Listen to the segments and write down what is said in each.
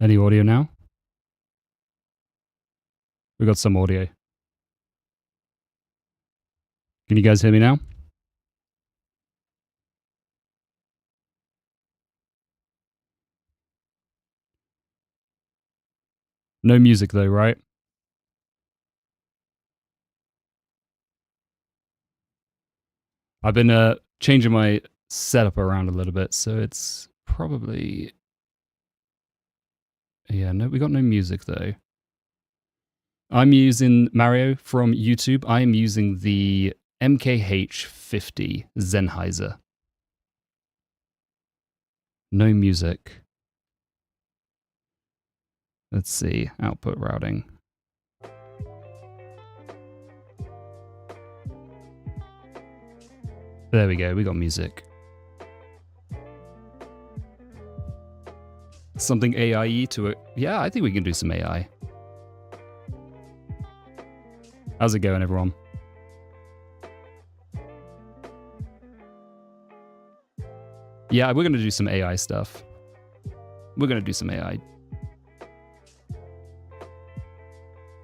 Any audio now? We got some audio. Can you guys hear me now? No music though, right? I've been changing my setup around a little bit, so it's probably... Yeah, no, we got no music though. I'm using Mario from YouTube. I am using the MKH50 Sennheiser. No music. Let's see, output routing. There we go, we got music. Something AI-y to it. Yeah, I think we can do some AI. How's it going, everyone? Yeah, we're going to do some AI stuff. We're going to do some AI.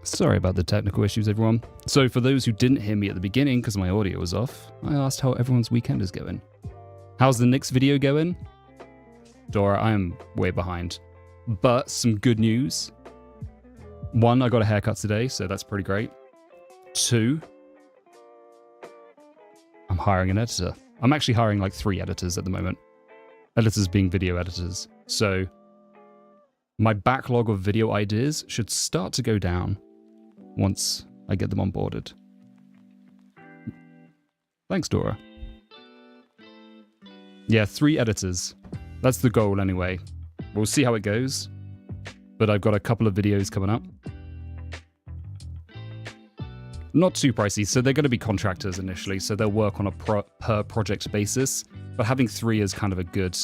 Sorry about the technical issues, everyone. So for those who didn't hear me at the beginning because my audio was off, I asked how everyone's weekend is going. How's the next video going? Dora, I am way behind. But some good news. 1, I got a haircut today, so that's pretty great. 2, I'm hiring an editor. I'm actually hiring like 3 editors at the moment. Editors being video editors. So my backlog of video ideas should start to go down once I get them onboarded. Thanks, Dora. Yeah, 3 editors. That's the goal anyway. We'll see how it goes. But I've got a couple of videos coming up. Not too pricey, so they're going to be contractors initially, so they'll work on a per project basis. But having 3 is kind of a good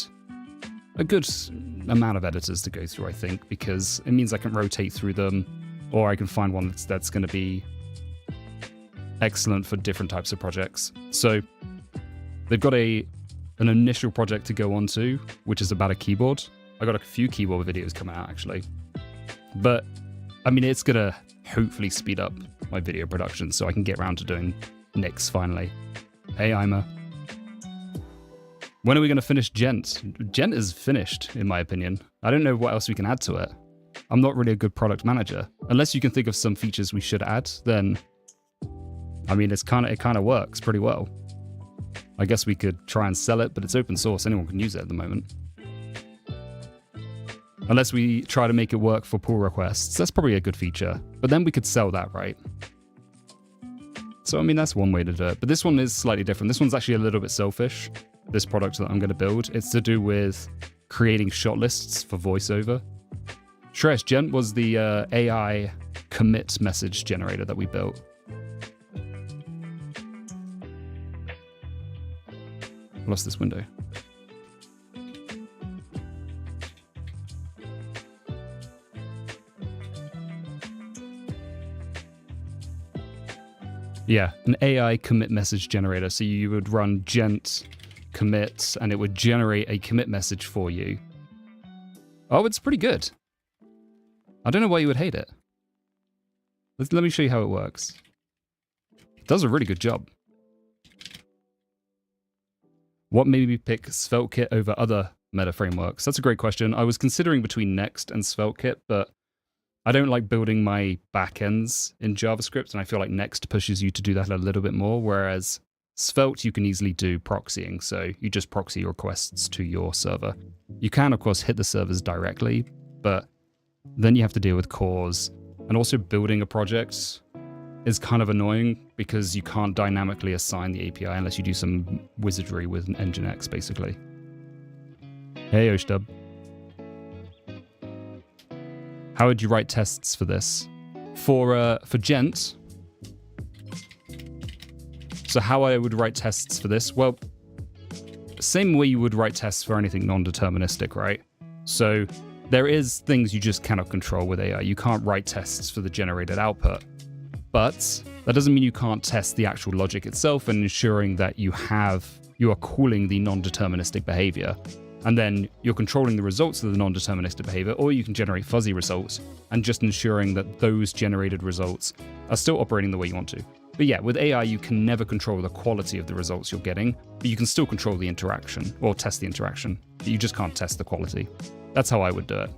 amount of editors to go through, I think, because it means I can rotate through them, or I can find one that's going to be excellent for different types of projects. So they've got an initial project to go on to, which is about a keyboard. I got a few keyboard videos coming out, actually. But, I mean, it's going to hopefully speed up my video production so I can get around to doing Nicks finally. Hey, Ima. When are we going to finish Gent? Gent is finished, in my opinion. I don't know what else we can add to it. I'm not really a good product manager. Unless you can think of some features we should add, then... I mean, it kind of works pretty well. I guess we could try and sell it, but it's open source. Anyone can use it at the moment. Unless we try to make it work for pull requests. That's probably a good feature. But then we could sell that, right? So, I mean, that's one way to do it. But this one is slightly different. This one's actually a little bit selfish, this product that I'm going to build. It's to do with creating shot lists for voiceover. Shresh, Gent was the AI commit message generator that we built. I lost this window. Yeah, an AI commit message generator. So you would run gent commit and it would generate a commit message for you. Oh, it's pretty good. I don't know why you would hate it. Let me show you how it works. It does a really good job. What made me pick SvelteKit over other meta frameworks? That's a great question. I was considering between Next and SvelteKit, but I don't like building my backends in JavaScript, and I feel like Next pushes you to do that a little bit more, whereas Svelte, you can easily do proxying, so you just proxy requests to your server. You can, of course, hit the servers directly, but then you have to deal with cores, and also building a project is kind of annoying because you can't dynamically assign the API unless you do some wizardry with Nginx, basically. Hey, Oshtub. How would you write tests for this? For Gent, so how I would write tests for this? Well, same way you would write tests for anything non-deterministic, right? So there is things you just cannot control with AI. You can't write tests for the generated output. But that doesn't mean you can't test the actual logic itself and ensuring that you are calling the non-deterministic behavior. And then you're controlling the results of the non-deterministic behavior, or you can generate fuzzy results and just ensuring that those generated results are still operating the way you want to. But yeah, with AI, you can never control the quality of the results you're getting, but you can still control the interaction or test the interaction. You just can't test the quality. That's how I would do it.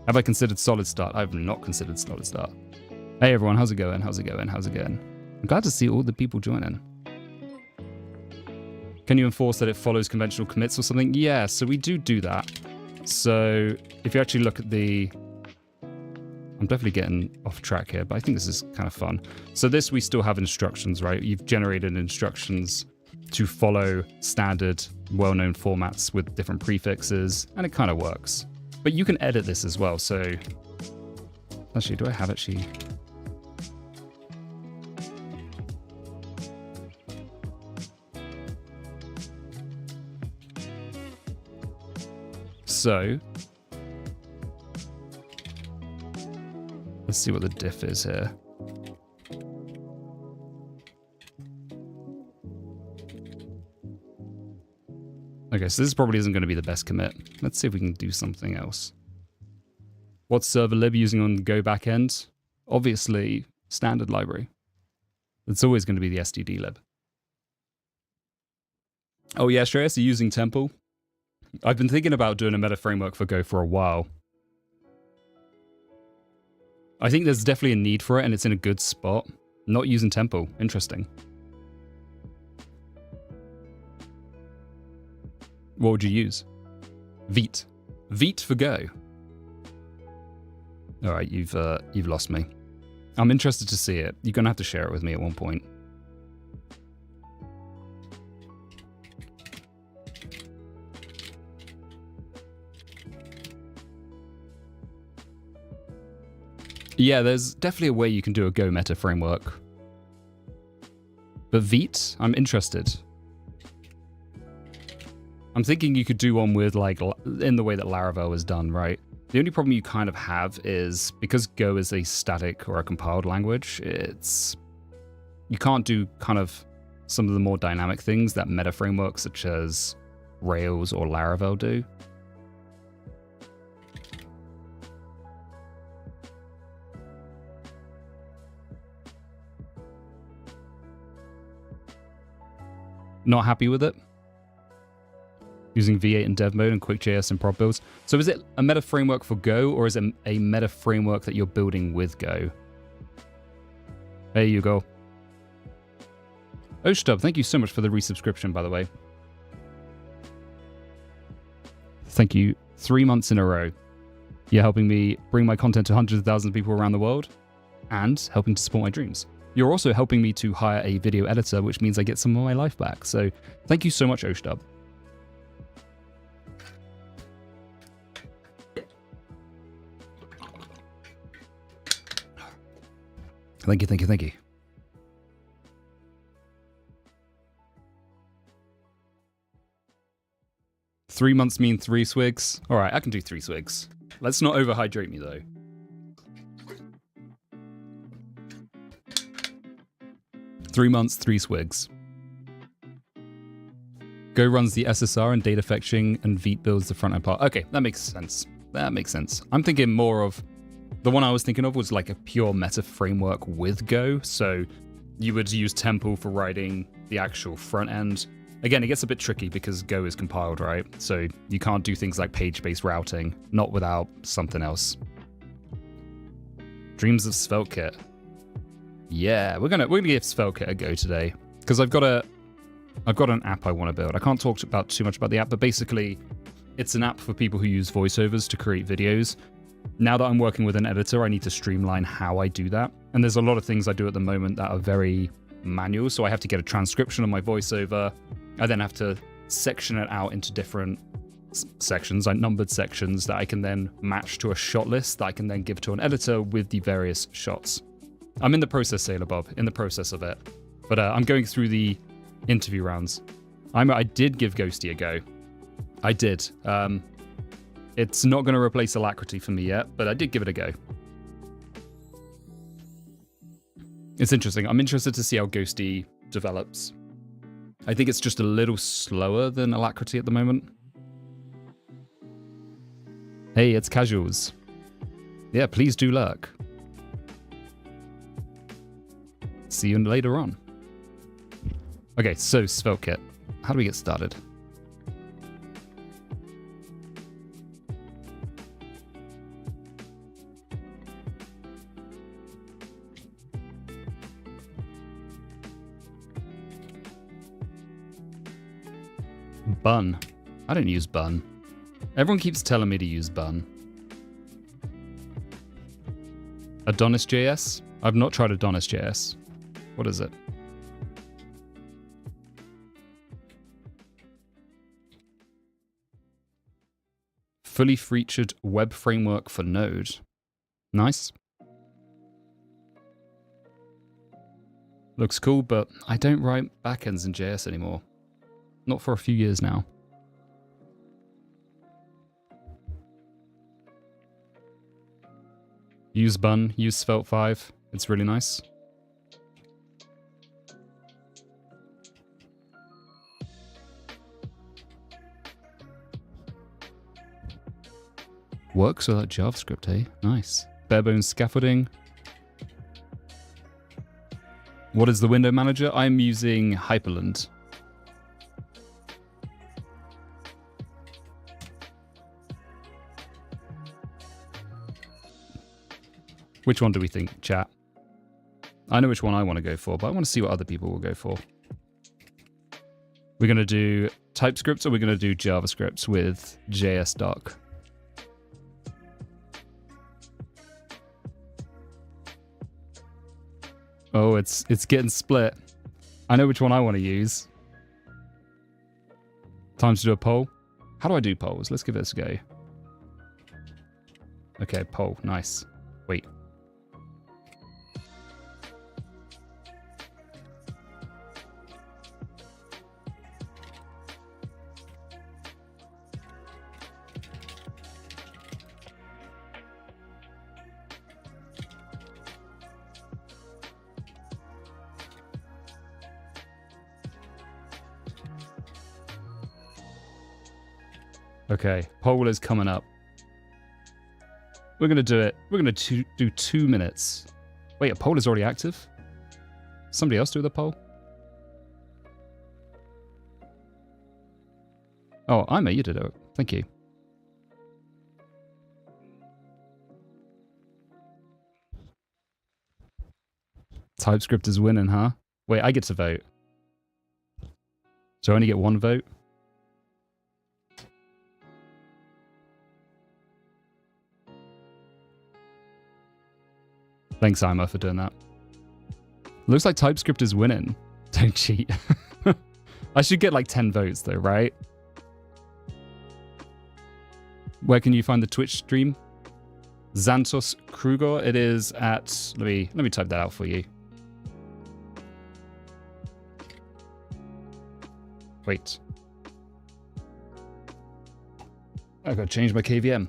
Have I considered solid start? I've not considered solid start. Hey everyone, how's it going? How's it going? How's it going? I'm glad to see all the people joining. Can you enforce that it follows conventional commits or something? Yeah, so we do that. So if you actually look at the... I'm definitely getting off track here, but I think this is kind of fun. So this, we still have instructions, right? You've generated instructions to follow standard, well-known formats with different prefixes, and it kind of works. But you can edit this as well, so... Actually, do I have actually... So, let's see what the diff is here. Okay, so this probably isn't going to be the best commit. Let's see if we can do something else. What server lib using on the Go backend? Obviously, standard library. It's always going to be the std lib. Oh yeah, Shreyas, are you using Temple? I've been thinking about doing a meta framework for Go for a while. I think there's definitely a need for it, and it's in a good spot. Not using Temple. Interesting. What would you use? Vite. Vite for Go. All right, you've lost me. I'm interested to see it. You're gonna have to share it with me at one point. Yeah, there's definitely a way you can do a Go meta framework. But Vite, I'm interested. I'm thinking you could do one with, like, in the way that Laravel was done, right? The only problem you kind of have is, because Go is a static or a compiled language, you can't do kind of some of the more dynamic things that meta frameworks such as Rails or Laravel do. Not happy with it? Using V8 in dev mode and QuickJS in prod builds. So is it a meta framework for Go, or is it a meta framework that you're building with Go? There you go. Ostub, thank you so much for the resubscription, by the way. Thank you. 3 months in a row. You're helping me bring my content to hundreds of thousands of people around the world and helping to support my dreams. You're also helping me to hire a video editor, which means I get some of my life back. So thank you so much, Ostub. Thank you, thank you, thank you. Three months mean 3 swigs? All right, I can do 3 swigs. Let's not overhydrate me, though. Three months, 3 swigs. Go runs the SSR and data fetching, and Vite builds the front end part. Okay, that makes sense. That makes sense. I'm thinking more of... The one I was thinking of was like a pure meta framework with Go. So you would use Temple for writing the actual front end. Again, it gets a bit tricky because Go is compiled, right? So you can't do things like page-based routing, not without something else. Dreams of SvelteKit. Yeah, we're gonna give SvelteKit a go today because I've got an app I want to build. I can't talk about too much about the app, but basically, it's an app for people who use voiceovers to create videos. Now that I'm working with an editor, I need to streamline how I do that. And there's a lot of things I do at the moment that are very manual. So I have to get a transcription of my voiceover. I then have to section it out into different sections, like numbered sections that I can then match to a shot list that I can then give to an editor with the various shots. I'm in the process, Sailor Bob, in the process of it. But I'm going through the interview rounds. I did give Ghosty a go. I did. It's not going to replace Alacrity for me yet, but I did give it a go. It's interesting. I'm interested to see how Ghosty develops. I think it's just a little slower than Alacrity at the moment. Hey, it's Casuals. Yeah, please do lurk. See you later on. Okay, so SvelteKit. How do we get started? Bun. I don't use bun. Everyone keeps telling me to use bun. Adonis.js? I've not tried Adonis.js. What is it? Fully featured web framework for Node. Nice. Looks cool, but I don't write backends in JS anymore. Not for a few years now. Use bun, use Svelte 5. It's really nice. Works without JavaScript, eh? Nice. Barebones scaffolding. What is the window manager? I'm using Hyperland. Which one do we think, chat? I know which one I want to go for, but I want to see what other people will go for. We're going to do TypeScript or we're going to do JavaScript with JSDoc. Oh, it's getting split. I know which one I want to use. Time to do a poll. How do I do polls? Let's give this a go. Okay, poll. Nice. Wait. Okay, poll is coming up. We're going to do it. We're going to do 2 minutes. Wait, a poll is already active? Somebody else do the poll? Oh, I made you did it. Thank you. TypeScript is winning, huh? Wait, I get to vote. So I only get 1 vote? Thanks, Ima, for doing that. Looks like TypeScript is winning. Don't cheat. I should get like 10 votes though, right? Where can you find the Twitch stream? Xantos Kruger. It is at... Let me type that out for you. Wait. I've got to change my KVM.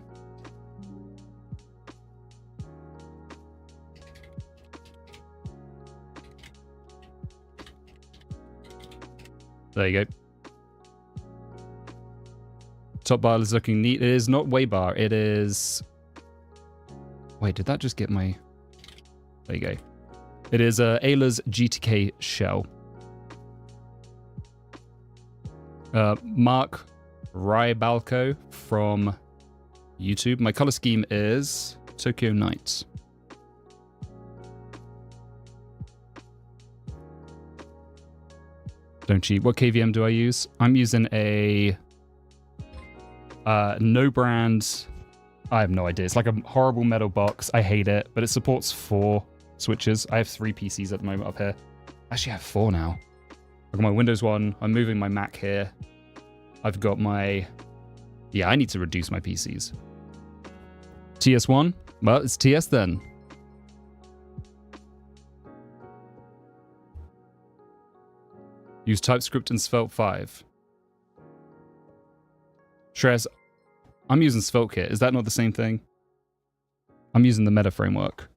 There you go. Top bar is looking neat. It is not Waybar. It is... Wait, did that just get my... There you go. It is Ayla's GTK shell. Mark Rybalko from YouTube. My color scheme is Tokyo Night. Don't cheat. What KVM do I use? I'm using a no brand. I have no idea. It's like a horrible metal box. I hate it, but it supports 4 switches. I have 3 PCs at the moment up here. Actually, I have 4 now. I've got my Windows one. I'm moving my Mac here. I've got my... Yeah, I need to reduce my PCs. TS1? Well, it's TS then. Use TypeScript and Svelte 5. Shrez, I'm using SvelteKit. Is that not the same thing? I'm using the meta framework.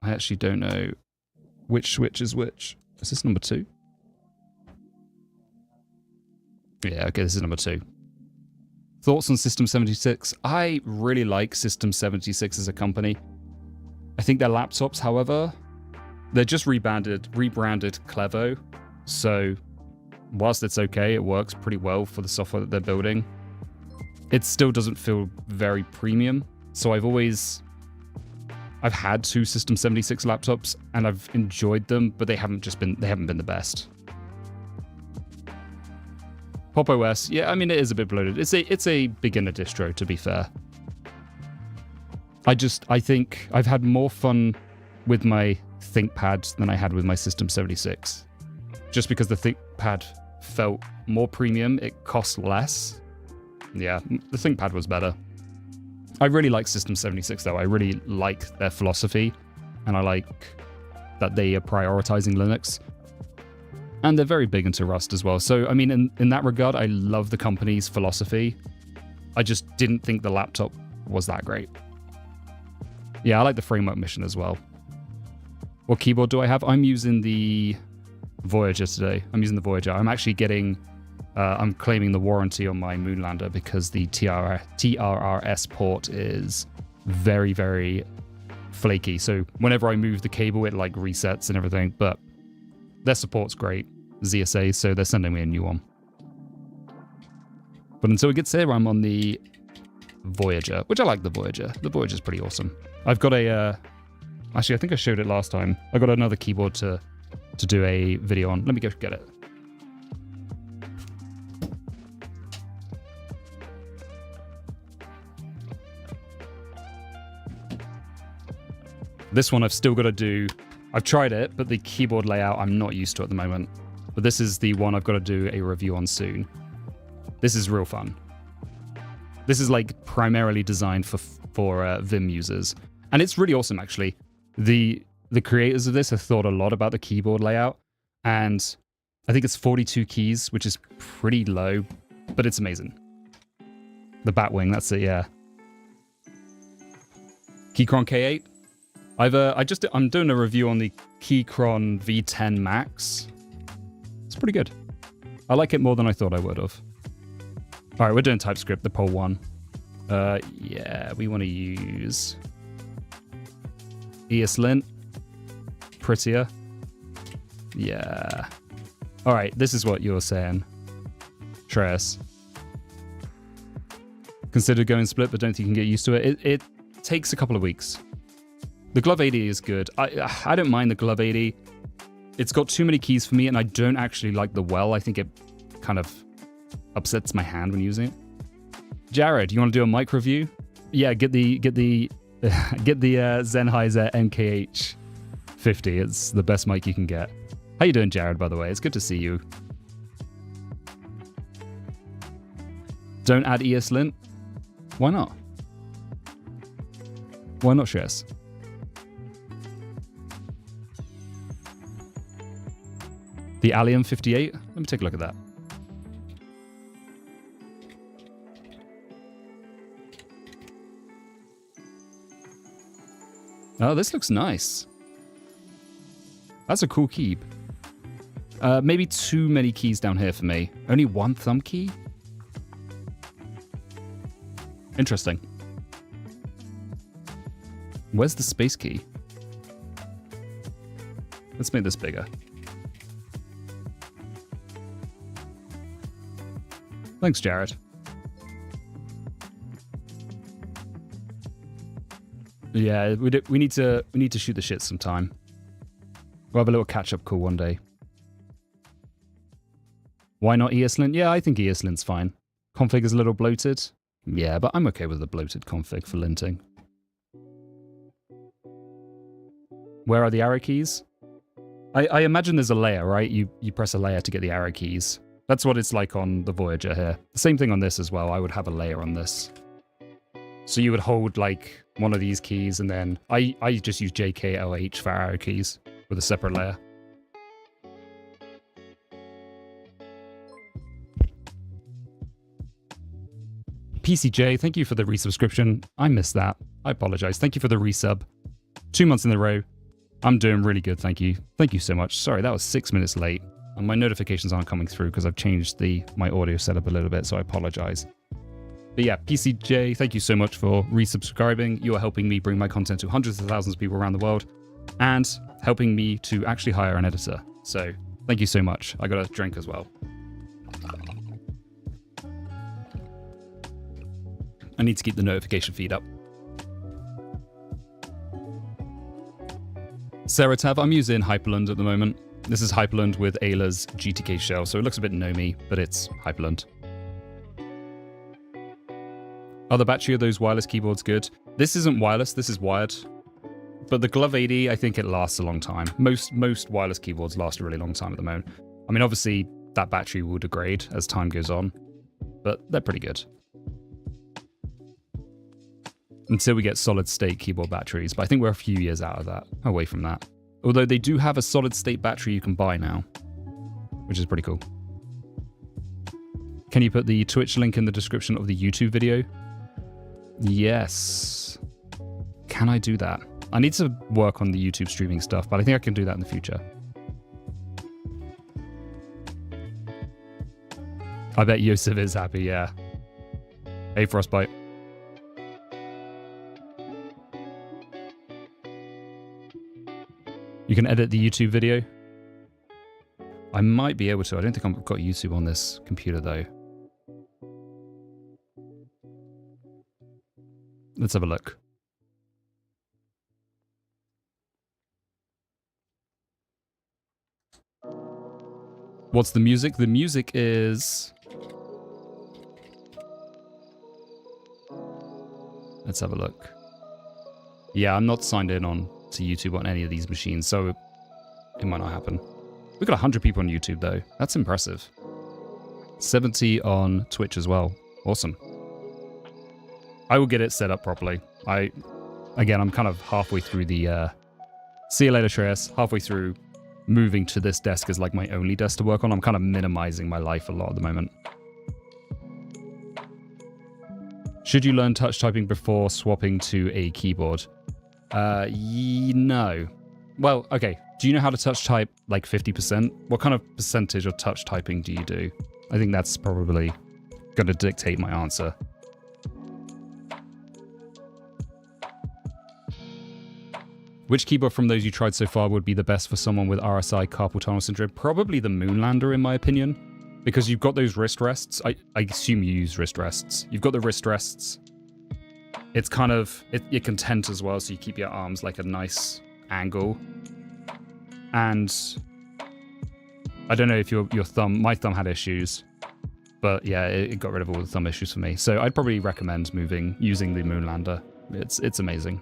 I actually don't know which switch is which. Is this number 2? Yeah, okay, this is number 2. Thoughts on System 76? I really like System 76 as a company. I think their laptops, however, they're just rebranded Clevo. So whilst it's okay, it works pretty well for the software that they're building. It still doesn't feel very premium. So I've had 2 System 76 laptops and I've enjoyed them, but they haven't been the best. Pop OS, yeah, I mean, it is a bit bloated. It's a beginner distro, to be fair. I think I've had more fun with my ThinkPad than I had with my System 76. Just because the ThinkPad felt more premium, it cost less. Yeah, the ThinkPad was better. I really like System 76 though. I really like their philosophy, and I like that they are prioritizing Linux. And they're very big into Rust as well. So, I mean, in that regard, I love the company's philosophy. I just didn't think the laptop was that great. Yeah, I like the framework mission as well. What keyboard do I have? I'm using the Voyager today. I'm using the Voyager. I'm actually getting... I'm claiming the warranty on my Moonlander because the TRRS port is very, very flaky. So whenever I move the cable, it like resets and everything. But their support's great, ZSA, so they're sending me a new one. But until it gets here, I'm on the Voyager, which I like the Voyager. The Voyager's pretty awesome. I've got a... actually, I think I showed it last time. I got another keyboard to do a video on. Let me go get it. This one I've still got to do. I've tried it, but the keyboard layout I'm not used to at the moment. But this is the one I've got to do a review on soon. This is real fun. This is like primarily designed for Vim users. And it's really awesome, actually. The creators of this have thought a lot about the keyboard layout. And I think it's 42 keys, which is pretty low, but it's amazing. The Batwing, that's it, yeah. Keychron K8. I'm doing a review on the Keychron V10 Max. It's pretty good. I like it more than I thought I would have. All right, we're doing TypeScript, the poll 1. Yeah, we want to use ESLint. Prettier. Yeah. All right, this is what you're saying, Shreyas. Consider going split, but don't think you can get used to it. It takes a couple of weeks. The Glove 80 is good. I don't mind the Glove 80. It's got too many keys for me, and I don't actually like the well. I think it kind of upsets my hand when using it. Jared, you want to do a mic review? Yeah, get the Sennheiser MKH 50. It's the best mic you can get. How you doing, Jared, by the way? It's good to see you. Don't add ESLint. Why not? Why not, Shreyas? The Allium 58? Let me take a look at that. Oh, this looks nice. That's a cool key. Maybe too many keys down here for me. Only one thumb key? Interesting. Where's the space key? Let's make this bigger. Thanks, Jared. Yeah, we need to shoot the shit sometime. We'll have a little catch-up call one day. Why not ESLint? Yeah, I think ESLint's fine. Config is a little bloated. Yeah, but I'm okay with the bloated config for linting. Where are the arrow keys? I imagine there's a layer, right? You press a layer to get the arrow keys. That's what it's like on the Voyager here. The same thing on this as well. I would have a layer on this. So you would hold like one of these keys, and then I just use JKLH for arrow keys with a separate layer. PCJ, thank you for the resubscription. I missed that. I apologize. Thank you for the resub. 2 months in a row. I'm doing really good, thank you. Thank you so much. Sorry, that was 6 minutes late. And my notifications aren't coming through because I've changed my audio setup a little bit, so I apologize. But yeah, PCJ, thank you so much for resubscribing. You are helping me bring my content to hundreds of thousands of people around the world and helping me to actually hire an editor. So thank you so much. I got a drink as well. I need to keep the notification feed up. Sarah Tav, I'm using Hyperland at the moment. This is Hyperland with Ayla's GTK shell, so it looks a bit gnomey, but it's Hyperland. Are the battery of those wireless keyboards good? This isn't wireless, this is wired. But the Glove 80, I think it lasts a long time. Most wireless keyboards last a really long time at the moment. I mean, obviously, that battery will degrade as time goes on, but they're pretty good. Until we get solid-state keyboard batteries, but I think we're a few years out of that, away from that. Although they do have a solid-state battery you can buy now, which is pretty cool. Can you put the Twitch link in the description of the YouTube video? Yes. Can I do that? I need to work on the YouTube streaming stuff, but I think I can do that in the future. I bet Yosef is happy, yeah. Hey, Frostbite. You can edit the YouTube video. I might be able to. I don't think I've got YouTube on this computer, though. Let's have a look. What's the music? The music is... Let's have a look. Yeah, I'm not signed in on to YouTube on any of these machines, so it might not happen. We've got 100 people on YouTube, though. That's impressive. 70 on Twitch as well. Awesome. I will get it set up properly. Again, I'm kind of halfway through the... See you later, Shreyas. Halfway through moving to this desk as like my only desk to work on. I'm kind of minimizing my life a lot at the moment. Should you learn touch typing before swapping to a keyboard? No. Well, okay. Do you know how to touch type like 50%? What kind of percentage of touch typing do you do? I think that's probably going to dictate my answer. Which keyboard from those you tried so far would be the best for someone with RSI carpal tunnel syndrome? Probably the Moonlander, in my opinion, because you've got those wrist rests. I assume you use wrist rests. You've got the wrist rests. It's kind of, you're content as well, so you keep your arms like a nice angle. And I don't know if your thumb, my thumb had issues, but yeah, it got rid of all the thumb issues for me. So I'd probably recommend using the Moonlander. It's amazing.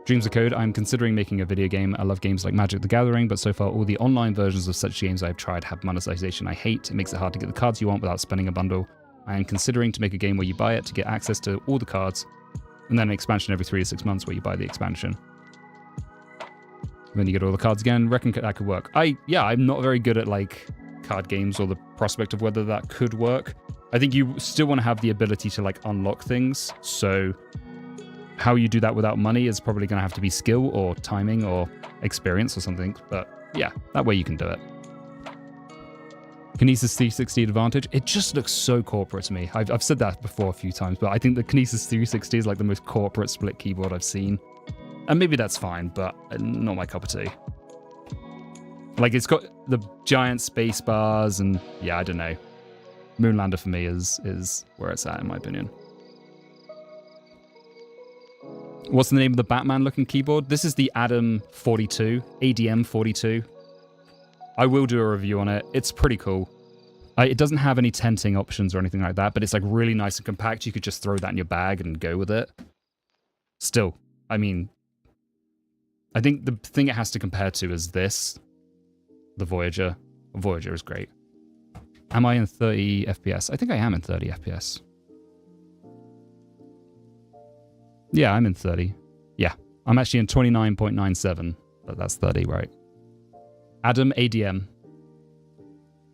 Dreams of Code, I'm considering making a video game. I love games like Magic the Gathering, but so far all the online versions of such games I've tried have monetization I hate. It makes it hard to get the cards you want without spending a bundle. I am considering to make a game where you buy it to get access to all the cards, and then an expansion every 3 to 6 months where you buy the expansion. Then you get all the cards again. Reckon that could work. I'm not very good at like card games or the prospect of whether that could work. I think you still want to have the ability to like unlock things, so how you do that without money is probably going to have to be skill or timing or experience or something. But yeah, that way you can do it. Kinesis 360 advantage. It just looks so corporate to me. I've said that before a few times, but I think the Kinesis 360 is like the most corporate split keyboard I've seen. And maybe that's fine, but not my cup of tea. Like, it's got the giant space bars and yeah, I don't know. Moonlander for me is where it's at, in my opinion. What's the name of the Batman-looking keyboard? This is the ADM 42. I will do a review on it. It's pretty cool. It doesn't have any tenting options or anything like that, but it's like really nice and compact. You could just throw that in your bag and go with it. Still, I mean, I think the thing it has to compare to is this, the Voyager. Voyager is great. Am I in 30 FPS? I think I am in 30 FPS. Yeah, I'm in 30. Yeah, I'm actually in 29.97, but that's 30, right? Adam ADM.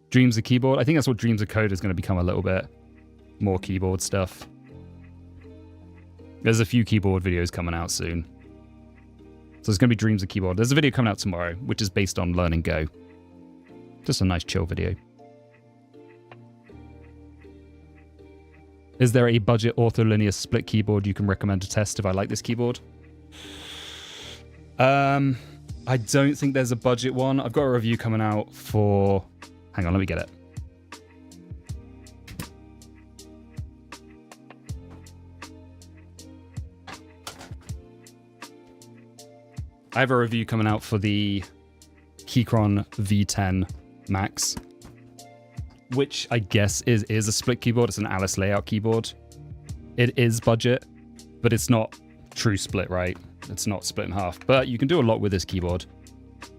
Dreams of Keyboard. I think that's what Dreams of Code is going to become a little bit more keyboard stuff. There's a few keyboard videos coming out soon. So So it's going to be Dreams of Keyboard. There's a video coming out tomorrow, which is based on learning Go. Just a nice chill video. Is there a budget ortholinear split keyboard you can recommend to test if I like this keyboard? I don't think there's a budget one. I've got a review coming out for... Hang on, let me get it. I have a review coming out for the Keychron V10 Max, which I guess is a split keyboard. It's an Alice layout keyboard. It is budget, but it's not true split, right? It's not split in half, but you can do a lot with this keyboard.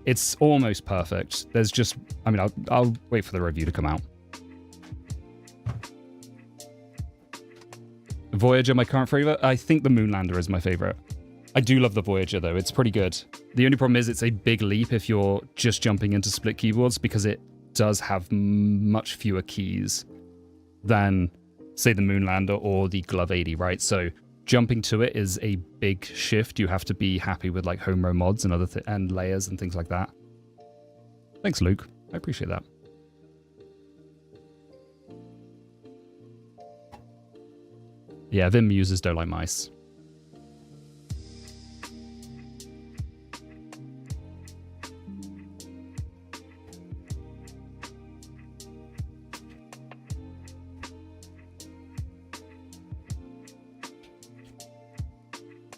It's almost perfect. There's just, I mean, I'll wait for the review to come out. Voyager, my current favorite? I think the Moonlander is my favorite. I do love the Voyager though, it's pretty good. The only problem is it's a big leap if you're just jumping into split keyboards because it does have much fewer keys than, say, the Moonlander or the Glove 80, right? So jumping to it is a big shift. You have to be happy with like home row mods and and layers and things like that. Thanks, Luke. I appreciate that. Yeah, Vim users don't like mice.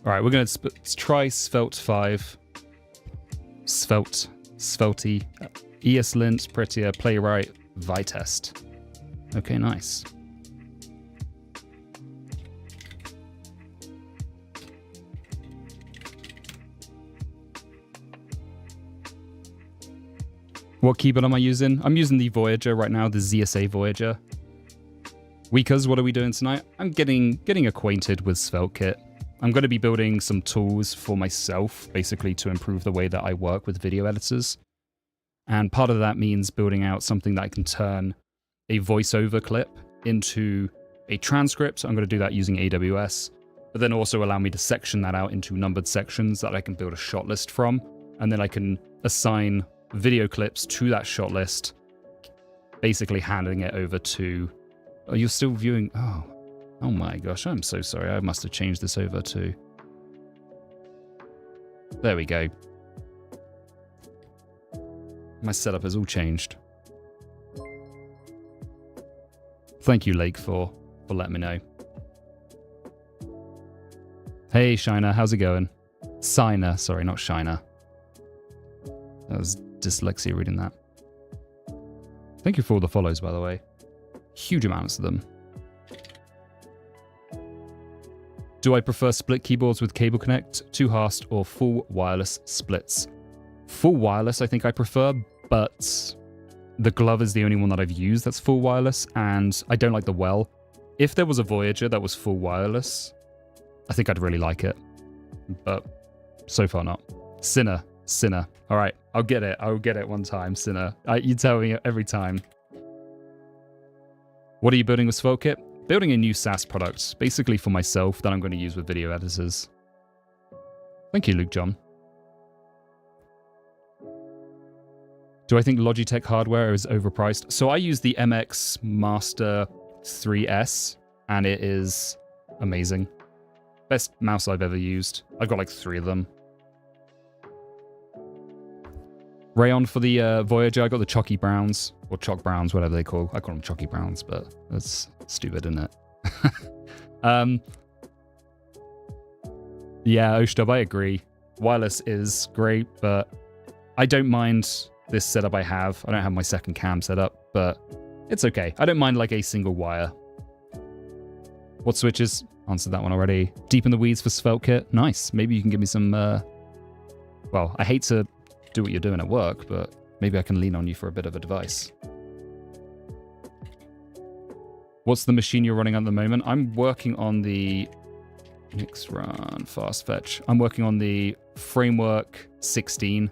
All right, we're going to try Svelte 5, Svelte, ESLint, Prettier, Playwright, Vitest. Okay, nice. What keyboard am I using? I'm using the Voyager right now, the ZSA Voyager. Weakers, what are we doing tonight? I'm getting acquainted with SvelteKit. I'm going to be building some tools for myself, basically to improve the way that I work with video editors. And part of that means building out something that I can turn a voiceover clip into a transcript. I'm going to do that using AWS, but then also allow me to section that out into numbered sections that I can build a shot list from. And then I can assign video clips to that shot list, basically handing it over to... Oh, you're still viewing... Oh my gosh, I'm so sorry. I must have changed this over to... There we go. My setup has all changed. Thank you, Lake, for letting me know. Hey, Shiner, how's it going? Siner, sorry, not Shiner. That was dyslexia reading that. Thank you for all the follows, by the way. Huge amounts of them. Do I prefer split keyboards with cable connect, 2-hast, or full wireless splits? Full wireless, I think I prefer, but the Glove is the only one that I've used that's full wireless, and I don't like the Well. If there was a Voyager that was full wireless, I think I'd really like it, but so far not. Sinner. All right, I'll get it one time, Sinner. You tell me every time. What are you building with SvelteKit? Building a new Saas product, basically for myself, that I'm going to use with video editors. Thank you, Luke John. Do I think Logitech hardware is overpriced? So I use the MX Master 3S, and it is amazing. Best mouse I've ever used. I've got like 3 of them. Rayon for the Voyager, I got the Chalky Browns, or Chalk Browns, whatever they call. I call them Chalky Browns, but that's stupid, isn't it? Yeah, Oshtub, I agree. Wireless is great, but I don't mind this setup I have. I don't have my second cam set up, but it's okay. I don't mind like a single wire. What switches? Answered that one already. Deep in the weeds for SvelteKit. Nice. Maybe you can give me some... Well, I hate to do what you're doing at work, but maybe I can lean on you for a bit of advice. What's the machine you're running at the moment? I'm working on the Mix Run Fast Fetch. I'm working on the Framework 16.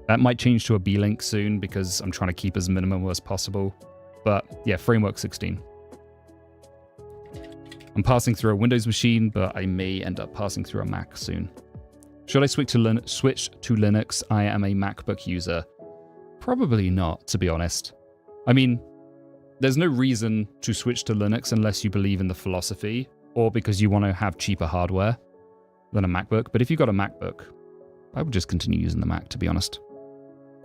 That might change to a B-Link soon because I'm trying to keep as minimal as possible. But yeah, Framework 16. I'm passing through a Windows machine, but I may end up passing through a Mac soon. Should I switch to Linux? I am a MacBook user. Probably not, to be honest. I mean, there's no reason to switch to Linux unless you believe in the philosophy or because you want to have cheaper hardware than a MacBook. But if you've got a MacBook, I would just continue using the Mac, to be honest.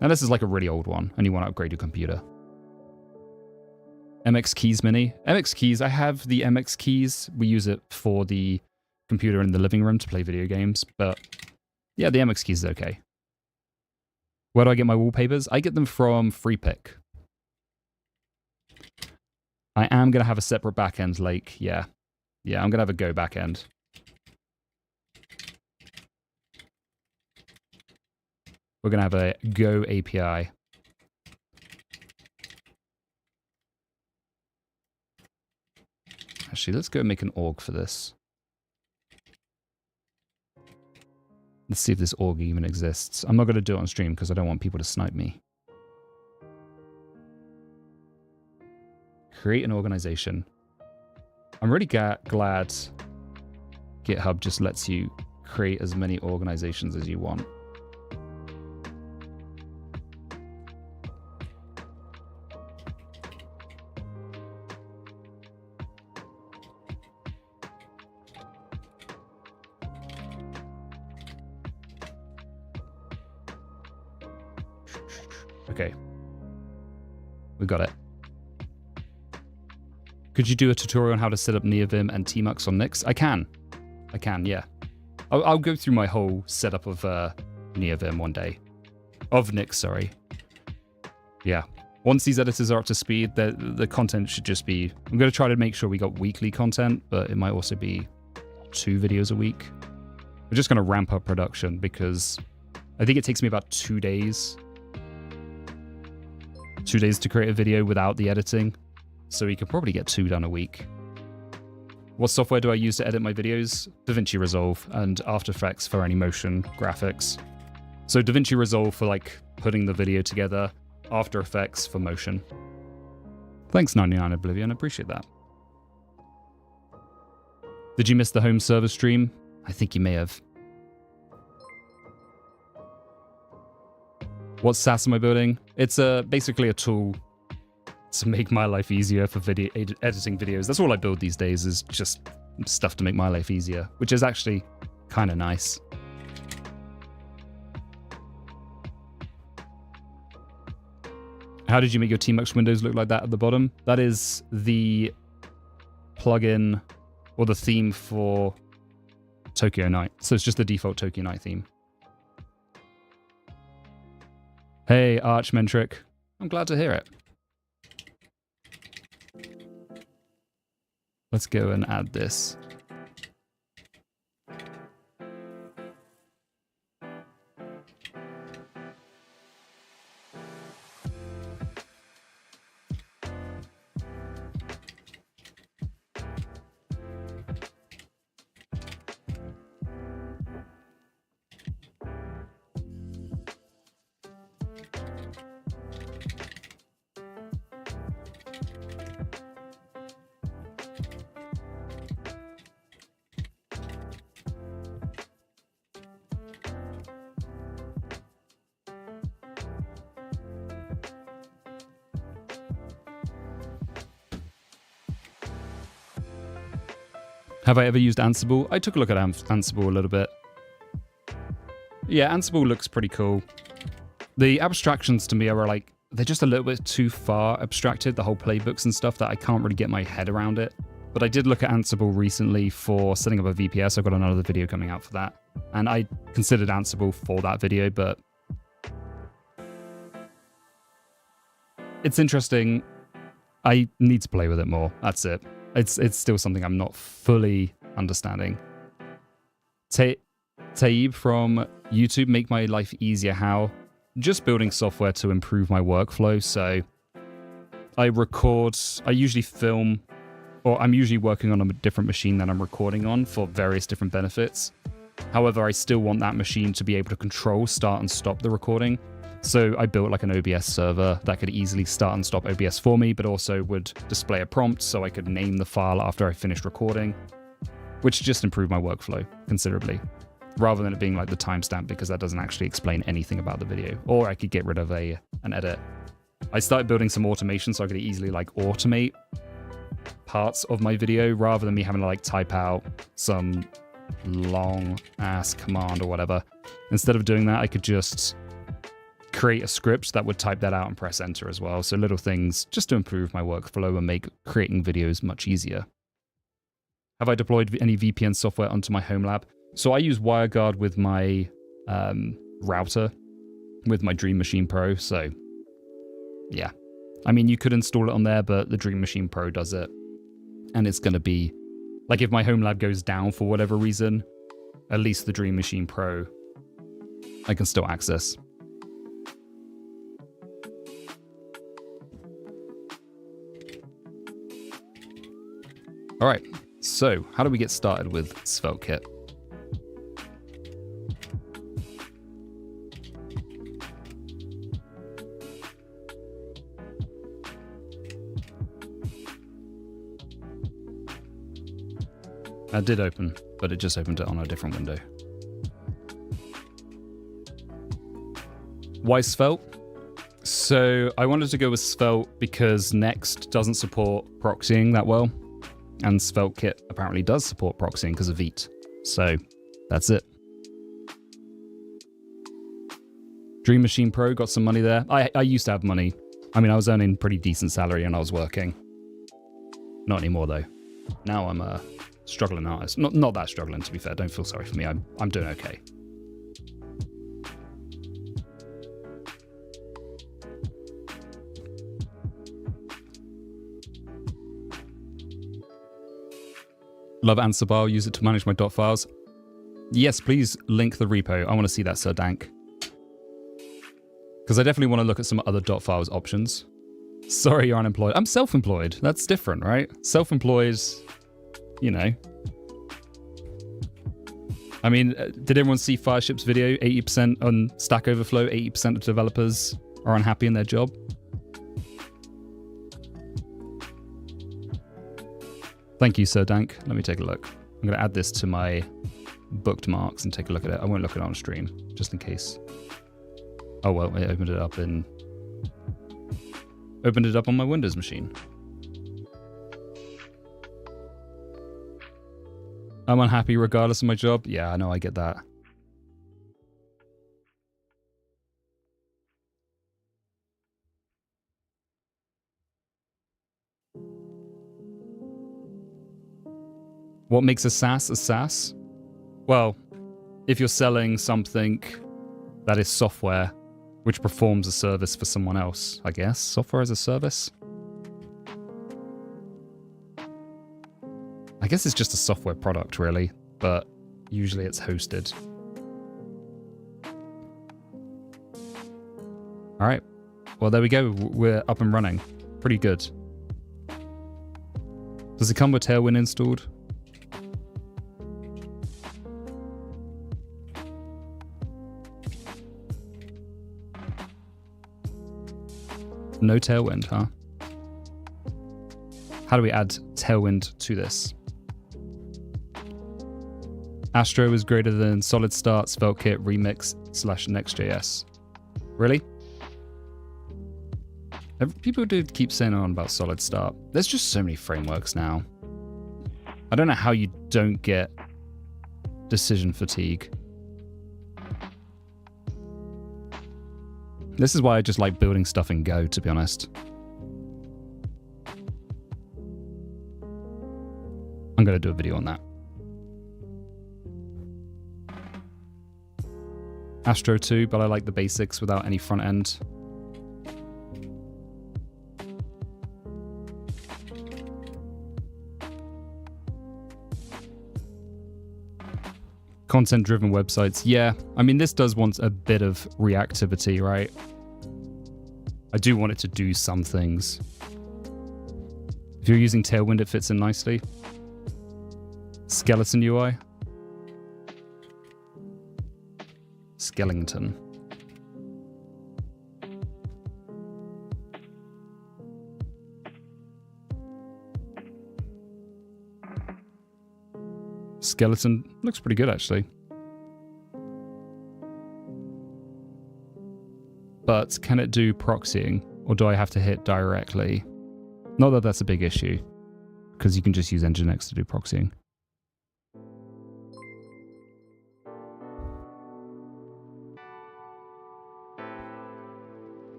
And this is like a really old one, and you want to upgrade your computer. MX Keys Mini. MX Keys, I have the MX Keys. We use it for the computer in the living room to play video games, but yeah, the MX Keys is okay. Where do I get my wallpapers? I get them from FreePick. I am going to have a separate backend, Lake. Yeah, I'm going to have a Go backend. We're going to have a Go API. Actually, let's go make an org for this. Let's see if this org even exists. I'm not going to do it on stream because I don't want people to snipe me. Create an organization. I'm really glad GitHub just lets you create as many organizations as you want. Okay. We got it. Could you do a tutorial on how to set up NeoVim and Tmux on Nix? I can, yeah. I'll go through my whole setup of NeoVim one day. Of Nix, sorry. Yeah. Once these editors are up to speed, the content should just be... I'm going to try to make sure we got weekly content, but it might also be 2 videos a week. We're just going to ramp up production because I think it takes me about 2 days. 2 days to create a video without the editing. So we could probably get 2 done a week. What software do I use to edit my videos? DaVinci Resolve and After Effects for any motion graphics. So DaVinci Resolve for like putting the video together, After Effects for motion. Thanks 99 Oblivion, I appreciate that. Did you miss the home server stream? I think you may have. What Saas am I building? It's basically a tool to make my life easier for editing videos. That's all I build these days, is just stuff to make my life easier, which is actually kind of nice. How did you make your Tmux windows look like that at the bottom? That is the plugin or the theme for Tokyo Night. So it's just the default Tokyo Night theme. Hey, Archmentric. I'm glad to hear it. Let's go and add this. Have I ever used Ansible? I took a look at Ansible a little bit. Yeah, Ansible looks pretty cool. The abstractions to me are like, they're just a little bit too far abstracted, the whole playbooks and stuff, that I can't really get my head around it. But I did look at Ansible recently for setting up a VPS. I've got another video coming out for that. And I considered Ansible for that video, but it's interesting. I need to play with it more. That's it. It's still something I'm not fully understanding. Taib from YouTube, make my life easier. How? Just building software to improve my workflow. So I record, I usually film, or I'm usually working on a different machine than I'm recording on for various different benefits. However, I still want that machine to be able to control, start and stop the recording. So I built like an OBS server that could easily start and stop OBS for me, but also would display a prompt so I could name the file after I finished recording, which just improved my workflow considerably. rather than it being like the timestamp, because that doesn't actually explain anything about the video. Or I could get rid of an edit. I started building some automation so I could easily like automate parts of my video rather than me having to like type out some long ass command or whatever. Instead of doing that, I could just create a script that would type that out and press enter as well. So little things just to improve my workflow and make creating videos much easier. Have I deployed any VPN software onto my home lab? So I use WireGuard with my router, with my Dream Machine Pro. So yeah, I mean, you could install it on there, but the Dream Machine Pro does it. And it's going to be, like if my home lab goes down for whatever reason, at least the Dream Machine Pro I can still access. All right, so how do we get started with SvelteKit? That did open, but it just opened it on a different window. Why Svelte? So I wanted to go with Svelte because Next doesn't support proxying that well. And SvelteKit apparently does support proxying because of Vite. So that's it. Dream Machine Pro, got some money there. I used to have money. I mean, I was earning pretty decent salary and I was working. Not anymore though. Now I'm a struggling artist. Not that struggling, to be fair. Don't feel sorry for me. I'm doing okay. Love Ansible, use it to manage my dot files. Yes, please link the repo. I want to see that, Sir Dank. Because I definitely want to look at some other dot files options. Sorry, you're unemployed. I'm self-employed. That's different, right? Self-employed, you know. I mean, did everyone see Fireship's video? 80% on Stack Overflow, 80% of developers are unhappy in their job. Thank you, Sir Dank. Let me take a look. I'm going to add this to my bookmarks and take a look at it. I won't look at it on stream, just in case. Oh, well, it opened it up on my Windows machine. I'm unhappy regardless of my job. Yeah, I know, I get that. What makes a SaaS a SaaS? Well, if you're selling something that is software which performs a service for someone else, I guess. Software as a service? I guess it's just a software product, really, but usually it's hosted. All right. Well, there we go. We're up and running. Pretty good. Does it come with Tailwind installed? No Tailwind, huh? How do we add Tailwind to this? Astro is greater than Solid Start, SvelteKit, Remix / Next.js. Really? People do keep saying on about Solid Start. There's just so many frameworks now. I don't know how you don't get decision fatigue. This is why I just like building stuff in Go, to be honest. I'm going to do a video on that. Astro too, but I like the basics without any front end. Content-driven websites, yeah. I mean, this does want a bit of reactivity, right? I do want it to do some things. If you're using Tailwind, it fits in nicely. Skeleton UI. Skellington. Skeleton looks pretty good, actually. but can it do proxying? Or do I have to hit directly? Not that that's a big issue, because you can just use Nginx to do proxying.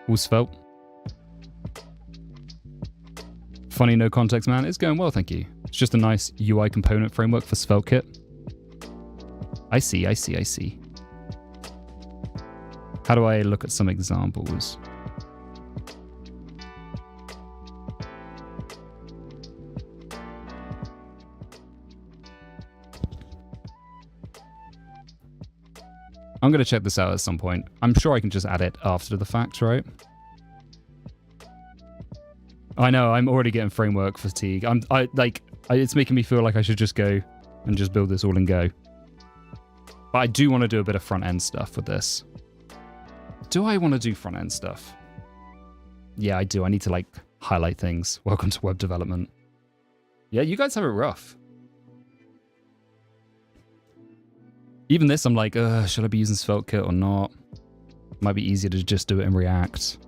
All Svelte. Funny no context, man. It's going well, thank you. It's just a nice UI component framework for SvelteKit. I see. How do I look at some examples? I'm going to check this out at some point. I'm sure I can just add it after the fact, right? I know, I'm already getting framework fatigue. It's making me feel like I should just go and just build this all and go. But I do want to do a bit of front-end stuff with this. Do I want to do front-end stuff? Yeah, I do. I need to, like, highlight things. Welcome to web development. Yeah, you guys have it rough. Even this, I'm like, should I be using SvelteKit or not? Might be easier to just do it in React.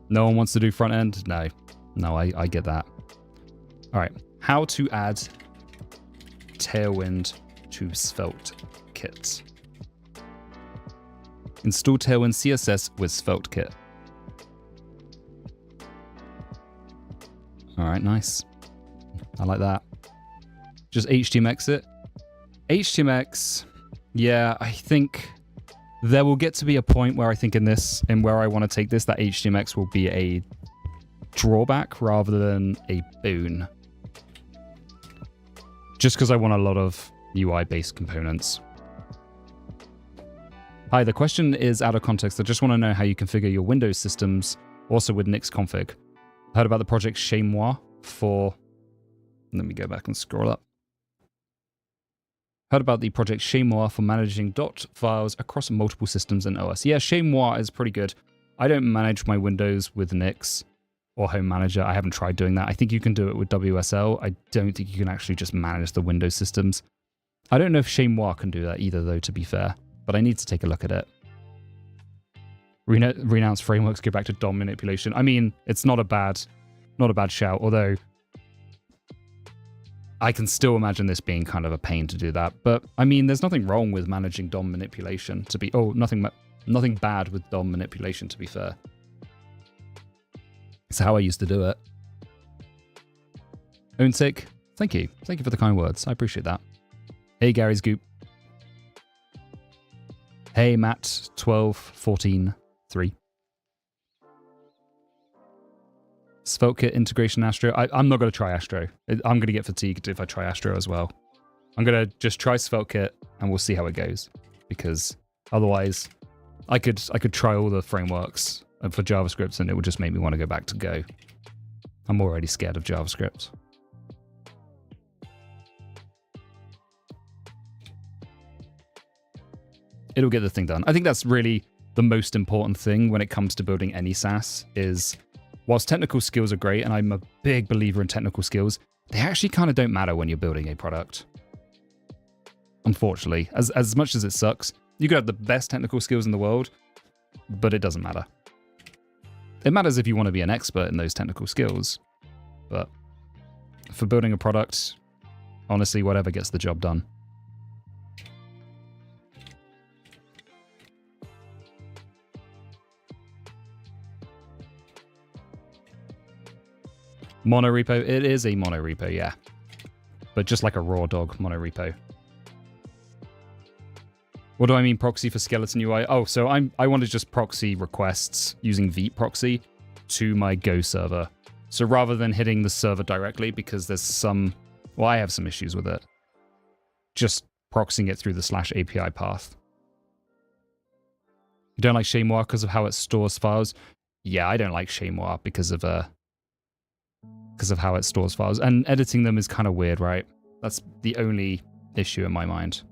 No one wants to do front-end? No, I get that. All right, how to add Tailwind to SvelteKit. Install Tailwind CSS with SvelteKit. All right, nice. I like that. Just HTMX it. HTMX, yeah, I think there will get to be a point where I think in where I want to take this, that HTMX will be a drawback rather than a boon. Just because I want a lot of UI-based components. Hi, the question is out of context. I just want to know how you configure your Windows systems, also with Nix config. I heard about the project Chez Moi for... Let me go back and scroll up. Heard about the project Chez Moi for managing .dot files across multiple systems and OS. Yeah, Chez Moi is pretty good. I don't manage my Windows with Nix or Home Manager. I haven't tried doing that. I think you can do it with WSL. I don't think you can actually just manage the Windows systems. I don't know if Chez Moi can do that either, though, to be fair. But I need to take a look at it. Renounce frameworks, go back to DOM manipulation. I mean, it's not a bad shout, although I can still imagine this being kind of a pain to do that. But I mean, there's nothing wrong with managing DOM manipulation to be... Oh, nothing bad with DOM manipulation, to be fair. It's how I used to do it. Ownsick, thank you. Thank you for the kind words. I appreciate that. Hey, Gary's Goop. Hey, Matt, 12, 14, 3. SvelteKit integration Astro. I'm not going to try Astro. I'm going to get fatigued if I try Astro as well. I'm going to just try SvelteKit and we'll see how it goes. Because otherwise, I could try all the frameworks for JavaScript and it would just make me want to go back to Go. I'm already scared of JavaScript. It'll get the thing done. I think that's really the most important thing when it comes to building any SaaS is, whilst technical skills are great, and I'm a big believer in technical skills, they actually kind of don't matter when you're building a product. Unfortunately, as much as it sucks, you could have the best technical skills in the world, but it doesn't matter. It matters if you want to be an expert in those technical skills, but for building a product, honestly, whatever gets the job done. Monorepo, it is a monorepo, yeah. But just like a raw dog monorepo. What do I mean proxy for skeleton UI? Oh, so I want to just proxy requests using Vite proxy to my Go server. So rather than hitting the server directly, because there's some, well, I have some issues with it. Just proxying it through the /API path. You don't like Chez Moi because of how it stores files? Yeah, I don't like Chez Moi because of how it stores files. And editing them is kind of weird, right? That's the only issue in my mind.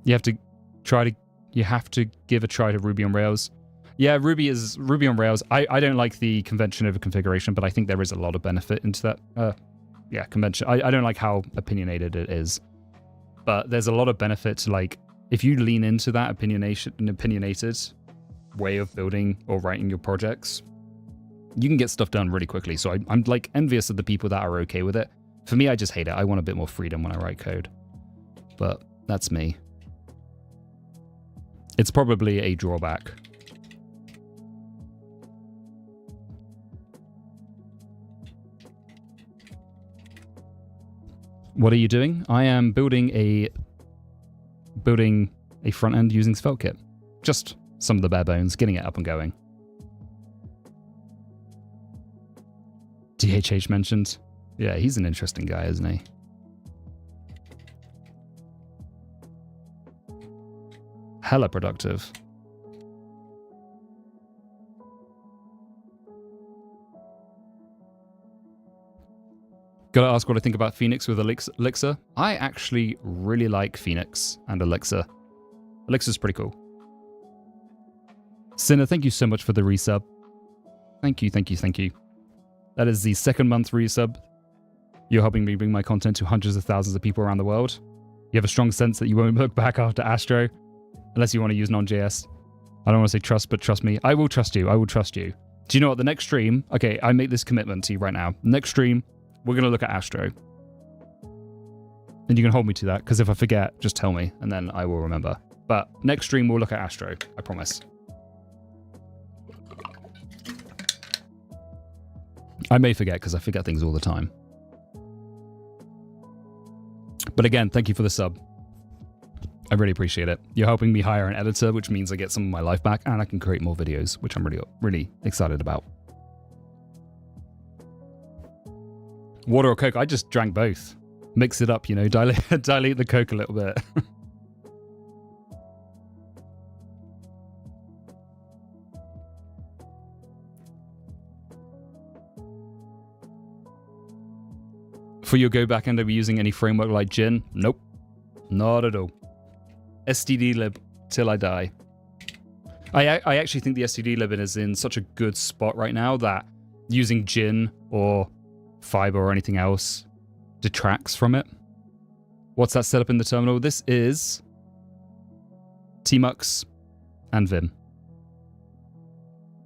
You have to give a try to Ruby on Rails. Yeah, Ruby on Rails. I don't like the convention over configuration, but I think there is a lot of benefit into that. Convention. I don't like how opinionated it is. But there's a lot of benefit to like, if you lean into that opinionated way of building or writing your projects, you can get stuff done really quickly. So I'm like envious of the people that are okay with it. For me, I just hate it. I want a bit more freedom when I write code. But that's me. It's probably a drawback. What are you doing? I am building a front end using SvelteKit. Just some of the bare bones, getting it up and going. DHH mentioned. Yeah, he's an interesting guy, isn't he? Hella productive. Gotta ask what I think about Phoenix with Elixir. I actually really like Phoenix and Elixir. Elixir's pretty cool. Sinner, thank you so much for the resub. Thank you, thank you, thank you. That is the second month resub. You're helping me bring my content to hundreds of thousands of people around the world. You have a strong sense that you won't look back after Astro, unless you want to use non.js. I don't want to say trust, but trust me. I will trust you. I will trust you. Do you know what? The next stream, okay, I make this commitment to you right now. Next stream, we're going to look at Astro. And you can hold me to that, because if I forget, just tell me, and then I will remember. But next stream, we'll look at Astro. I promise. I may forget, because I forget things all the time. But again, thank you for the sub. I really appreciate it. You're helping me hire an editor, which means I get some of my life back, and I can create more videos, which I'm really excited about. Water or Coke? I just drank both. Mix it up, you know, dilate the Coke a little bit. For your Go backend, are we using any framework like Gent? Nope. Not at all. stdlib till I die. I actually think the stdlib is in such a good spot right now that using Gent or Fiber or anything else detracts from it. What's that set up in the terminal? This is Tmux and Vim.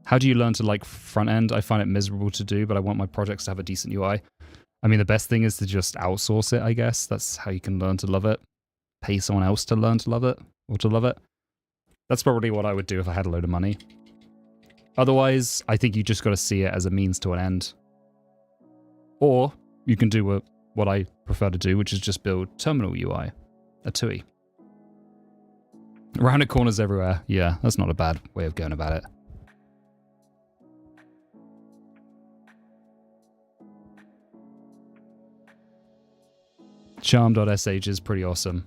How do you learn to like front end? I find it miserable to do, but I want my projects to have a decent UI. I mean, the best thing is to just outsource it, I guess. That's how you can learn to love it. Pay someone else to learn to love it, or to love it. That's probably what I would do if I had a load of money. Otherwise, I think you just got to see it as a means to an end. Or you can do what I prefer to do, which is just build terminal UI, a TUI. Rounded corners everywhere. Yeah, that's not a bad way of going about it. Charm.sh is pretty awesome.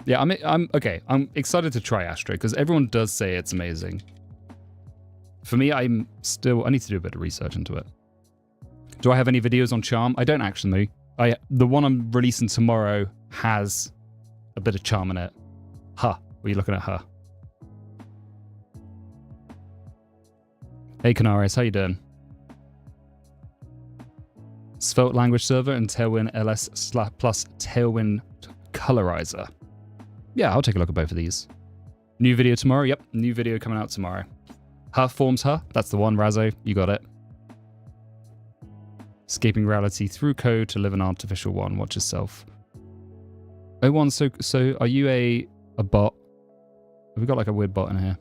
Yeah, I'm excited to try Astro because everyone does say it's amazing. For me, I need to do a bit of research into it. Do I have any videos on Charm? I don't actually. The one I'm releasing tomorrow has a bit of Charm in it. Huh. What are you looking at, huh? Hey, Canaris, how you doing? Svelte language server and Tailwind LS plus Tailwind colorizer. Yeah, I'll take a look at both of these. New video tomorrow? Yep, new video coming out tomorrow. Huh forms huh? That's the one, Razzo. You got it. Escaping reality through code to live an artificial one. Watch yourself. Oh, one. So are you a bot? Have we got like a weird bot in here?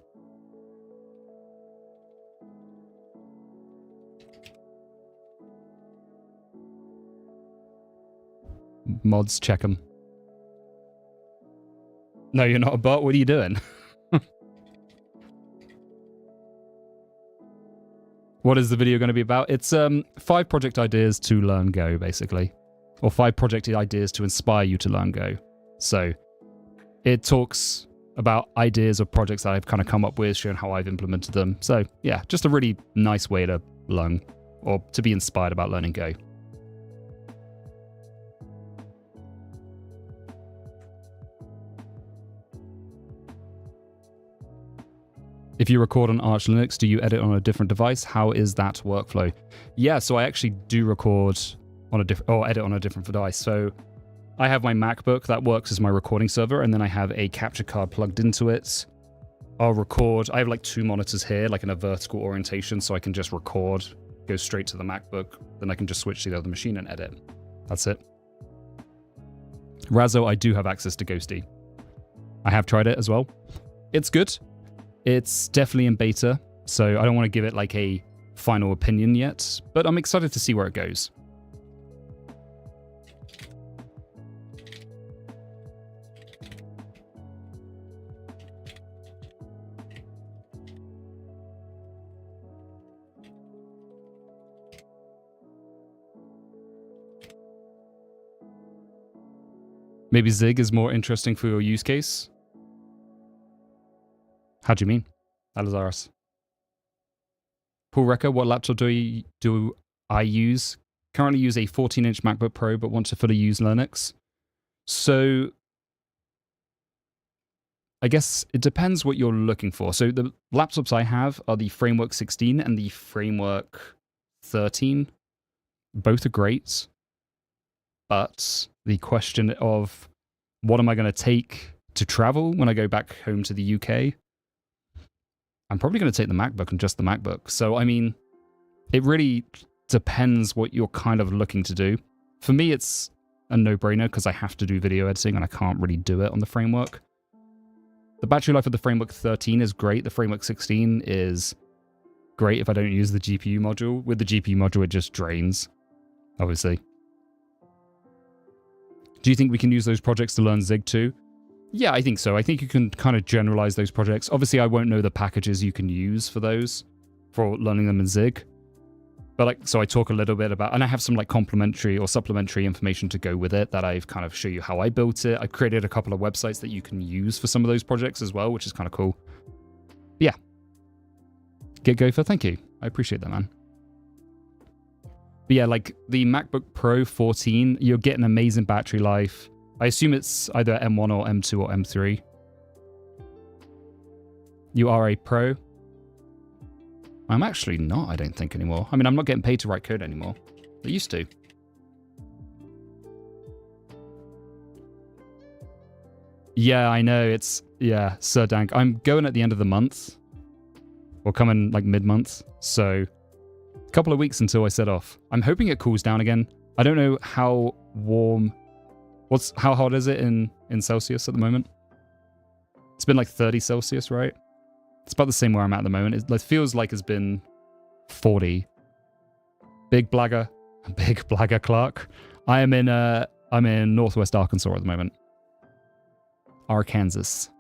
Mods, check them. No, you're not a bot. What are you doing? What is the video going to be about? It's 5 project ideas to learn Go, basically. Or 5 project ideas to inspire you to learn Go. So it talks about ideas of projects that I've kind of come up with, showing how I've implemented them. So yeah, just a really nice way to learn or to be inspired about learning Go. If you record on Arch Linux, do you edit on a different device? How is that workflow? Yeah, so I actually do record on a different, or edit on a different device. So I have my MacBook that works as my recording server, and then I have a capture card plugged into it. I'll record. I have like 2 monitors here, like in a vertical orientation, so I can just record, go straight to the MacBook, then I can just switch to the other machine and edit. That's it. Razzo, I do have access to Ghosty. I have tried it as well. It's good. It's definitely in beta, so I don't want to give it like a final opinion yet, but I'm excited to see where it goes. Maybe Zig is more interesting for your use case? How do you mean? Alazaris. Paul Recker, what laptop do I use? Currently use a 14-inch MacBook Pro, but want to fully use Linux. So I guess it depends what you're looking for. So the laptops I have are the Framework 16 and the Framework 13. Both are great. But the question of what am I going to take to travel when I go back home to the UK? I'm probably going to take the MacBook and just the MacBook. So, I mean, it really depends what you're kind of looking to do. For me, it's a no-brainer because I have to do video editing and I can't really do it on the Framework. The battery life of the Framework 13 is great. The Framework 16 is great if I don't use the GPU module. With the GPU module, it just drains, obviously. Do you think we can use those projects to learn Zig too? Yeah, I think so. I think you can kind of generalize those projects. Obviously, I won't know the packages you can use for those, for learning them in Zig. But like, so I talk a little bit about, and I have some like complementary or supplementary information to go with it that I've kind of show you how I built it. I've created a couple of websites that you can use for some of those projects as well, which is kind of cool. But yeah. Get Gopher, thank you. I appreciate that, man. But yeah, like the MacBook Pro 14, you'll get an amazing battery life. I assume it's either M1 or M2 or M3. You are a pro? I'm actually not, I don't think, anymore. I mean, I'm not getting paid to write code anymore. I used to. Yeah, I know. It's, yeah, Sir Dank. I'm going at the end of the month. Or coming like mid-month. So a couple of weeks until I set off. I'm hoping it cools down again. I don't know how warm... How hot is it in Celsius at the moment? It's been like 30 Celsius, right? It's about the same where I'm at the moment. It feels like it's been 40. Big blagger Clark. I'm in Northwest Arkansas at the moment. Arkansas.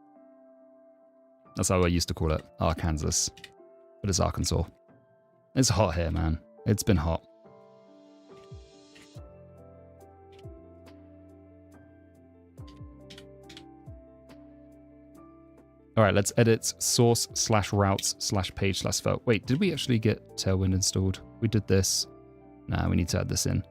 That's how I used to call it, Arkansas. But it's Arkansas. It's hot here, man. It's been hot. All right, let's edit source/routes/page/svelte. Wait, did we actually get Tailwind installed? We did this. Nah, we need to add this in.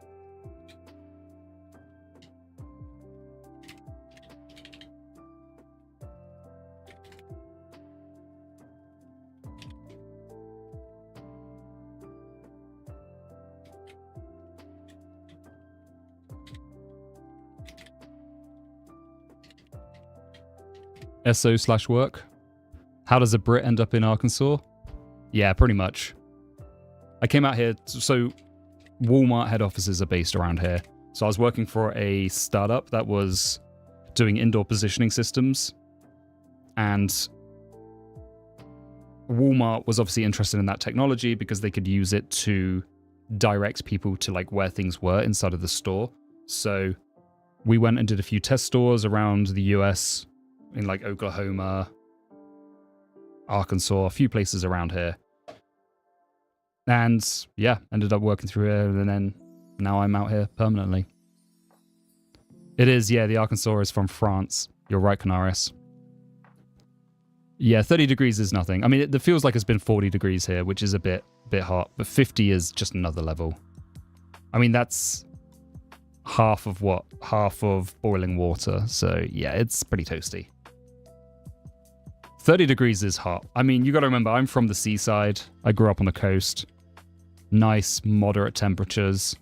SO/work. How does a Brit end up in Arkansas? Yeah, pretty much. I came out here, so Walmart head offices are based around here. So I was working for a startup that was doing indoor positioning systems. And Walmart was obviously interested in that technology because they could use it to direct people to like where things were inside of the store. So we went and did a few test stores around the US, in like Oklahoma, Arkansas, a few places around here. And yeah, ended up working through here, and then now I'm out here permanently. It is, yeah, the Arkansas is from France. You're right, Canaris. Yeah, 30 degrees is nothing. I mean, it feels like it's been 40 degrees here, which is a bit hot, but 50 is just another level. I mean, that's half of what? Half of boiling water. So yeah, it's pretty toasty. 30 degrees is hot. I mean, you got to remember, I'm from the seaside. I grew up on the coast. Nice, moderate temperatures.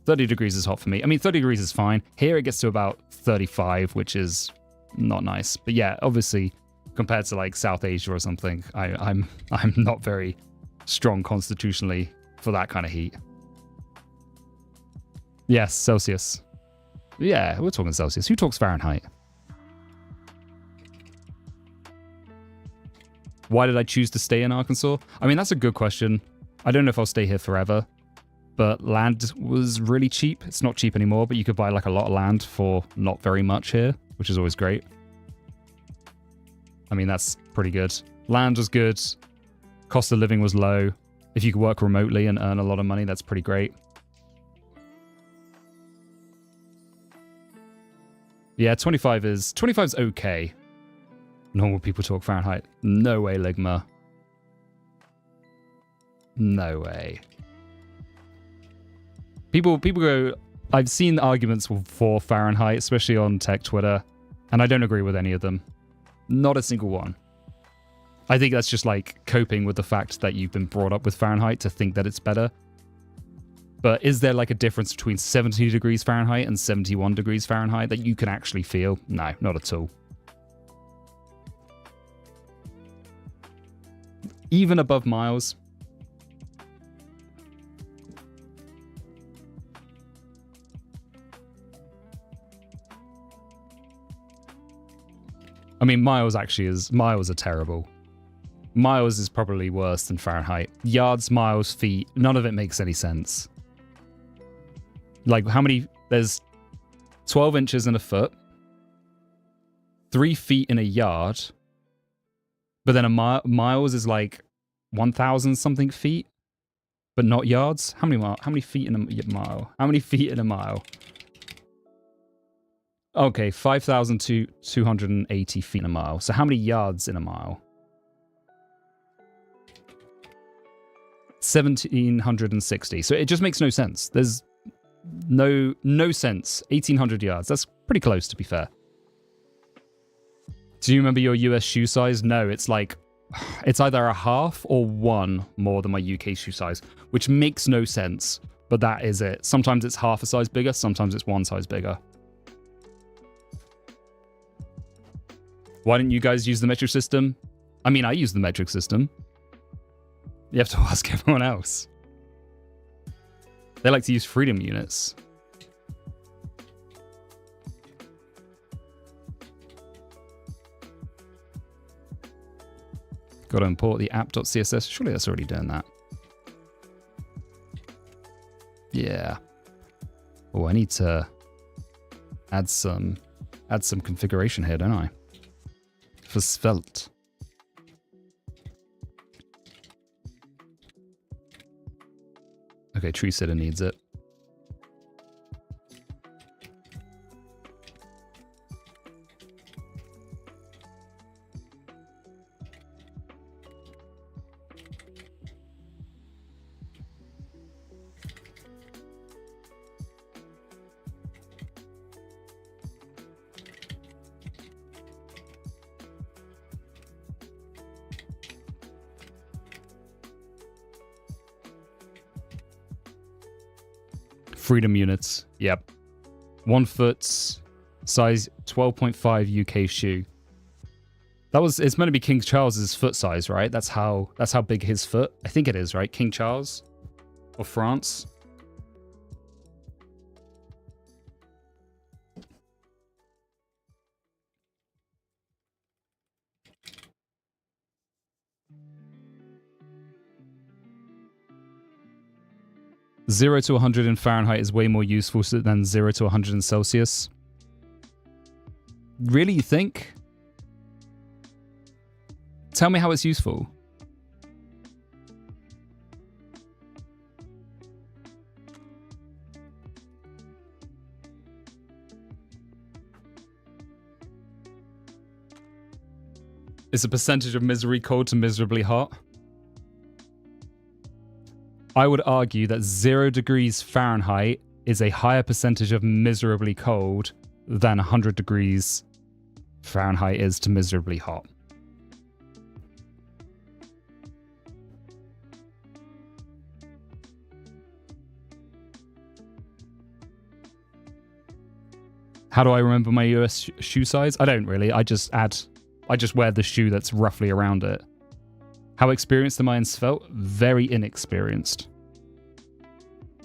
30 degrees is hot for me. I mean, 30 degrees is fine. Here it gets to about 35, which is not nice. But yeah, obviously, compared to like South Asia or something, I'm not very strong constitutionally for that kind of heat. Yes, Celsius. Yeah, we're talking Celsius. Who talks Fahrenheit? Why did I choose to stay in Arkansas? I mean, that's a good question. I don't know if I'll stay here forever, but land was really cheap. It's not cheap anymore, but you could buy like a lot of land for not very much here, which is always great. I mean, that's pretty good. Land was good. Cost of living was low. If you could work remotely and earn a lot of money, that's pretty great. Yeah, 25's okay. Normal people talk Fahrenheit. No way, Ligma. No way. People go... I've seen arguments for Fahrenheit, especially on tech Twitter, and I don't agree with any of them. Not a single one. I think that's just like coping with the fact that you've been brought up with Fahrenheit to think that it's better. But is there like a difference between 70 degrees Fahrenheit and 71 degrees Fahrenheit that you can actually feel? No, not at all. Even above miles. I mean, miles are terrible. Miles is probably worse than Fahrenheit. Yards, miles, feet, none of it makes any sense. Like, how many... There's 12 inches in a foot, 3 feet in a yard, but then miles is like 1,000 something feet, but not yards. How many feet in a mile? How many feet in a mile? Okay, 5,280 feet in a mile. So how many yards in a mile? 1,760. So it just makes no sense. There's no sense. 1,800 yards. That's pretty close, to be fair. Do you remember your US shoe size? No, it's like... It's either a half or one more than my UK shoe size, which makes no sense, but that is it. Sometimes it's half a size bigger, sometimes it's one size bigger. Why didn't you guys use the metric system? I mean, I use the metric system. You have to ask everyone else. They like to use freedom units. Got to import the app.css. Surely that's already doing that. Yeah. Oh, I need to add some configuration here, don't I? For Svelte. Okay, tree sitter needs it. Freedom units. Yep. 1 foot, size 12.5 UK shoe. It's meant to be King Charles's foot size, right? That's how big his foot. I think it is, right? King Charles of France. Zero to 100 in Fahrenheit is way more useful than 0 to 100 in Celsius. Really, you think? Tell me how it's useful. Is a percentage of miserably cold to miserably hot? I would argue that 0 degrees Fahrenheit is a higher percentage of miserably cold than 100 degrees Fahrenheit is to miserably hot. How do I remember my US shoe size? I don't really. I just wear the shoe that's roughly around it. How experienced am I in Svelte? Very inexperienced.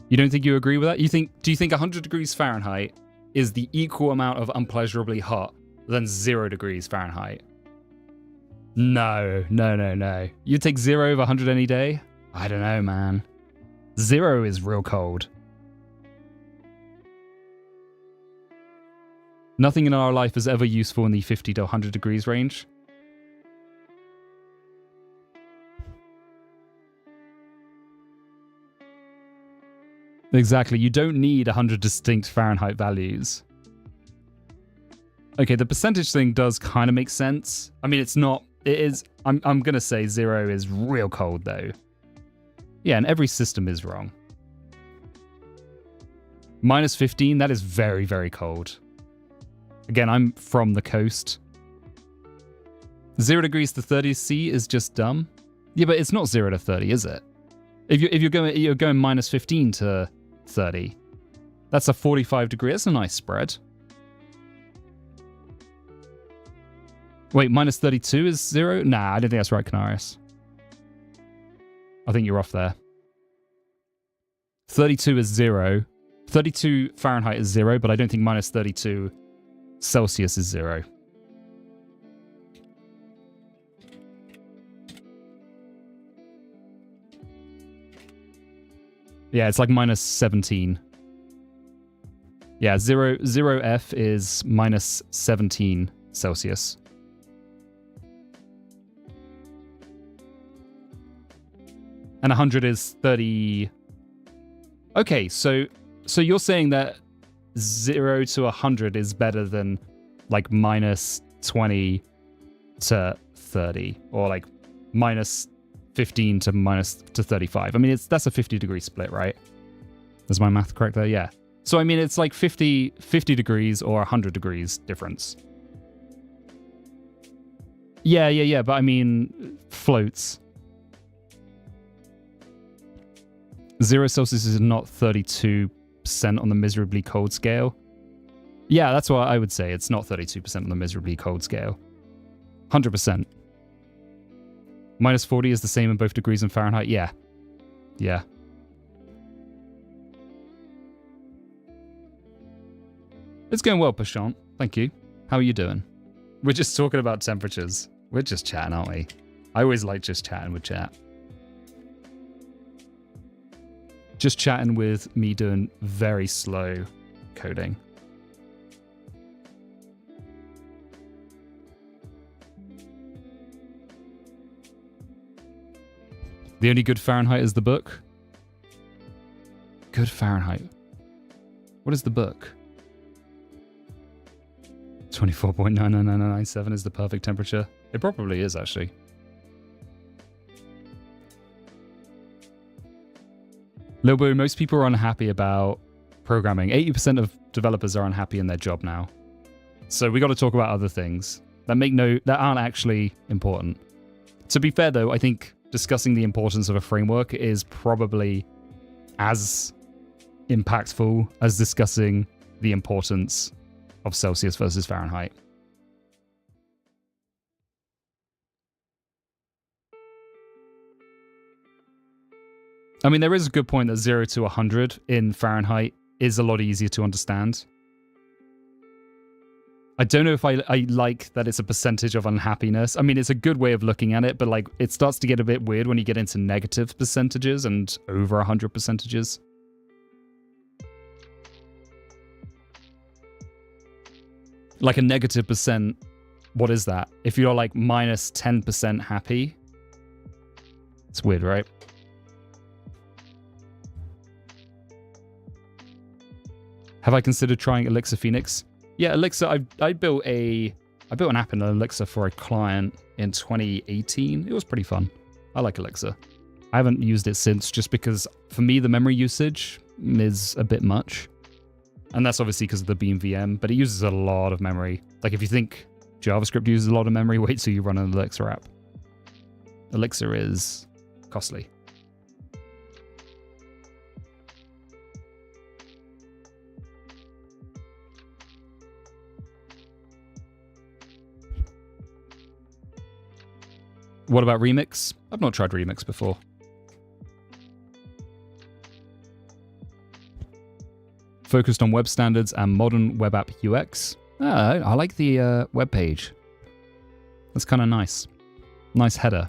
You don't think you agree with that? Do you think 100 degrees Fahrenheit is the equal amount of unpleasurably hot than 0 degrees Fahrenheit? No. You'd take 0 over 100 any day? I don't know, man. 0 is real cold. Nothing in our life is ever useful in the 50 to 100 degrees range. Exactly, you don't need 100 distinct Fahrenheit values. Okay, the percentage thing does kind of make sense. I mean, it's not, it is, I'm going to say 0 is real cold though. Yeah, and every system is wrong. Minus 15, that is very, very cold. Again, I'm from the coast. 0 degrees to 30 C is just dumb. Yeah, but it's not 0 to 30, is it? If you're going minus 15 to 30, that's a 45 degree. That's a nice spread. Wait, minus 32 is 0? Nah, I don't think that's right, Canaris. I think you're off there. 32 is 0. 32 Fahrenheit is 0, but I don't think minus 32 Celsius is 0. Yeah, it's like minus 17. Yeah, 0 F is minus 17 Celsius. And 100 is 30. Okay, so you're saying that 0 to 100 is better than like minus 20 to 30, or like minus 15 to 35. I mean, that's a 50 degree split, right? Is my math correct there? Yeah. So I mean, it's like 50 degrees or 100 degrees difference. Yeah. But I mean, floats. 0 Celsius is not 32% on the miserably cold scale. Yeah, that's what I would say. It's not 32% on the miserably cold scale. 100%. Minus 40 is the same in both degrees and Fahrenheit. Yeah. It's going well, Pashant. Thank you. How are you doing? We're just talking about temperatures. We're just chatting, aren't we? I always like just chatting with chat. Just chatting with me doing very slow coding. The only good Fahrenheit is the book? Good Fahrenheit. What is the book? 24.99997 is the perfect temperature. It probably is, actually. Lilbo, most people are unhappy about programming. 80% of developers are unhappy in their job now. So we got to talk about other things that aren't actually important. To be fair, though, I think discussing the importance of a framework is probably as impactful as discussing the importance of Celsius versus Fahrenheit. I mean, there is a good point that 0 to 100 in Fahrenheit is a lot easier to understand. I don't know if I like that it's a percentage of unhappiness. I mean, it's a good way of looking at it, but like it starts to get a bit weird when you get into negative percentages and over 100 percentages. Like a negative percent, what is that? If you're like minus 10% happy, it's weird, right? Have I considered trying Elixir Phoenix? Yeah, Elixir, I built an app in Elixir for a client in 2018. It was pretty fun. I like Elixir. I haven't used it since just because for me the memory usage is a bit much. And that's obviously because of the Beam VM, but it uses a lot of memory. Like if you think JavaScript uses a lot of memory, wait till you run an Elixir app. Elixir is costly. What about Remix? I've not tried Remix before. Focused on web standards and modern web app UX. I like the web page. That's kind of nice. Nice header.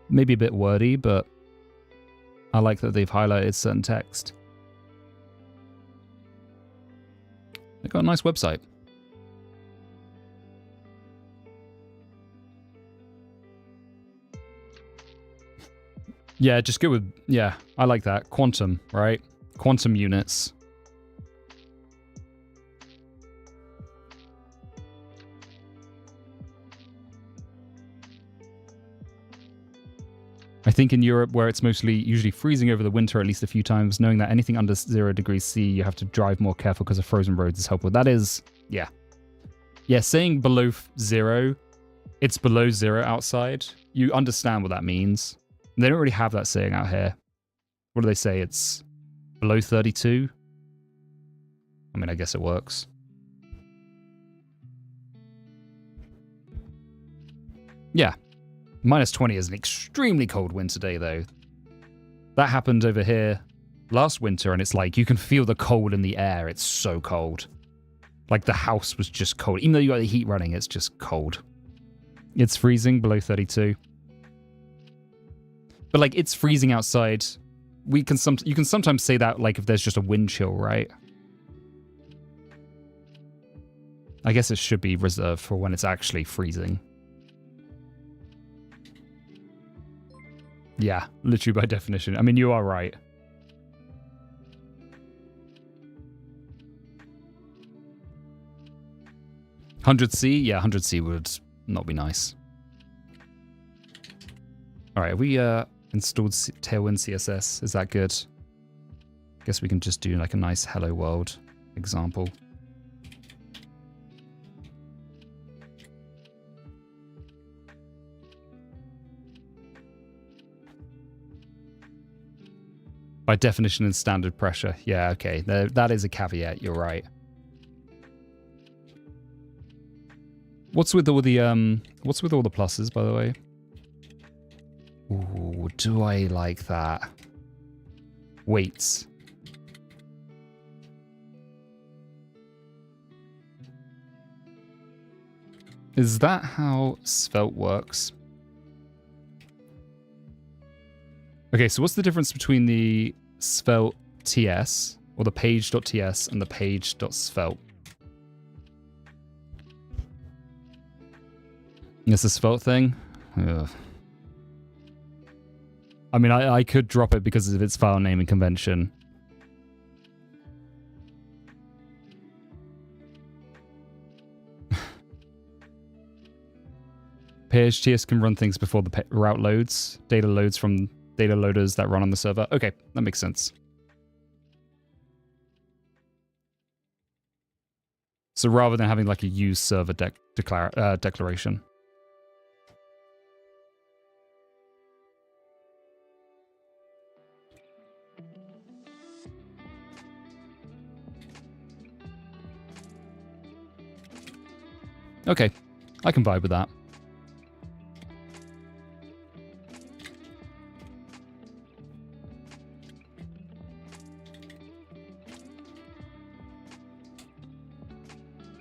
Maybe a bit wordy, but I like that they've highlighted certain text. They've got a nice website. Yeah, just go with, yeah, I like that. Quantum, right? Quantum units. I think in Europe, where it's usually freezing over the winter at least a few times, knowing that anything under 0 degrees C, you have to drive more careful because of frozen roads is helpful. That is, yeah. Yeah, saying below 0, it's below 0 outside. You understand what that means. They don't really have that saying out here. What do they say? It's below 32? I mean, I guess it works. Yeah. Minus 20 is an extremely cold winter day, though. That happened over here last winter, and it's like you can feel the cold in the air. It's so cold. Like the house was just cold. Even though you got the heat running, it's just cold. It's freezing below 32. But like it's freezing outside. You can sometimes say that like if there's just a wind chill, right? I guess it should be reserved for when it's actually freezing. Yeah, literally by definition. I mean, you are right. $100C? Yeah, $100C would not be nice. All right, have we installed Tailwind CSS? Is that good? Guess we can just do like a nice hello world example. By definition and standard pressure. Yeah, okay. That is a caveat. You're right. What's with all the pluses, by the way? Ooh, do I like that? Weights. Is that how Svelte works? Okay, so what's the difference between the Svelte TS or the page.ts and the page.svelte? It's a Svelte thing? Ugh. I mean, I could drop it because of its file naming convention. Page.ts can run things before the route loads, data loads from data loaders that run on the server. Okay, that makes sense. So rather than having like a use server declaration. Okay, I can vibe with that.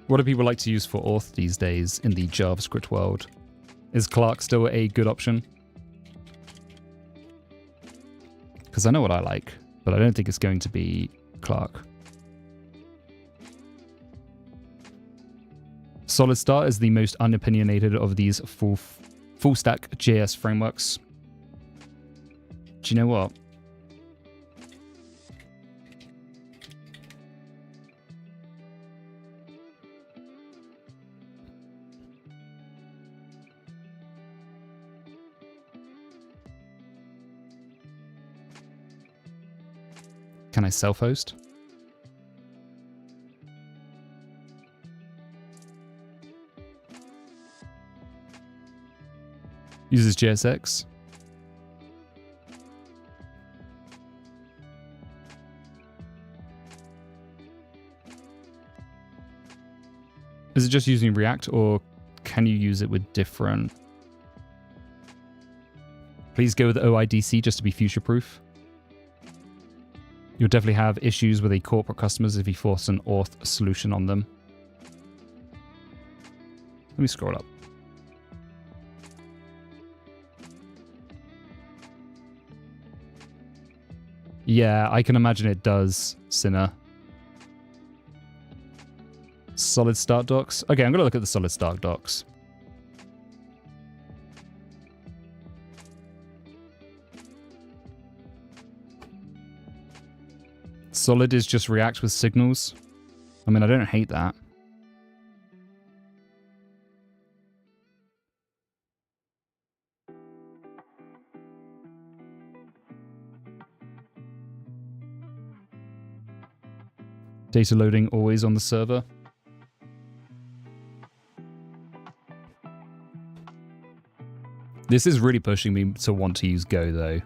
What do people like to use for auth these days in the JavaScript world? Is Clark still a good option? Because I know what I like, but I don't think it's going to be Clark. Solid Start is the most unopinionated of these full stack JS frameworks. Do you know what? Can I self-host? Uses JSX. Is it just using React, or can you use it with different... Please go with OIDC just to be future-proof. You'll definitely have issues with corporate customers if you force an auth solution on them. Let me scroll up. Yeah, I can imagine it does, Sinner. Solid start docs. Okay, I'm going to look at the solid start docs. Solid is just React with signals. I mean, I don't hate that. Data loading always on the server. This is really pushing me to want to use Go, though.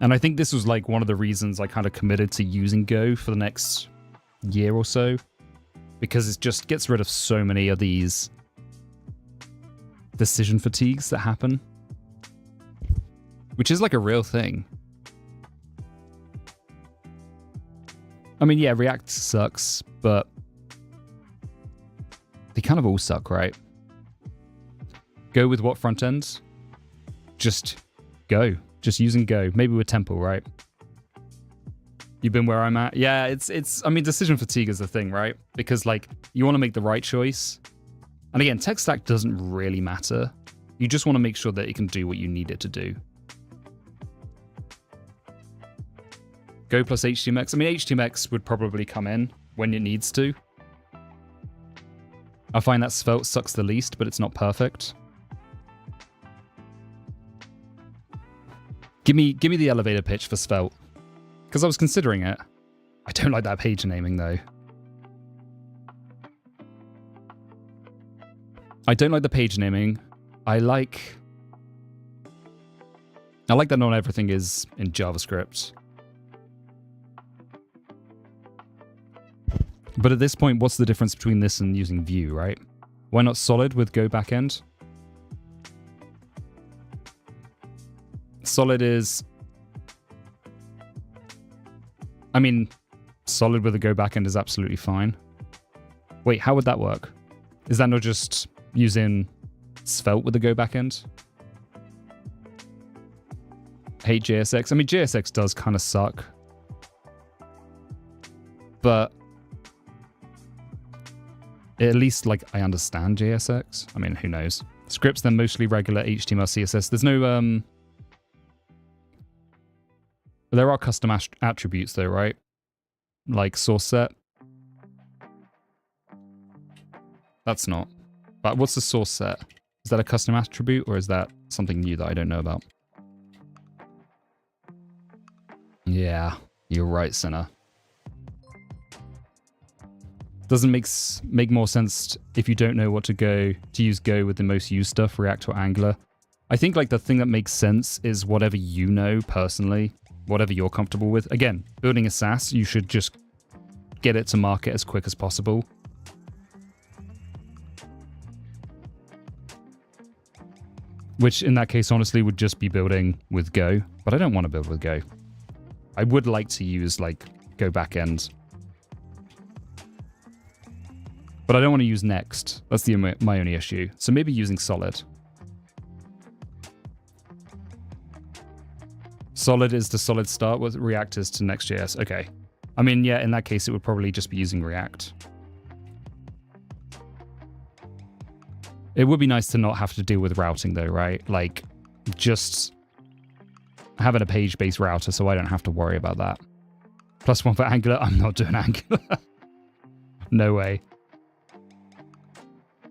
And I think this was like one of the reasons I kind of committed to using Go for the next year or so. Because it just gets rid of so many of these decision fatigues that happen. Which is like a real thing. I mean, yeah, React sucks, but they kind of all suck, right? Go with what front end? Just Go. Just using Go. Maybe with Temple, right? You've been where I'm at? Yeah, I mean, decision fatigue is the thing, right? Because, like, you want to make the right choice. And again, tech stack doesn't really matter. You just want to make sure that it can do what you need it to do. Go plus HTMX. I mean, HTMX would probably come in when it needs to. I find that Svelte sucks the least, but it's not perfect. Give me the elevator pitch for Svelte. Because I was considering it. I don't like that page naming, though. I don't like the page naming. I like that not everything is in JavaScript. But at this point, what's the difference between this and using Vue, right? Why not solid with Go backend? Solid is... I mean, solid with a Go backend is absolutely fine. Wait, how would that work? Is that not just using Svelte with a Go backend? Hate JSX. I mean, JSX does kind of suck. But... at least, like, I understand JSX. I mean, who knows? Scripts, they're mostly regular HTML, CSS. There's no, there are custom attributes, though, right? Like source set. That's not. But what's the source set? Is that a custom attribute, or is that something new that I don't know about? Yeah, you're right, Sinner. Doesn't make more sense if you don't know what to use Go with the most used stuff, React or Angular. I think like the thing that makes sense is whatever you know personally, whatever you're comfortable with. Again, building a Saas, you should just get it to market as quick as possible. Which in that case, honestly, would just be building with Go, but I don't want to build with Go. I would like to use like Go backend. But I don't want to use Next. That's my only issue. So maybe using Solid. Solid is to Solid start, what React is to Next.js. Okay. I mean, yeah, in that case, it would probably just be using React. It would be nice to not have to deal with routing, though, right? Like, just having a page-based router so I don't have to worry about that. +1 for Angular. I'm not doing Angular. No way.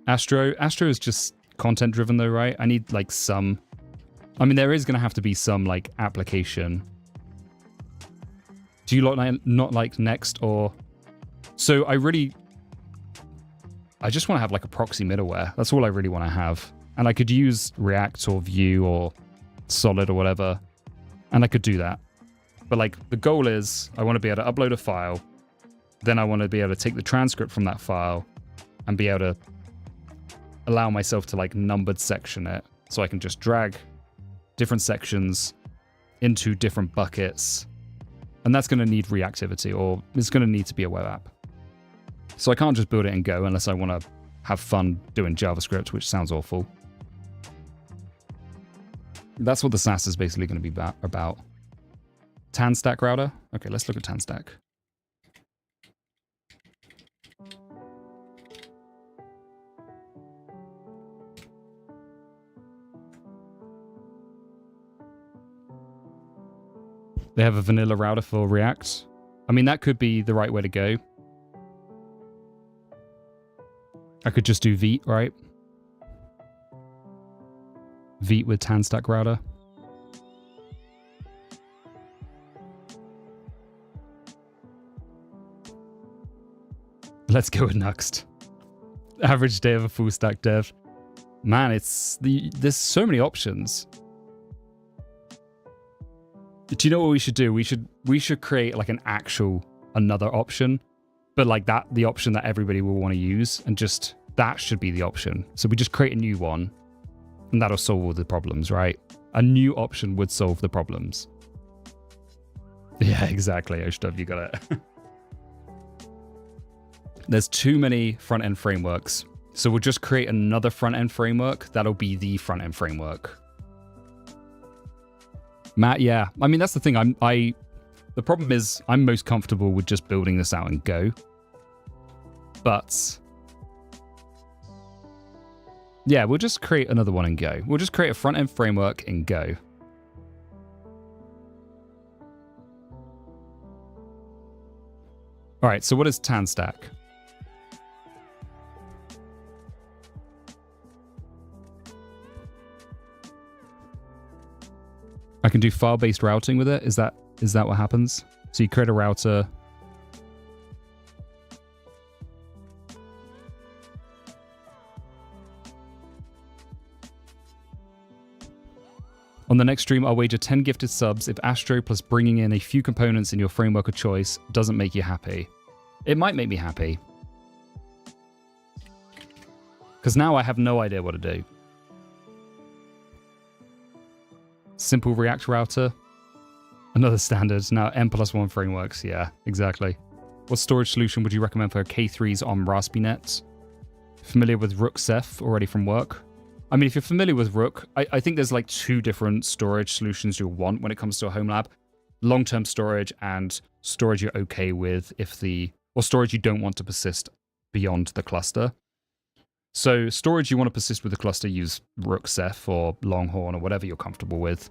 Astro is just content driven though, right? I need like some, I mean, there is going to have to be some like application. Do you not like Next or, so I just want to have like a proxy middleware. That's all I really want to have. And I could use React or Vue or Solid or whatever. And I could do that. But like the goal is I want to be able to upload a file. Then I want to be able to take the transcript from that file and be able to allow myself to like numbered section it, so I can just drag different sections into different buckets. And that's going to need reactivity, or it's going to need to be a web app. So I can't just build it in Go unless I want to have fun doing JavaScript, which sounds awful. That's what the Saas is basically going to be about. Tan stack router. Okay, let's look at tan stack. They have a vanilla router for React. I mean, that could be the right way to go. I could just do Vite, right? Vite with tan stack router. Let's go with Nuxt. Average day of a full stack dev. Man, there's so many options. Do you know what we should do? We should create like another option, but like the option that everybody will want to use, and just that should be the option. So we just create a new one, and that'll solve all the problems, right? A new option would solve the problems. Yeah, exactly. Oshtub, you got it. There's too many front-end frameworks, so we'll just create another front-end framework. That'll be the front-end framework. Matt, yeah. I mean, that's the thing. The problem is I'm most comfortable with just building this out in Go. But yeah, we'll just create another one in Go. We'll just create a front-end framework in Go. All right, so what is tan stack? I can do file-based routing with it. Is that what happens? So you create a router. On the next stream, I'll wager 10 gifted subs if Astro plus bringing in a few components in your framework of choice doesn't make you happy. It might make me happy. Because now I have no idea what to do. Simple React router. Another standard. Now M+1 frameworks. Yeah, exactly. What storage solution would you recommend for K3s on Raspbinet? Familiar with Rook Ceph already from work? I mean, if you're familiar with Rook, I think there's like two different storage solutions you'll want when it comes to a home lab. Long-term storage and storage you're okay with or storage you don't want to persist beyond the cluster. So storage you want to persist with the cluster, use Rook Ceph or Longhorn or whatever you're comfortable with.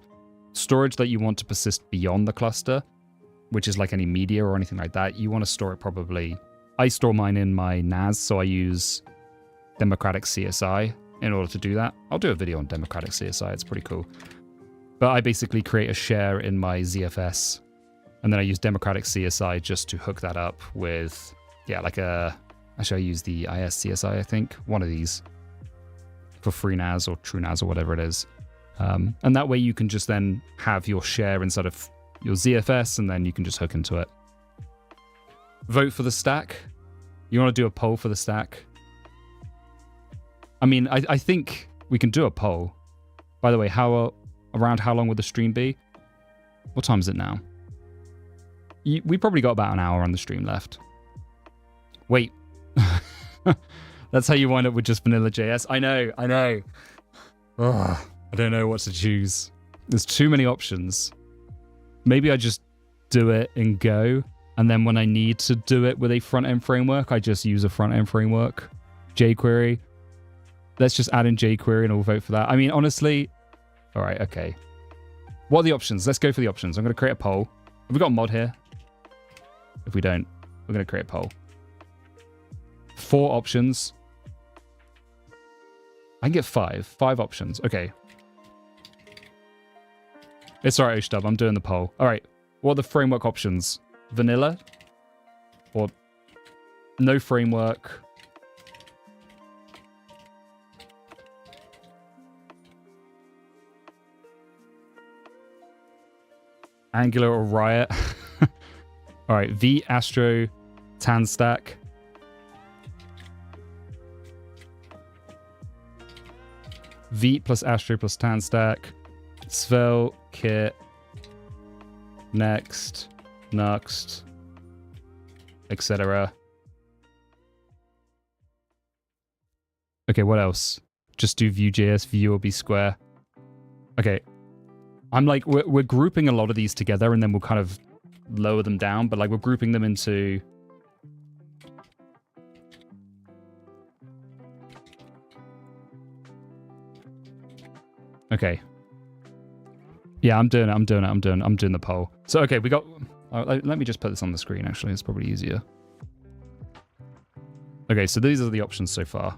Storage that you want to persist beyond the cluster, which is like any media or anything like that, you want to store it probably... I store mine in my NAS, so I use Democratic CSI in order to do that. I'll do a video on Democratic CSI, it's pretty cool. But I basically create a share in my ZFS, and then I use Democratic CSI just to hook that up with, yeah, like a... Actually, I use the ISCSI, I think. One of these. For FreeNAS or TrueNAS or whatever it is. And that way you can just then have your share inside of your ZFS, and then you can just hook into it. Vote for the stack. You want to do a poll for the stack? I mean, I think we can do a poll. By the way, around how long would the stream be? What time is it now? We probably got about an hour on the stream left. Wait. That's how you wind up with just vanilla.js. I know. Ugh, I don't know what to choose. There's too many options. Maybe I just do it in Go, and then when I need to do it with a front-end framework, I just use a front-end framework. jQuery. Let's just add in jQuery and we'll vote for that. I mean, honestly... All right, okay. What are the options? Let's go for the options. I'm going to create a poll. Have we got a mod here? If we don't, we're going to create a poll. 4 options. I can get 5. 5 options. Okay. It's all right, Oshtub. I'm doing the poll. All right. What are the framework options? Vanilla? Or no framework? Angular or Riot? All right. V, Astro, Tan Stack. Vite plus Astro plus Tan Stack. SvelteKit, next, etc. Okay, what else? Just do Vue.js, Vue or be square. Okay. I'm like, we're grouping a lot of these together and then we'll kind of lower them down, but like we're grouping them into... Okay. Yeah, I'm doing the poll. So, okay, we got... let me just put this on the screen, actually. It's probably easier. Okay, so these are the options so far.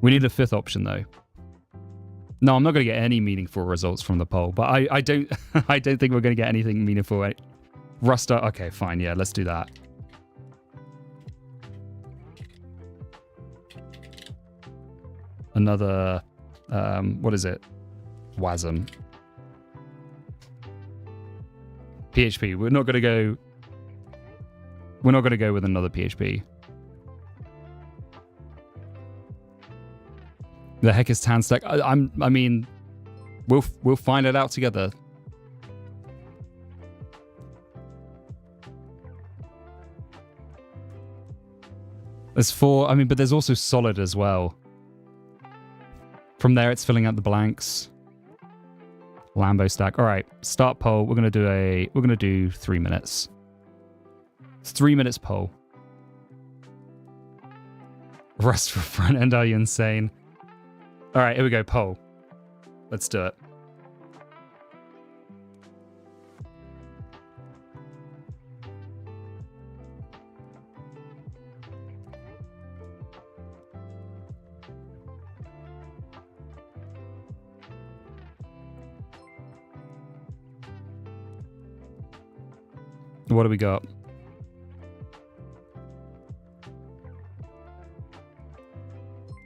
We need a fifth option, though. No, I'm not going to get any meaningful results from the poll, but I don't I don't think we're going to get anything meaningful. Rust, okay, fine, yeah, let's do that. Another, what is it? WASM. PHP. We're not going to go with another PHP. The heck is TanStack? I mean, we'll find it out together. There's 4. I mean, but there's also solid as well. From there, it's filling out the blanks. Lambo stack. All right, start poll. We're gonna do 3 minutes. It's 3 minutes poll. Rust for front end? Are you insane? All right, here we go. Poll. Let's do it. What do we got?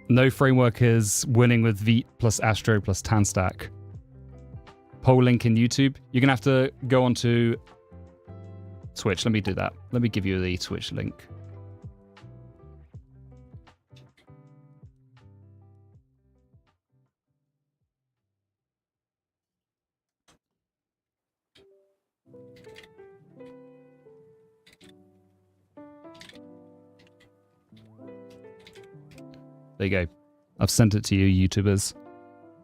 No framework is winning with Vite plus Astro plus TanStack. Poll link in YouTube. You're going to have to go onto Twitch. Let me do that. Let me give you the Twitch link. There you go. I've sent it to you, YouTubers.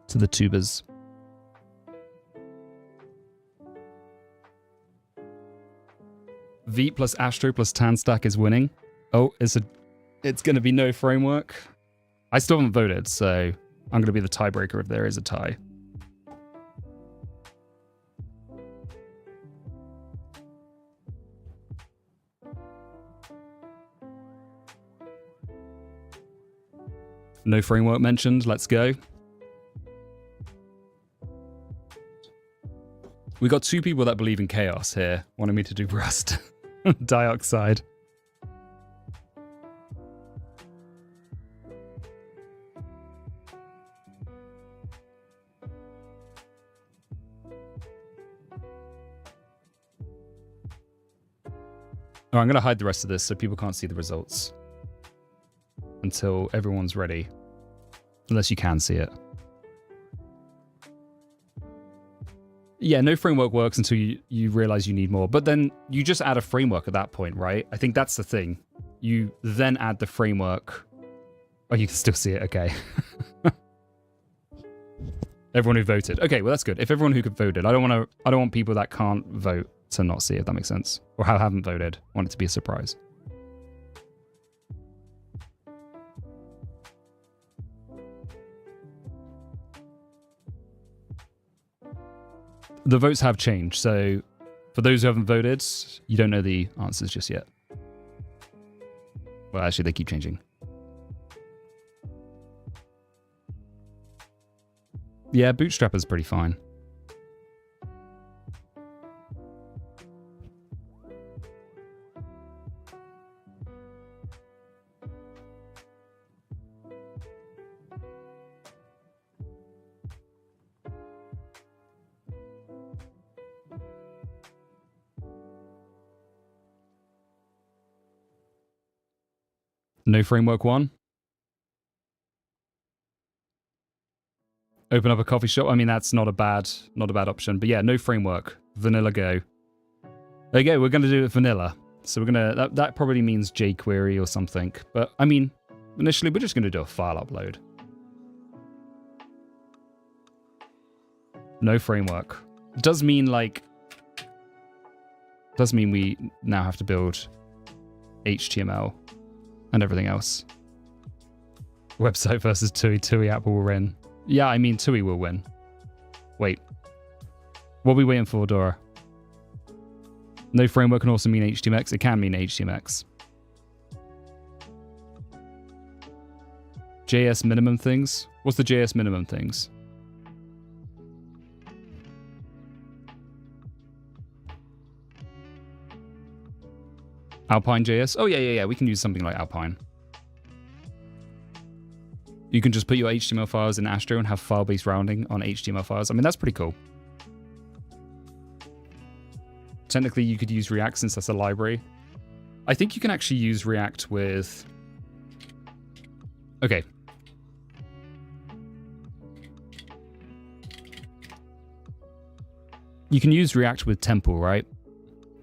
To the tubers. Vite plus Astro plus TanStack is winning. Oh, it's going to be no framework. I still haven't voted, so I'm going to be the tiebreaker if there is a tie. No framework mentioned. Let's go. We got 2 people that believe in chaos here, wanting me to do Rust. Dioxide. Oh, I'm going to hide the rest of this so people can't see the results until everyone's ready. Unless you can see it. Yeah, no framework works until you realize you need more. But then you just add a framework at that point, right? I think that's the thing. You then add the framework. Oh, you can still see it. Okay. Everyone who voted. Okay, well that's good. If everyone who could voted, I don't want people that can't vote to not see it, if that makes sense. Or who haven't voted. I want it to be a surprise. The votes have changed, so for those who haven't voted, you don't know the answers just yet. Well, actually, they keep changing. Yeah, Bootstrap is pretty fine. No framework one. Open up a coffee shop. I mean, that's not a bad option. But yeah, no framework. Vanilla go. There you go. We're going to do it vanilla. So we're going to... That probably means jQuery or something. But, I mean, initially, we're just going to do a file upload. No framework. It does mean, like... Does mean we now have to build HTML and everything else. Website versus TUI. TUI app will win. Yeah, I mean, TUI will win. Wait. What are we waiting for, Dora? No framework can also mean HTMX. It can mean HTMX. JS minimum things? What's the JS minimum things? Alpine JS? Oh, yeah. We can use something like Alpine. You can just put your HTML files in Astro and have file-based rounding on HTML files. I mean, that's pretty cool. Technically, you could use React since that's a library. I think you can actually use React with... Okay. You can use React with Temple, right?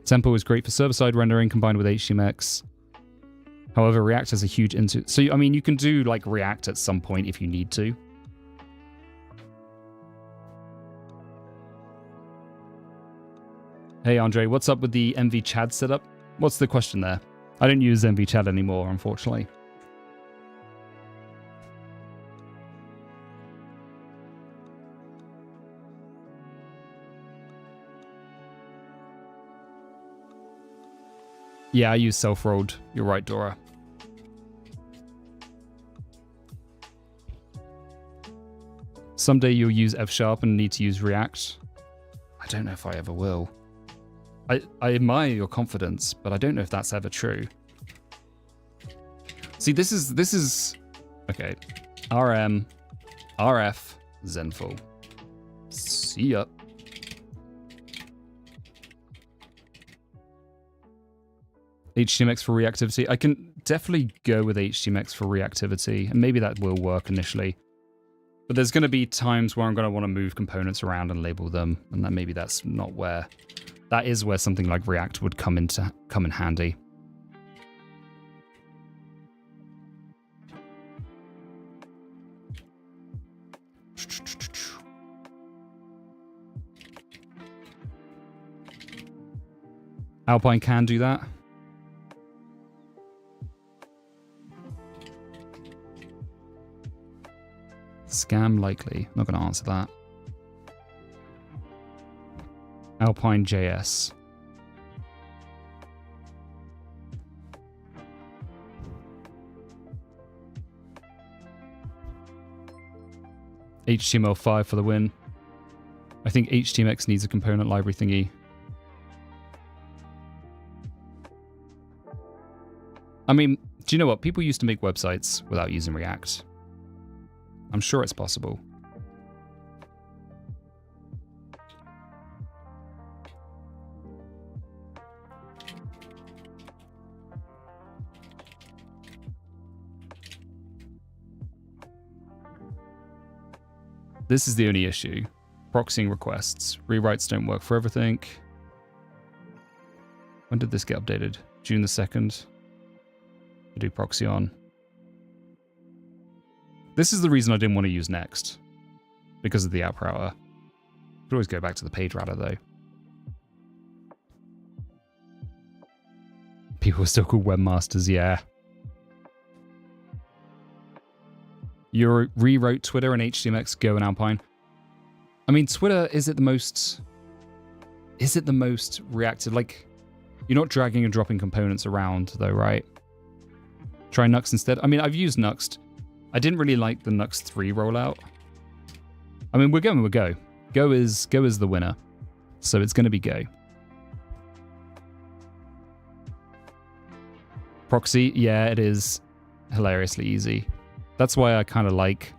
Temple is great for server-side rendering combined with HTMX. However, React has a huge So, I mean, you can do, like, React at some point if you need to. Hey, Andre, what's up with the MV Chad setup? What's the question there? I don't use MV Chad anymore, unfortunately. Yeah, I use self-rolled. You're right, Dora. Someday you'll use F# and need to use React. I don't know if I ever will. I admire your confidence, but I don't know if that's ever true. See, this is okay. RM, RF, Zenful. See ya. HTMX for reactivity. I can definitely go with HTMX for reactivity, and maybe that will work initially. But there's going to be times where I'm going to want to move components around and label them, and then maybe that's not where... That is where something like React would come in handy. Alpine can do that. Scam likely. Not going to answer that. Alpine JS. HTML5 for the win. I think HTMX needs a component library thingy. I mean, do you know what? People used to make websites without using React. I'm sure it's possible. This is the only issue. Proxying requests. Rewrites don't work for everything. When did this get updated? June the 2nd. I do proxy on. This is the reason I didn't want to use Next. Because of the app router. Could always go back to the page router though. People are still called webmasters, yeah. You rewrote Twitter and HTMX, Go and Alpine. I mean, Twitter, is it the most reactive? Like, you're not dragging and dropping components around though, right? Try Nuxt instead. I mean, I've used Nuxt. I didn't really like the Nuxt 3 rollout. I mean, we're going with Go. Go is the winner. So it's going to be Go. Proxy, yeah, it is hilariously easy. That's why I kind of like...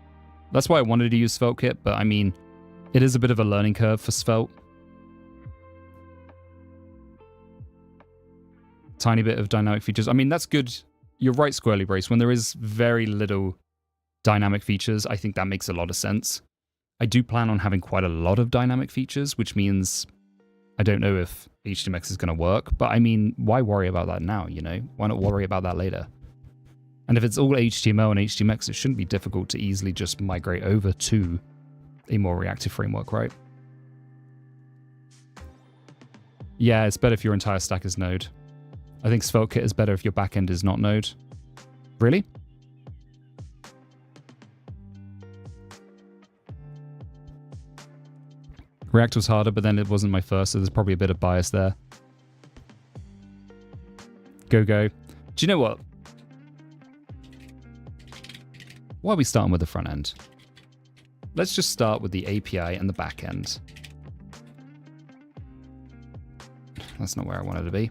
That's why I wanted to use SvelteKit, but I mean, it is a bit of a learning curve for Svelte. Tiny bit of dynamic features. I mean, that's good. You're right, Squirrely Brace. When there is very little dynamic features, I think that makes a lot of sense. I do plan on having quite a lot of dynamic features, which means I don't know if HTMX is going to work, but I mean, why worry about that now, you know? Why not worry about that later? And if it's all HTML and HTMX, it shouldn't be difficult to easily just migrate over to a more reactive framework, right? Yeah, it's better if your entire stack is Node. I think SvelteKit is better if your backend is not Node. Really? React was harder, but then it wasn't my first, so there's probably a bit of bias there. Go. Do you know what? Why are we starting with the front end? Let's just start with the API and the back end. That's not where I wanted to be.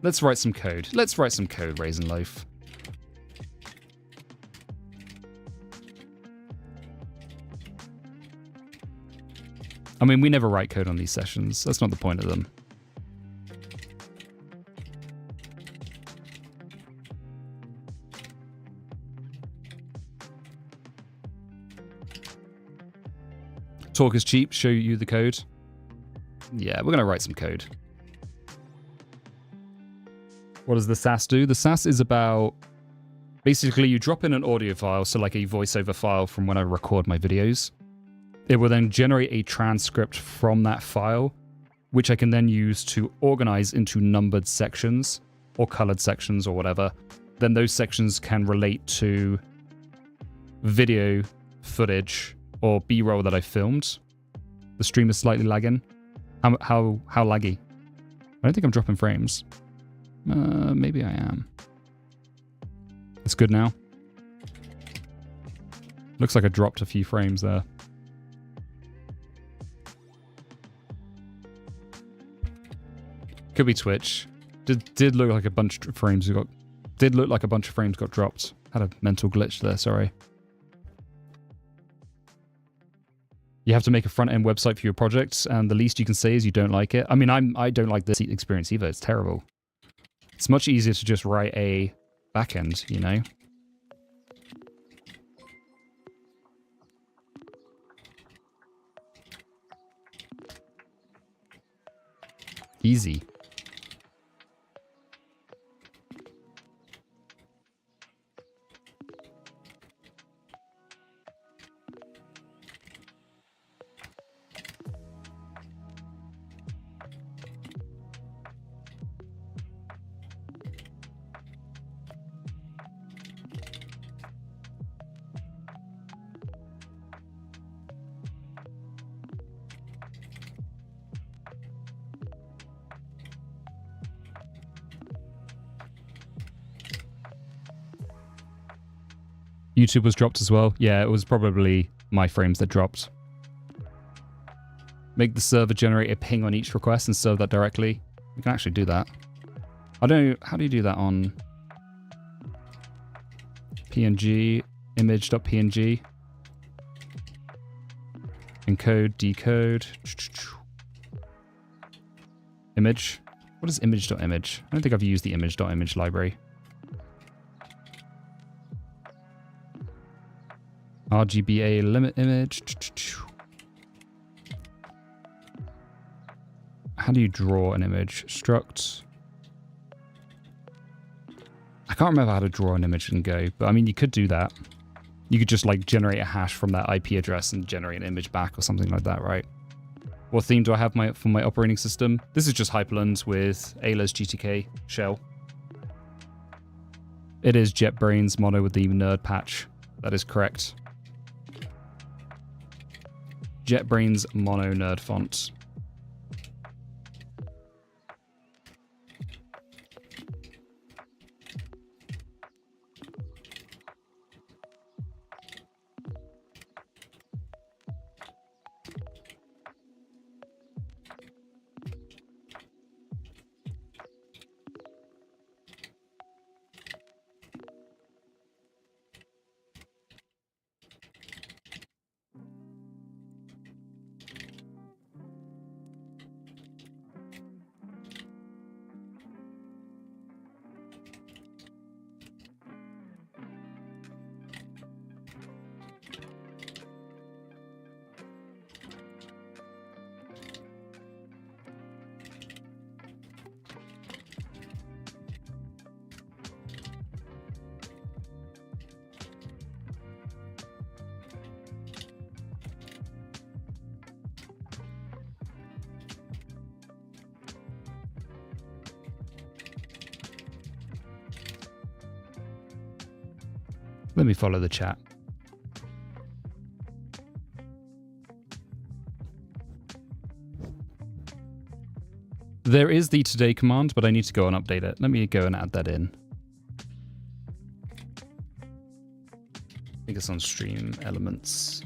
Let's write some code. Let's write some code, Raisin Loaf. I mean, we never write code on these sessions. That's not the point of them. Talk is cheap, show you the code. Yeah, we're going to write some code. What does the Saas do? The Saas is about, basically you drop in an audio file, so like a voiceover file from when I record my videos. It will then generate a transcript from that file, which I can then use to organize into numbered sections or colored sections or whatever. Then those sections can relate to video footage or B-roll that I filmed. The stream is slightly lagging. How laggy? I don't think I'm dropping frames. Maybe I am. It's good now. Looks like I dropped a few frames there. Could be Twitch. Did look like a bunch of frames got. Did look like a bunch of frames got dropped. Had a mental glitch there. Sorry. You have to make a front-end website for your project, and the least you can say is you don't like it. I mean, I don't like this experience either. It's terrible. It's much easier to just write a backend, you know? Easy. YouTube was dropped as well. Yeah, it was probably my frames that dropped. Make the server generate a ping on each request and serve that directly. You can actually do that. I don't know, how do you do that on PNG, image.png? Encode, decode. Image. What is image.image? I don't think I've used the image.image library. RGBA limit image. How do you draw an image? Struct. I can't remember how to draw an image in Go, but I mean, you could do that. You could just like generate a hash from that IP address and generate an image back or something like that, right? What theme do I have for my operating system? This is just Hyperland with Ayla's GTK shell. It is JetBrains mono with the nerd patch. That is correct. JetBrains mono nerd font. Let me follow the chat. There is the today command, but I need to go and update it. Let me go and add that in. I think it's on stream elements.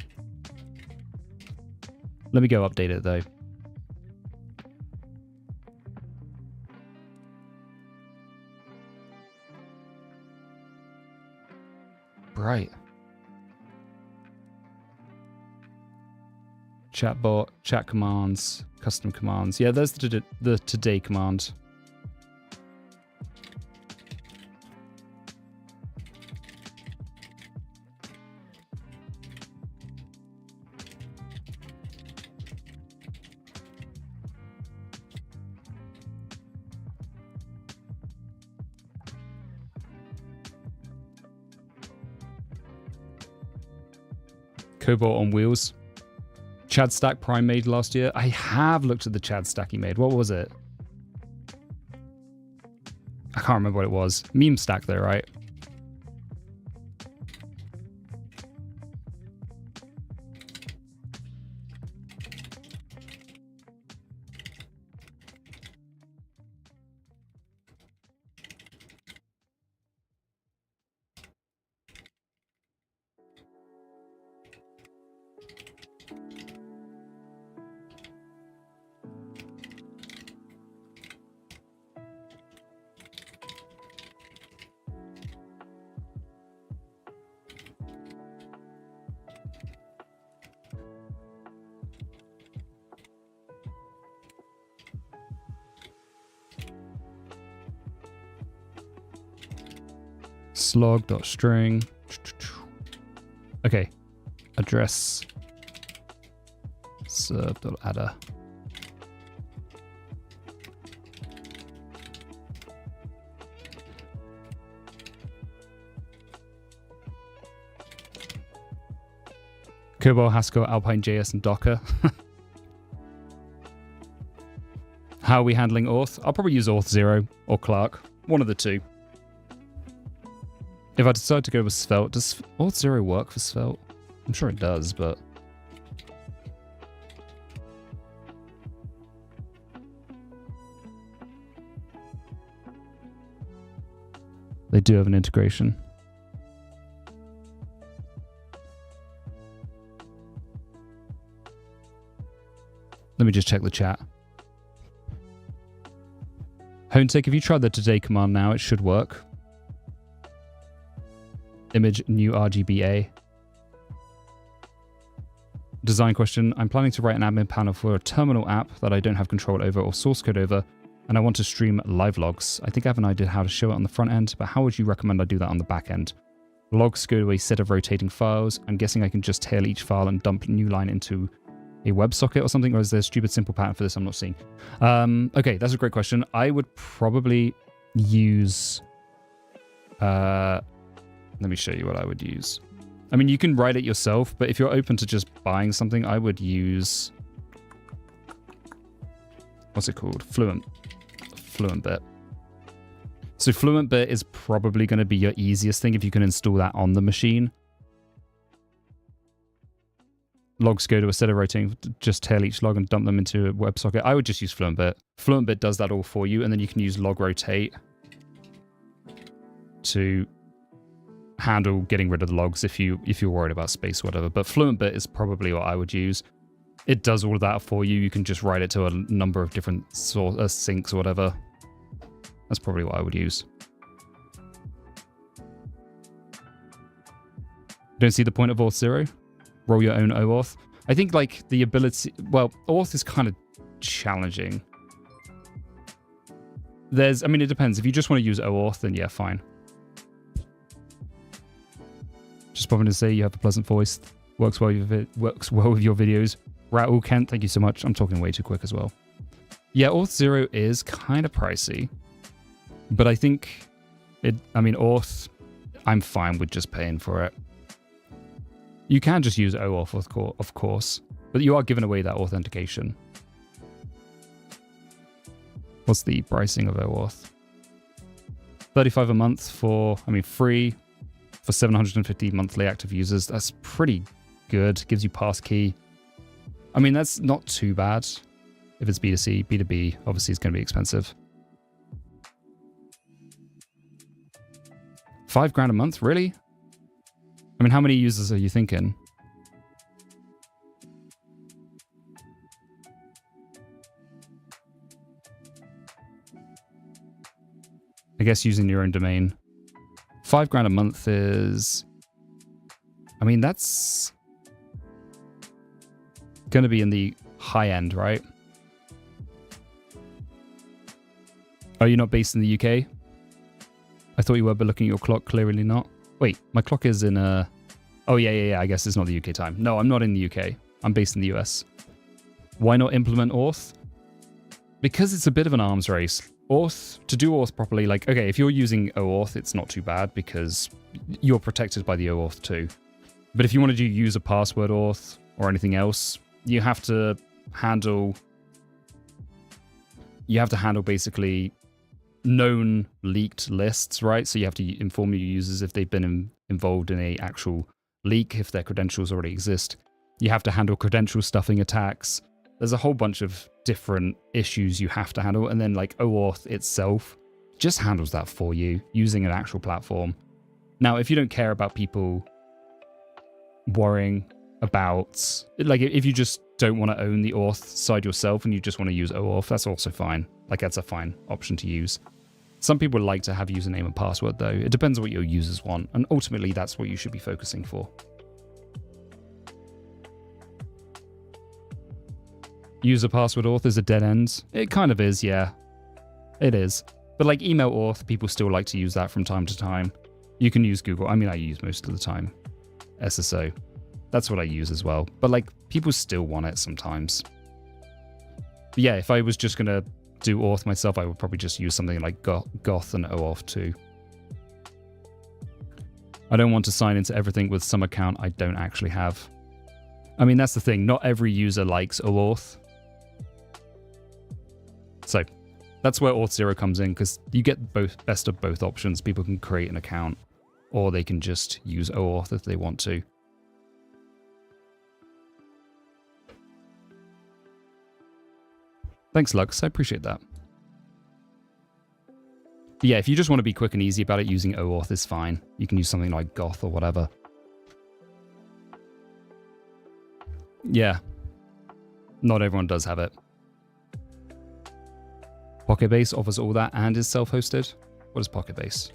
Let me go update it though. Right. Chatbot, chat commands, custom commands. Yeah, there's the today command. Cobalt on wheels. Chad stack Prime made last year. I have looked at the Chad stack he made. What was it? I can't remember what it was. Meme stack though, right? Slog.string. Okay. Address serve.adder. Cobol, Haskell, Alpine JS, and Docker. How are we handling auth? I'll probably use auth 0 or Clark. One of the two. If I decide to go with Svelte, does auth 0 work for Svelte? I'm sure it does, but... they do have an integration. Let me just check the chat. Hontech, if you tried the today command now, it should work. Image new RGBA. Design question. I'm planning to write an admin panel for a terminal app that I don't have control over or source code over, and I want to stream live logs. I think I have an idea how to show it on the front end, but how would you recommend I do that on the back end? Logs go to a set of rotating files. I'm guessing I can just tail each file and dump new line into a WebSocket or something, or is there a stupid simple pattern for this I'm not seeing? Okay, that's a great question. I would probably use... let me show you what I would use. I mean, you can write it yourself, but if you're open to just buying something, I would use... what's it called? FluentBit. So FluentBit is probably going to be your easiest thing if you can install that on the machine. Logs go to a set of rotating, just tail each log and dump them into a WebSocket. I would just use FluentBit. FluentBit does that all for you, and then you can use log rotate to handle getting rid of the logs if you're worried about space or whatever. But FluentBit is probably what I would use. It does all of that for you. You can just write it to a number of different syncs or whatever. That's probably what I would use. Don't see the point of auth 0? Roll your own OAuth. I think like the ability, well, auth is kind of challenging. I mean, it depends. If you just want to use OAuth, then yeah, fine. Just popping to say you have a pleasant voice. Works well with your videos. Raoul Kent, thank you so much. I'm talking way too quick as well. Yeah, auth 0 is kind of pricey, but I think auth, I'm fine with just paying for it. You can just use OAuth, of course, but you are giving away that authentication. What's the pricing of OAuth? $35 a month for, free. for 750 monthly active users. That's pretty good. Gives you passkey. I mean, that's not too bad if it's B2C. B2B, obviously, is going to be expensive. $5,000 a month, really? I mean, how many users are you thinking? I guess using your own domain. $5,000 a month is... I mean, that's going to be in the high end, right? Are you not based in the UK? I thought you were, but looking at your clock, clearly not. Wait, my clock is in Oh, yeah, I guess it's not the UK time. No, I'm not in the UK. I'm based in the US. Why not implement auth? Because it's a bit of an arms race. To do auth properly, like, okay, if you're using OAuth, it's not too bad because you're protected by the OAuth too. But if you want to do user password auth or anything else, you have to handle basically known leaked lists, right? So you have to inform your users if they've been involved in a actual leak, if their credentials already exist. You have to handle credential stuffing attacks. There's a whole bunch of different issues you have to handle, and then like OAuth itself just handles that for you using an actual platform. Now, if you don't care about people worrying about, like, if you just don't want to own the auth side yourself and you just want to use OAuth, that's also fine. Like, that's a fine option to use. Some people like to have username and password though. It depends on what your users want, and ultimately that's what you should be focusing for. User password auth is a dead end. It kind of is, yeah. It is. But like email auth, people still like to use that from time to time. You can use Google. I mean, I use most of the time SSO. That's what I use as well. But like, people still want it sometimes. But yeah, if I was just going to do auth myself, I would probably just use something like Goth and OAuth too. I don't want to sign into everything with some account I don't actually have. I mean, that's the thing. Not every user likes OAuth. So that's where Auth0 comes in, because you get both best of both options. People can create an account, or they can just use OAuth if they want to. Thanks, Lux. I appreciate that. But yeah, if you just want to be quick and easy about it, using OAuth is fine. You can use something like Goth or whatever. Yeah. Not everyone does have it. Pocketbase offers all that and is self-hosted. What is Pocketbase?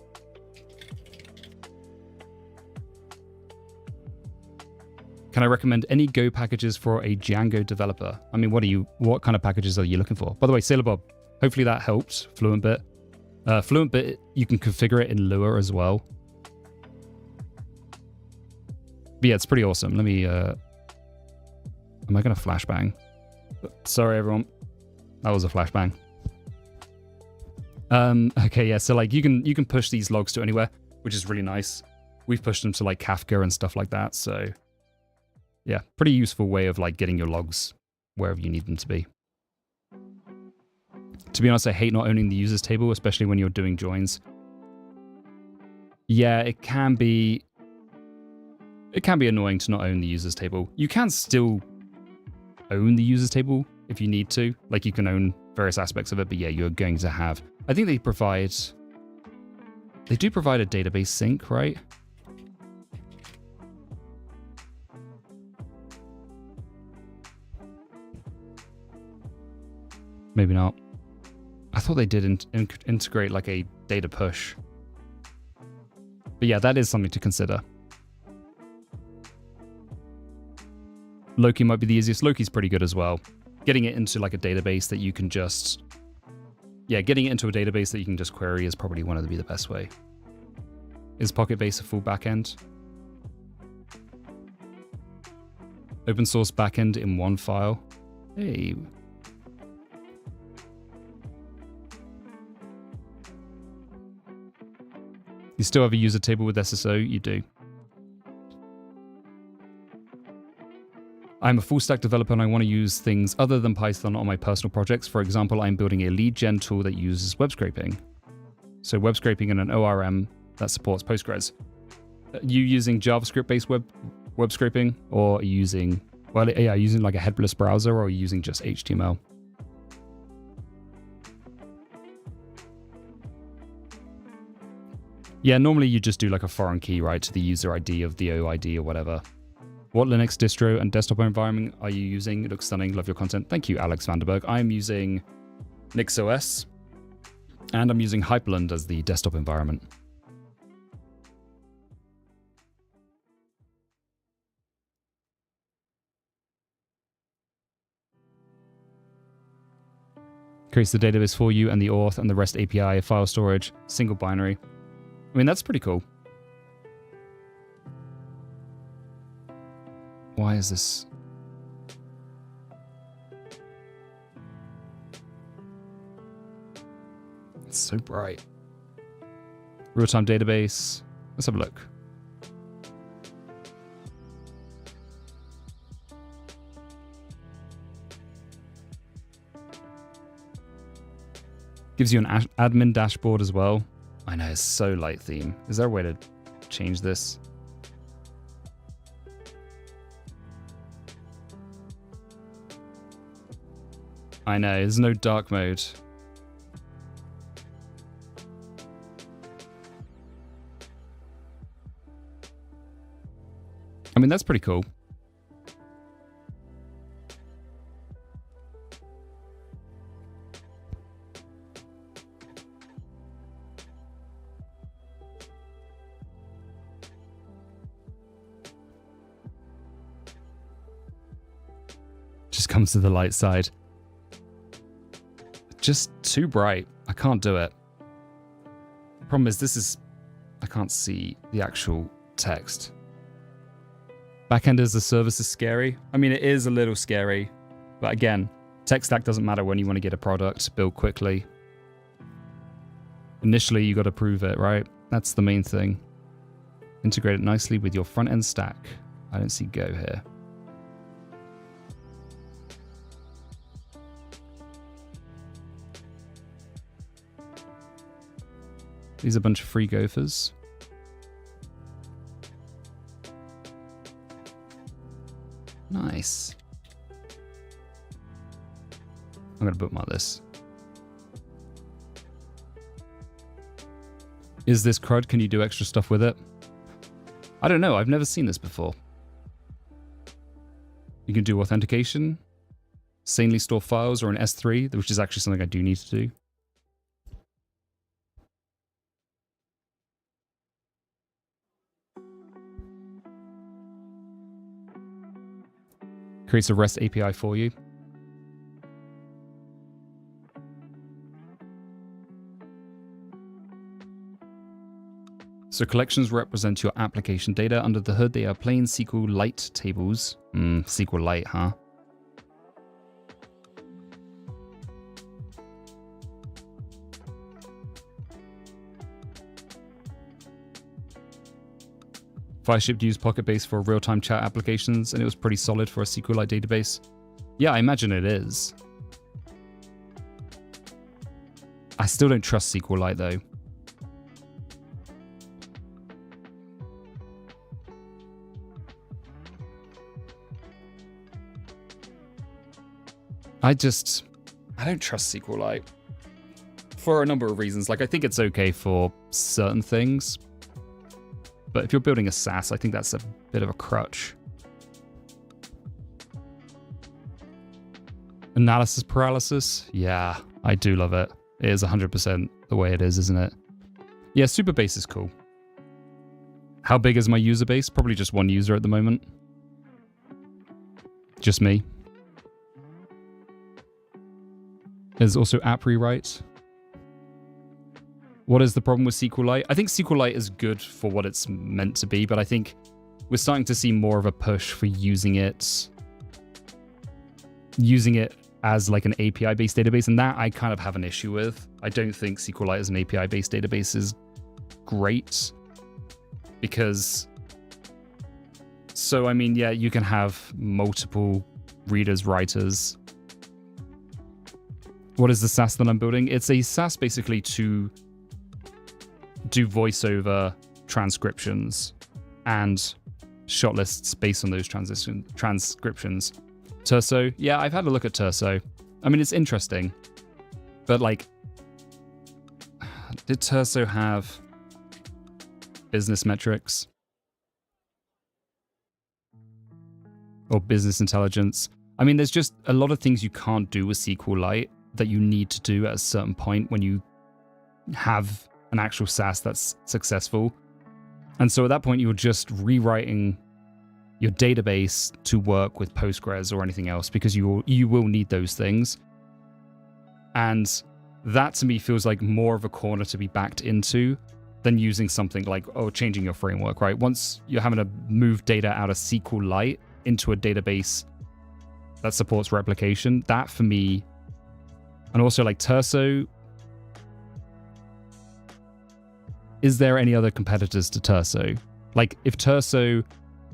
Can I recommend any Go packages for a Django developer? I mean, what kind of packages are you looking for? By the way, Sailor Bob, hopefully that helped. FluentBit. FluentBit, you can configure it in Lua as well. But yeah, it's pretty awesome. Let me, am I going to flashbang? Sorry, everyone. That was a flashbang. Okay, yeah, so like you can push these logs to anywhere, which is really nice. We've pushed them to like Kafka and stuff like that, so yeah, pretty useful way of like getting your logs wherever you need them to be. To be honest, I hate not owning the users table, especially when you're doing joins. Yeah, it can be annoying to not own the users table. You can still own the users table if you need to. Like, you can own various aspects of it, but yeah, you're going to have... I think they do provide a database sync, right? Maybe not. I thought they did integrate like a data push. But yeah, that is something to consider. Loki might be the easiest. Loki's pretty good as well. Getting it into like a database that you can just... Yeah, getting it into a database that you can just query is probably one of the best way. Is Pocketbase a full backend? Open source backend in one file. Hey. You still have a user table with SSO? You do. I'm a full stack developer and I want to use things other than Python on my personal projects. For example, I'm building a lead gen tool that uses web scraping. So web scraping in an ORM that supports Postgres. Are you using JavaScript-based web scraping, or are you using, well, yeah, using like a headless browser, or are you using just HTML? Yeah, normally you just do like a foreign key, right, to the user ID of the OID or whatever. What Linux distro and desktop environment are you using? It looks stunning. Love your content. Thank you, Alex Vanderberg. I'm using NixOS, and I'm using Hyperland as the desktop environment. Creates the database for you and the auth and the REST API, file storage, single binary. I mean, that's pretty cool. Why is this? It's so bright. Real-time database. Let's have a look. Gives you an admin dashboard as well. I know, it's so light theme. Is there a way to change this? I know, there's no dark mode. I mean, that's pretty cool. Just comes to the light side. Just too bright. I can't do it. Problem is, I can't see the actual text. Backend as a service is scary. I mean, it is a little scary. But again, tech stack doesn't matter when you want to get a product built quickly. Initially, you got to prove it, right? That's the main thing. Integrate it nicely with your front end stack. I don't see Go here. These are a bunch of free gophers. Nice. I'm going to bookmark this. Is this CRUD? Can you do extra stuff with it? I don't know. I've never seen this before. You can do authentication, sanely store files, or an S3, which is actually something I do need to do. Creates a REST API for you. So collections represent your application data. Under the hood, they are plain SQLite tables. SQLite, huh? Fireship used Pocketbase for real-time chat applications, and it was pretty solid for a SQLite database. Yeah, I imagine it is. I still don't trust SQLite, though. I don't trust SQLite. For a number of reasons. Like, I think it's okay for certain things. But if you're building a Saas, I think that's a bit of a crutch. Analysis paralysis? Yeah, I do love it. It is 100% the way it is, isn't it? Yeah, Superbase is cool. How big is my user base? Probably just one user at the moment. Just me. There's also app rewrite. What is the problem with SQLite? I think SQLite is good for what it's meant to be, but I think we're starting to see more of a push for using it as like an API-based database, and that I kind of have an issue with. I don't think SQLite as an API-based database is great because, so I mean, yeah, you can have multiple readers, writers. What is the Saas that I'm building? It's a Saas basically to do voiceover transcriptions. and shot lists based on those transcriptions. Terso, yeah, I've had a look at Terso. I mean, it's interesting, but like, did Terso have business metrics or business intelligence? I mean, there's just a lot of things you can't do with SQLite that you need to do at a certain point when you have an actual SaaS that's successful. And so at that point, you're just rewriting your database to work with Postgres or anything else, because you will need those things. And that to me feels like more of a corner to be backed into than using something like, changing your framework, right? Once you're having to move data out of SQLite into a database that supports replication, that for me, and also like Terso, is there any other competitors to Terso? Like if Terso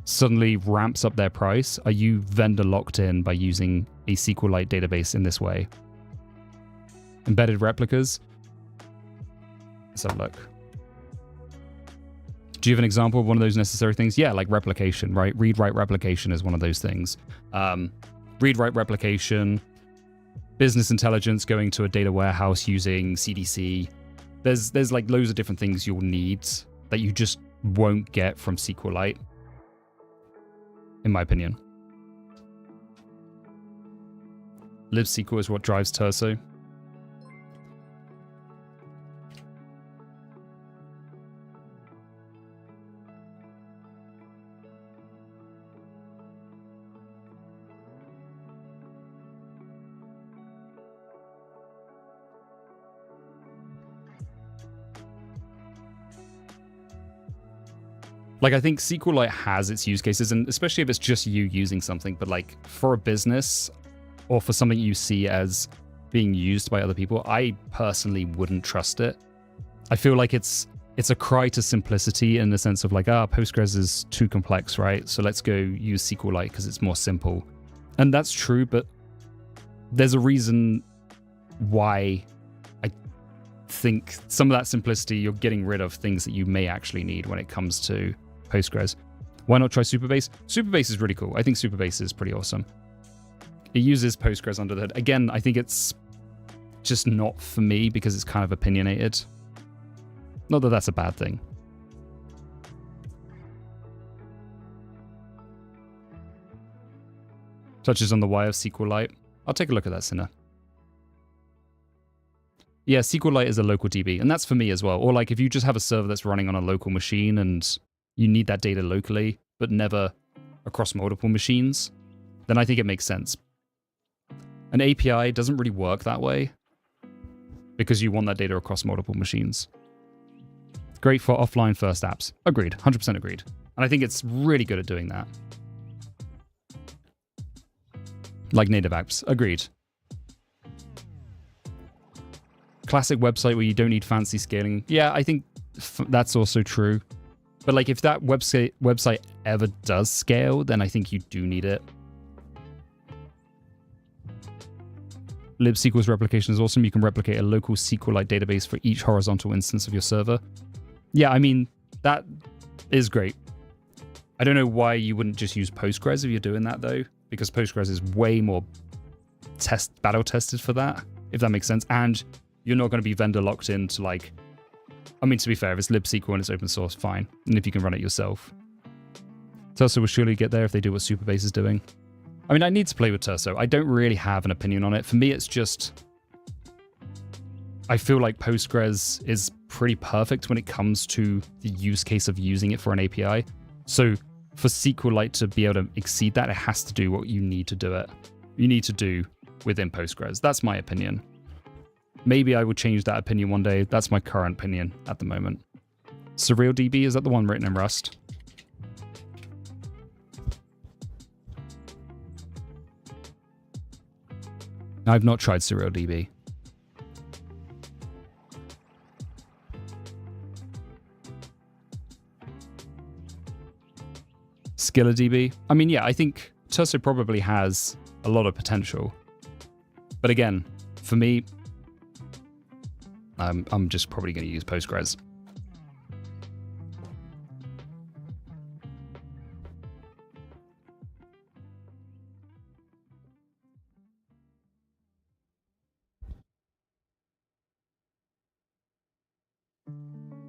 suddenly ramps up their price, are you vendor locked in by using a SQLite database in this way? Embedded replicas? Let's have a look. Do you have an example of one of those necessary things? Yeah, like replication, right? Read-write replication is one of those things. Read-write replication, business intelligence, going to a data warehouse using CDC. There's like loads of different things you'll need that you just won't get from SQLite, in my opinion. libsql is what drives Terso. Like, I think SQLite has its use cases, and especially if it's just you using something, but like for a business or for something you see as being used by other people, I personally wouldn't trust it. I feel like it's a cry to simplicity in the sense of like, Postgres is too complex, right? So let's go use SQLite because it's more simple. And that's true, but there's a reason why I think some of that simplicity, you're getting rid of things that you may actually need when it comes to Postgres. Why not try Supabase? Supabase is really cool. I think Supabase is pretty awesome. It uses Postgres under the hood. Again, I think it's just not for me because it's kind of opinionated. Not that that's a bad thing. Touches on the why of SQLite. I'll take a look at that, Sinner. Yeah, SQLite is a local DB, and that's for me as well. Or like if you just have a server that's running on a local machine and you need that data locally, but never across multiple machines, then I think it makes sense. An API doesn't really work that way because you want that data across multiple machines. Great for offline first apps. Agreed, 100% agreed. And I think it's really good at doing that. Like native apps, agreed. Classic website where you don't need fancy scaling. Yeah, I think that's also true. But like if that website ever does scale, then I think you do need it. libsql's replication is awesome. You can replicate a local SQLite database for each horizontal instance of your server. Yeah, I mean, that is great. I don't know why you wouldn't just use Postgres if you're doing that though, because Postgres is way more battle tested for that, if that makes sense. And you're not going to be vendor locked into like, I mean, to be fair, if it's libsql and it's open source, fine. And if you can run it yourself. Terso will surely get there if they do what Supabase is doing. I mean, I need to play with Terso. I don't really have an opinion on it. For me, it's just, I feel like Postgres is pretty perfect when it comes to the use case of using it for an API. So for SQLite to be able to exceed that, it has to do what you need to do it. You need to do within Postgres. That's my opinion. Maybe I will change that opinion one day. That's my current opinion at the moment. SurrealDB, is that the one written in Rust? I've not tried SurrealDB. SkillerDB? I mean, yeah, I think Terso probably has a lot of potential. But again, for me, I'm just probably going to use Postgres.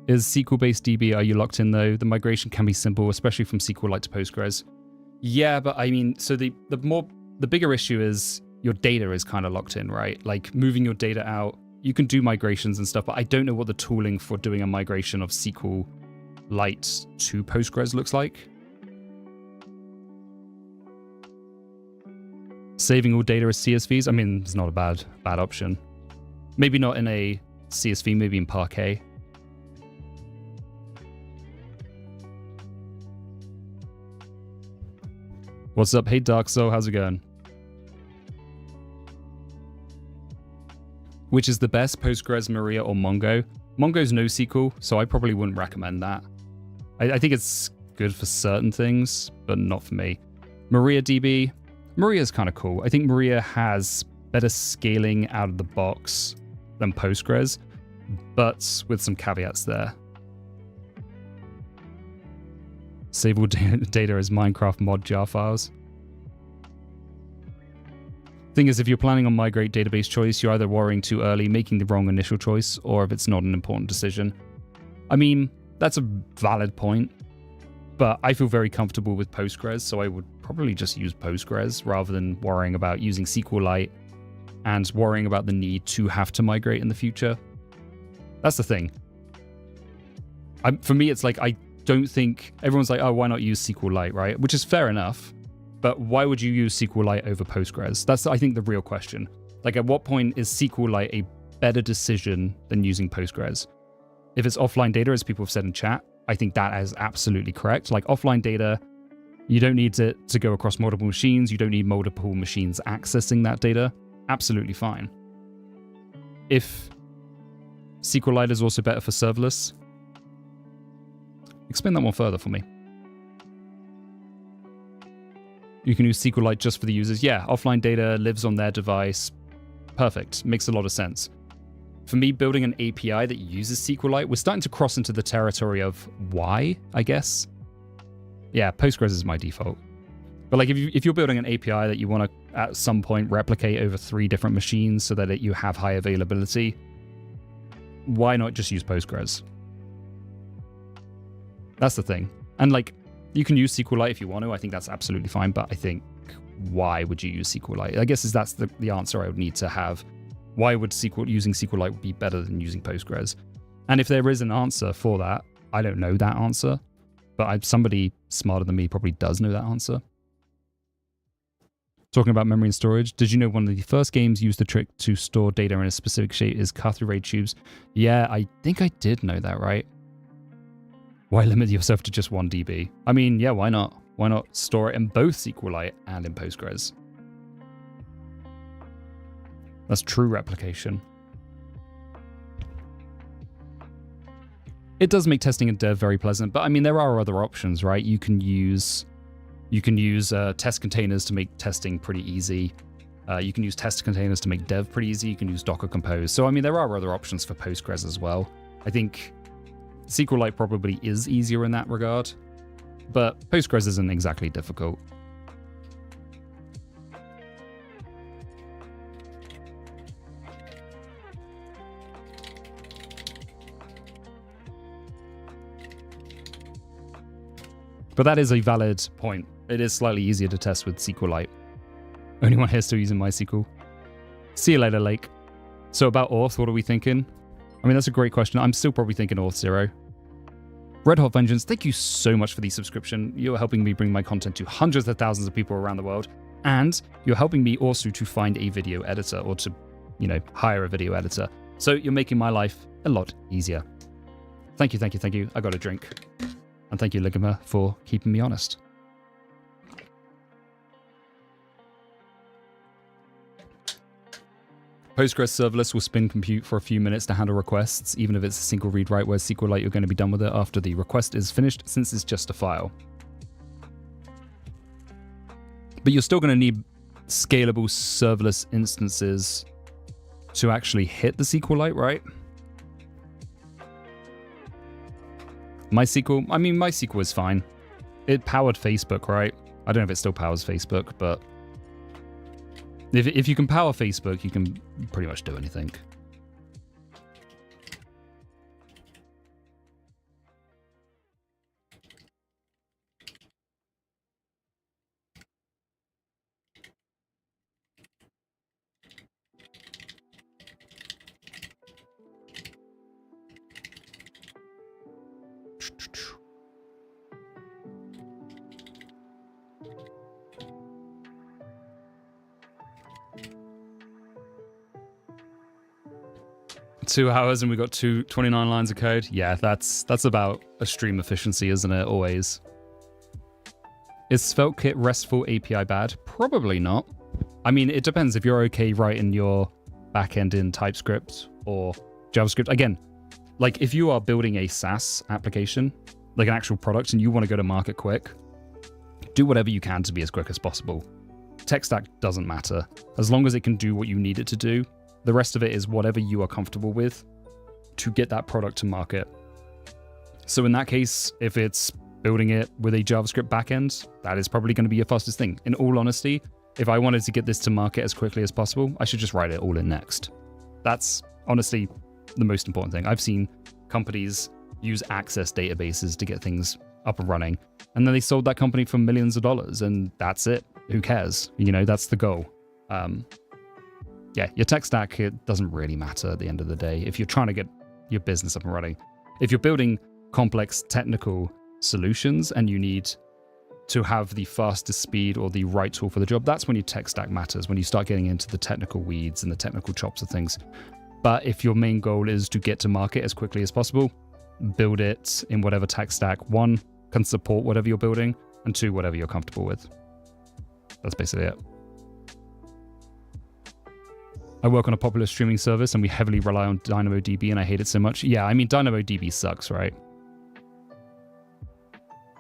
Is SQL-based DB, are you locked in though? The migration can be simple, especially from SQLite to Postgres. Yeah, but I mean, so the bigger issue is your data is kind of locked in, right? Like moving your data out, you can do migrations and stuff, but I don't know what the tooling for doing a migration of SQLite to Postgres looks like. Saving all data as CSVs, I mean, it's not a bad option. Maybe not in a CSV, maybe in Parquet. What's up? Hey, Dark Soul, how's it going? Which is the best, Postgres, Maria, or Mongo? Mongo's NoSQL, so I probably wouldn't recommend that. I think it's good for certain things, but not for me. MariaDB, Maria's kind of cool. I think Maria has better scaling out of the box than Postgres, but with some caveats there. Save all data as Minecraft mod jar files. Thing is, if you're planning on migrate database choice, you're either worrying too early, making the wrong initial choice, or if it's not an important decision. I mean, that's a valid point, but I feel very comfortable with Postgres, so I would probably just use Postgres rather than worrying about using SQLite and worrying about the need to have to migrate in the future. That's the thing. For me, it's like, I don't think everyone's like, oh, why not use SQLite, right? Which is fair enough, but why would you use SQLite over Postgres? That's, I think, the real question. Like, at what point is SQLite a better decision than using Postgres? If it's offline data, as people have said in chat, I think that is absolutely correct. Like, offline data, you don't need it to go across multiple machines. You don't need multiple machines accessing that data. Absolutely fine. If SQLite is also better for serverless, explain that one further for me. You can use SQLite just for the users. Yeah, offline data lives on their device. Perfect. Makes a lot of sense. For me, building an API that uses SQLite, we're starting to cross into the territory of why, I guess. Yeah, Postgres is my default. But like, if you're building an API that you want to, at some point, replicate over 3 different machines so that you have high availability, why not just use Postgres? That's the thing. And like, you can use SQLite if you want to. I think that's absolutely fine. But I think, why would you use SQLite? I guess that's the answer I would need to have. Why would using SQLite be better than using Postgres? And if there is an answer for that, I don't know that answer. But somebody smarter than me probably does know that answer. Talking about memory and storage, did you know one of the first games used the trick to store data in a specific shape is Car-through RAID tubes? Yeah, I think I did know that, right? Why limit yourself to just 1 DB? I mean, yeah, why not? Why not store it in both SQLite and in Postgres? That's true replication. It does make testing in dev very pleasant, but I mean, there are other options, right? You can use test containers to make testing pretty easy. You can use test containers to make dev pretty easy. You can use Docker Compose. So, I mean, there are other options for Postgres as well. I think SQLite probably is easier in that regard, but Postgres isn't exactly difficult. But that is a valid point. It is slightly easier to test with SQLite. Only one here still using MySQL. See you later, Lake. So about Auth, what are we thinking? I mean, that's a great question. I'm still probably thinking Auth 0. Red Hot Vengeance, thank you so much for the subscription. You're helping me bring my content to hundreds of thousands of people around the world. And you're helping me also to find a video editor or to, hire a video editor. So you're making my life a lot easier. Thank you, thank you, thank you. I got a drink. And thank you, Ligama, for keeping me honest. Postgres serverless will spin compute for a few minutes to handle requests, even if it's a single read-write, whereas SQLite you're going to be done with it after the request is finished, since it's just a file. But you're still going to need scalable serverless instances to actually hit the SQLite, right? MySQL is fine. It powered Facebook, right? I don't know if it still powers Facebook, but if you can power Facebook, you can pretty much do anything. 2 hours and we got 29 lines of code. Yeah, that's about a stream efficiency, isn't it? Always. Is SvelteKit RESTful API bad? Probably not. I mean, it depends if you're okay writing your backend in TypeScript or JavaScript. Again, like if you are building a SaaS application, like an actual product, and you want to go to market quick, do whatever you can to be as quick as possible. Tech stack doesn't matter. As long as it can do what you need it to do, the rest of it is whatever you are comfortable with to get that product to market. So in that case, if it's building it with a JavaScript backend, that is probably going to be your fastest thing. In all honesty, if I wanted to get this to market as quickly as possible, I should just write it all in Next. That's honestly the most important thing. I've seen companies use Access databases to get things up and running, and then they sold that company for millions of dollars, and that's it. Who cares? You know, that's the goal. Yeah, your tech stack, it doesn't really matter at the end of the day if you're trying to get your business up and running. If you're building complex technical solutions and you need to have the fastest speed or the right tool for the job, that's when your tech stack matters, when you start getting into the technical weeds and the technical chops of things. But if your main goal is to get to market as quickly as possible, build it in whatever tech stack, 1, can support whatever you're building, and 2, whatever you're comfortable with. That's basically it. I work on a popular streaming service and we heavily rely on DynamoDB and I hate it so much. Yeah, I mean, DynamoDB sucks, right?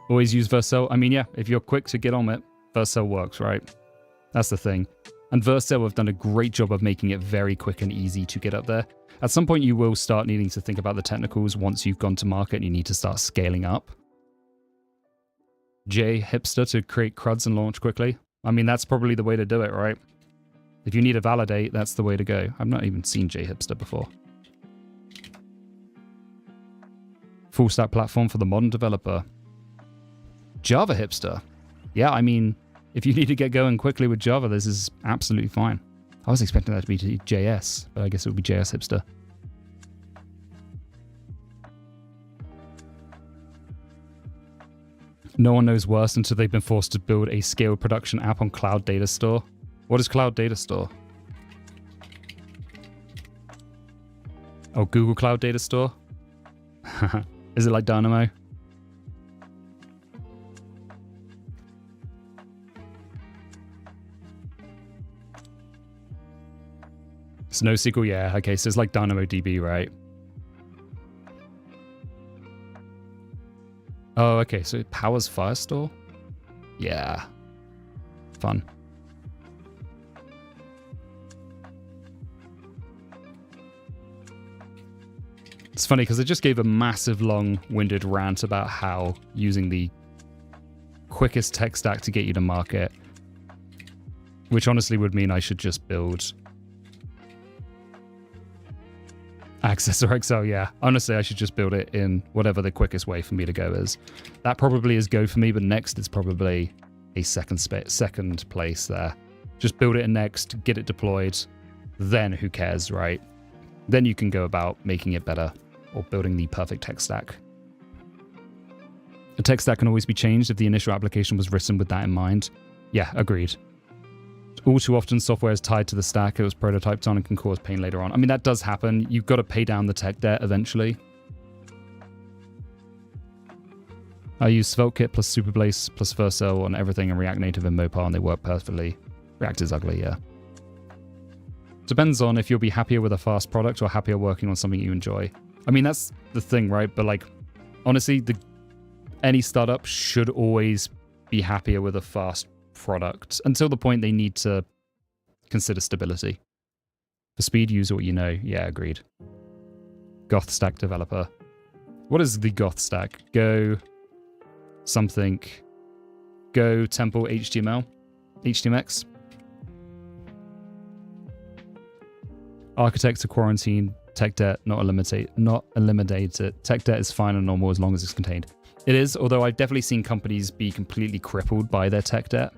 Always use Vercel. I mean, yeah, if you're quick to get on it, Vercel works, right? That's the thing. And Vercel have done a great job of making it very quick and easy to get up there. At some point, you will start needing to think about the technicals once you've gone to market and you need to start scaling up. Hipster to create CRUDs and launch quickly. I mean, that's probably the way to do it, right? If you need to validate, that's the way to go. I've not even seen Hipster before. Full stack platform for the modern developer. Java Hipster. Yeah, I mean, if you need to get going quickly with Java, this is absolutely fine. I was expecting that to be JS, but I guess it would be JS Hipster. No one knows worse until they've been forced to build a scaled production app on Cloud Data Store. What is Cloud Data Store? Oh, Google Cloud Data Store? Is it like Dynamo? It's NoSQL, yeah. Okay, so it's like DynamoDB, right? Oh, okay, so it powers Firestore? Yeah. Fun. It's funny because I just gave a massive long-winded rant about how using the quickest tech stack to get you to market, which honestly would mean I should just build Access or Excel, yeah. Honestly, I should just build it in whatever the quickest way for me to go is. That probably is go for me, but Next is probably a second place there. Just build it in Next, get it deployed, then who cares, right? Then you can go about making it better or building the perfect tech stack. A tech stack can always be changed if the initial application was written with that in mind. Yeah, agreed. All too often, software is tied to the stack it was prototyped on and can cause pain later on. I mean, that does happen. You've got to pay down the tech debt eventually. I use SvelteKit plus Superblaze plus Vercel on everything in React Native and Mopar, and they work perfectly. React is ugly, yeah. Depends on if you'll be happier with a fast product or happier working on something you enjoy. I mean, that's the thing, right? But like, honestly, any startup should always be happier with a fast product until the point they need to consider stability. For speed, use what you know. Yeah, agreed. Goth stack developer. What is the Goth stack? Go something. Go temple HTML. HTMX. Architects to quarantine. Tech debt not eliminated. Tech debt is fine and normal as long as it's contained. It is, although I've definitely seen companies be completely crippled by their tech debt.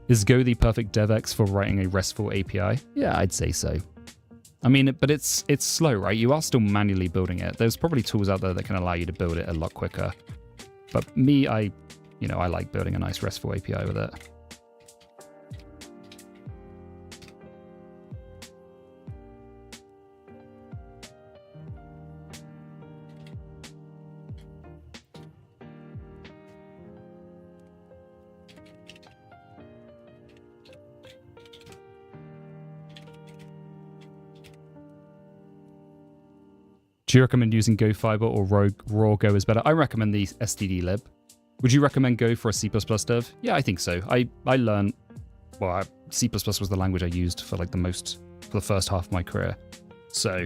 Is Go the perfect DevX for writing a RESTful API? Yeah, I'd say so. I mean, but it's slow, right? You are still manually building it. There's probably tools out there that can allow you to build it a lot quicker. But me, I like building a nice RESTful API with it. Do you recommend using Go Fiber or raw Go is better? I recommend the stdlib. Would you recommend Go for a C++ dev? Yeah, I think so. I learned, well, C++ was the language I used for like for the first half of my career. So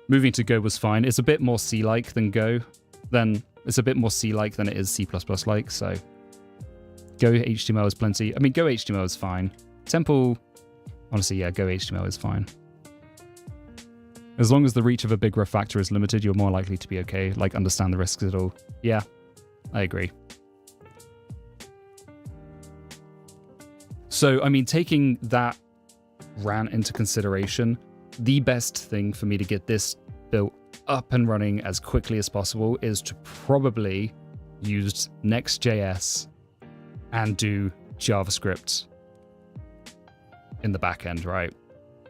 moving to Go was fine. It's a bit more C-like than Go. It's a bit more C-like than it is C++-like. So Go HTML is plenty. I mean, Go HTML is fine. Temple, honestly, yeah, Go HTML is fine. As long as the reach of a big refactor is limited, you're more likely to be okay. Like, understand the risks at all. Yeah, I agree. So, I mean, taking that rant into consideration, the best thing for me to get this built up and running as quickly as possible is to probably use Next.js and do JavaScript in the back end, right?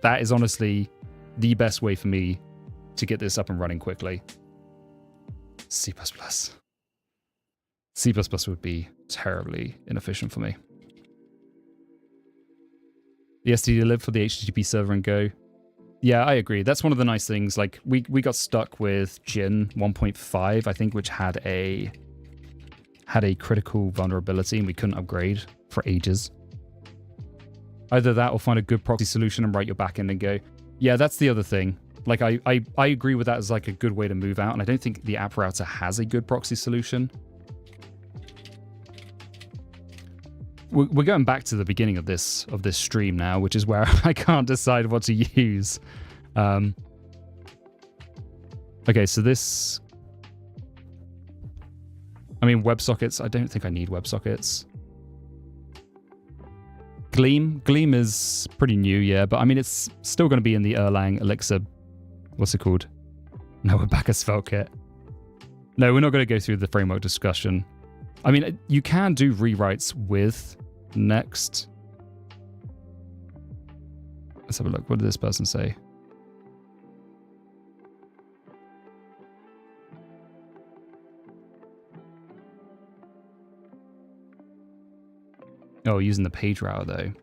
That is honestly the best way for me to get this up and running quickly. C++. C++ would be terribly inefficient for me. The stdlib for the HTTP server in Go. Yeah, I agree. That's one of the nice things. Like, we got stuck with Gin 1.5, I think, which had a critical vulnerability and we couldn't upgrade for ages. Either that or find a good proxy solution and write your backend in Go. Yeah, that's the other thing. Like, I agree with that as like a good way to move out, and I don't think the app router has a good proxy solution. We're going back to the beginning of this stream now, which is where I can't decide what to use. Okay, so this... I mean, WebSockets. I don't think I need WebSockets. Gleam is pretty new, yeah, but I mean, it's still going to be in the Erlang Elixir. What's it called? No, we're back at SvelteKit. No, we're not going to go through the framework discussion. I mean, you can do rewrites with Next. Let's have a look. What did this person say? Oh, using the page router though.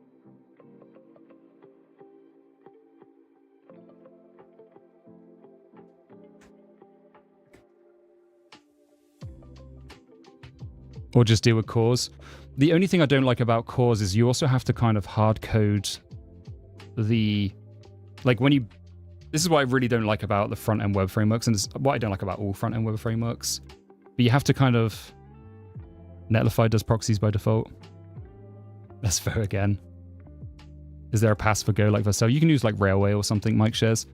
Or just deal with cores. The only thing I don't like about cores is you also have to kind of hard code the, like when you, this is what I really don't like about the front end web frameworks, and it's what I don't like about all front end web frameworks. But you have to kind of, Netlify does proxies by default. Let's vote again. Is there a pass for Go like Vercel? You can use like Railway or something, Mike shares.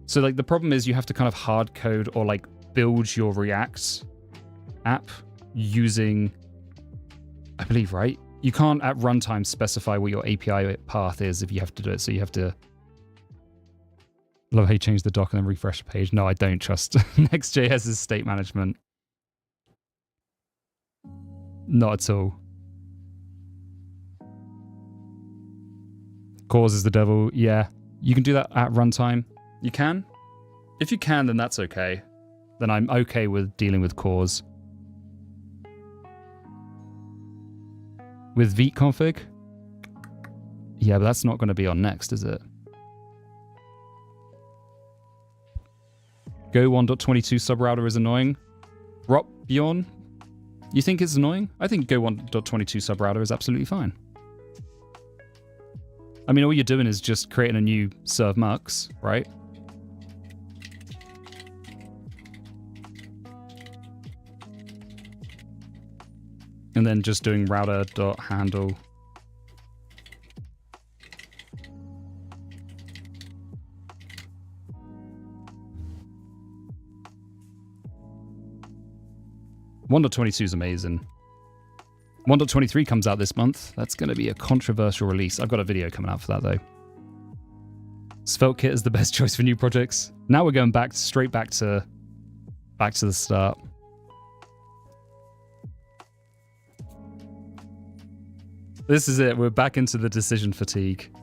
So like the problem is you have to kind of hard code or like build your React app using, I believe, right? You can't at runtime specify what your API path is if you have to do it. So you have to, love how you change the doc and then refresh the page. No, I don't trust Next.js's state management. Not at all. Cause is the devil. Yeah, you can do that at runtime. You can. If you can, then that's okay. Then I'm okay with dealing with cause. With Vite config? Yeah, but that's not going to be on Next, is it? Go 1.22 subrouter is annoying. Rob, Bjorn, you think it's annoying? I think Go 1.22 subrouter is absolutely fine. I mean, all you're doing is just creating a new serve mux, right? And then just doing router.handle. .22 is amazing. 1.23 comes out this month. That's going to be a controversial release. I've got a video coming out for that, though. SvelteKit is the best choice for new projects. Now we're going straight back to the start. This is it. We're back into the decision fatigue.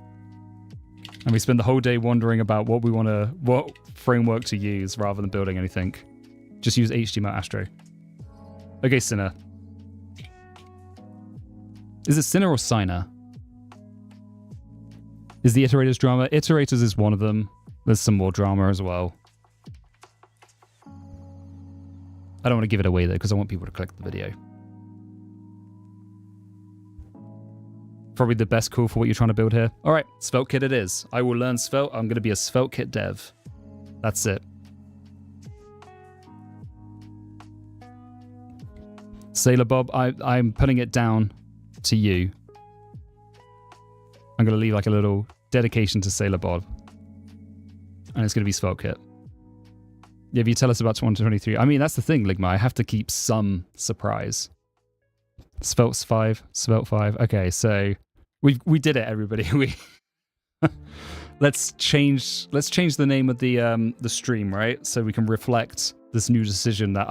And we spend the whole day wondering about what framework to use rather than building anything. Just use HTML Astro. Okay, Sinner. Is it Sinner or Signer? Is the iterators drama? Iterators is one of them. There's some more drama as well. I don't want to give it away though, because I want people to click the video. Probably the best call for what you're trying to build here. All right, SvelteKit it is. I will learn Svelte. I'm going to be a SvelteKit dev. That's it. Sailor Bob, I'm putting it down to you. I'm going to leave like a little dedication to Sailor Bob. And it's going to be SvelteKit. Yeah, if you tell us about 2023. I mean, that's the thing, Ligma. I have to keep some surprise. Svelte 5. Okay, so we did it, everybody. We let's change the name of the stream, right? So we can reflect this new decision that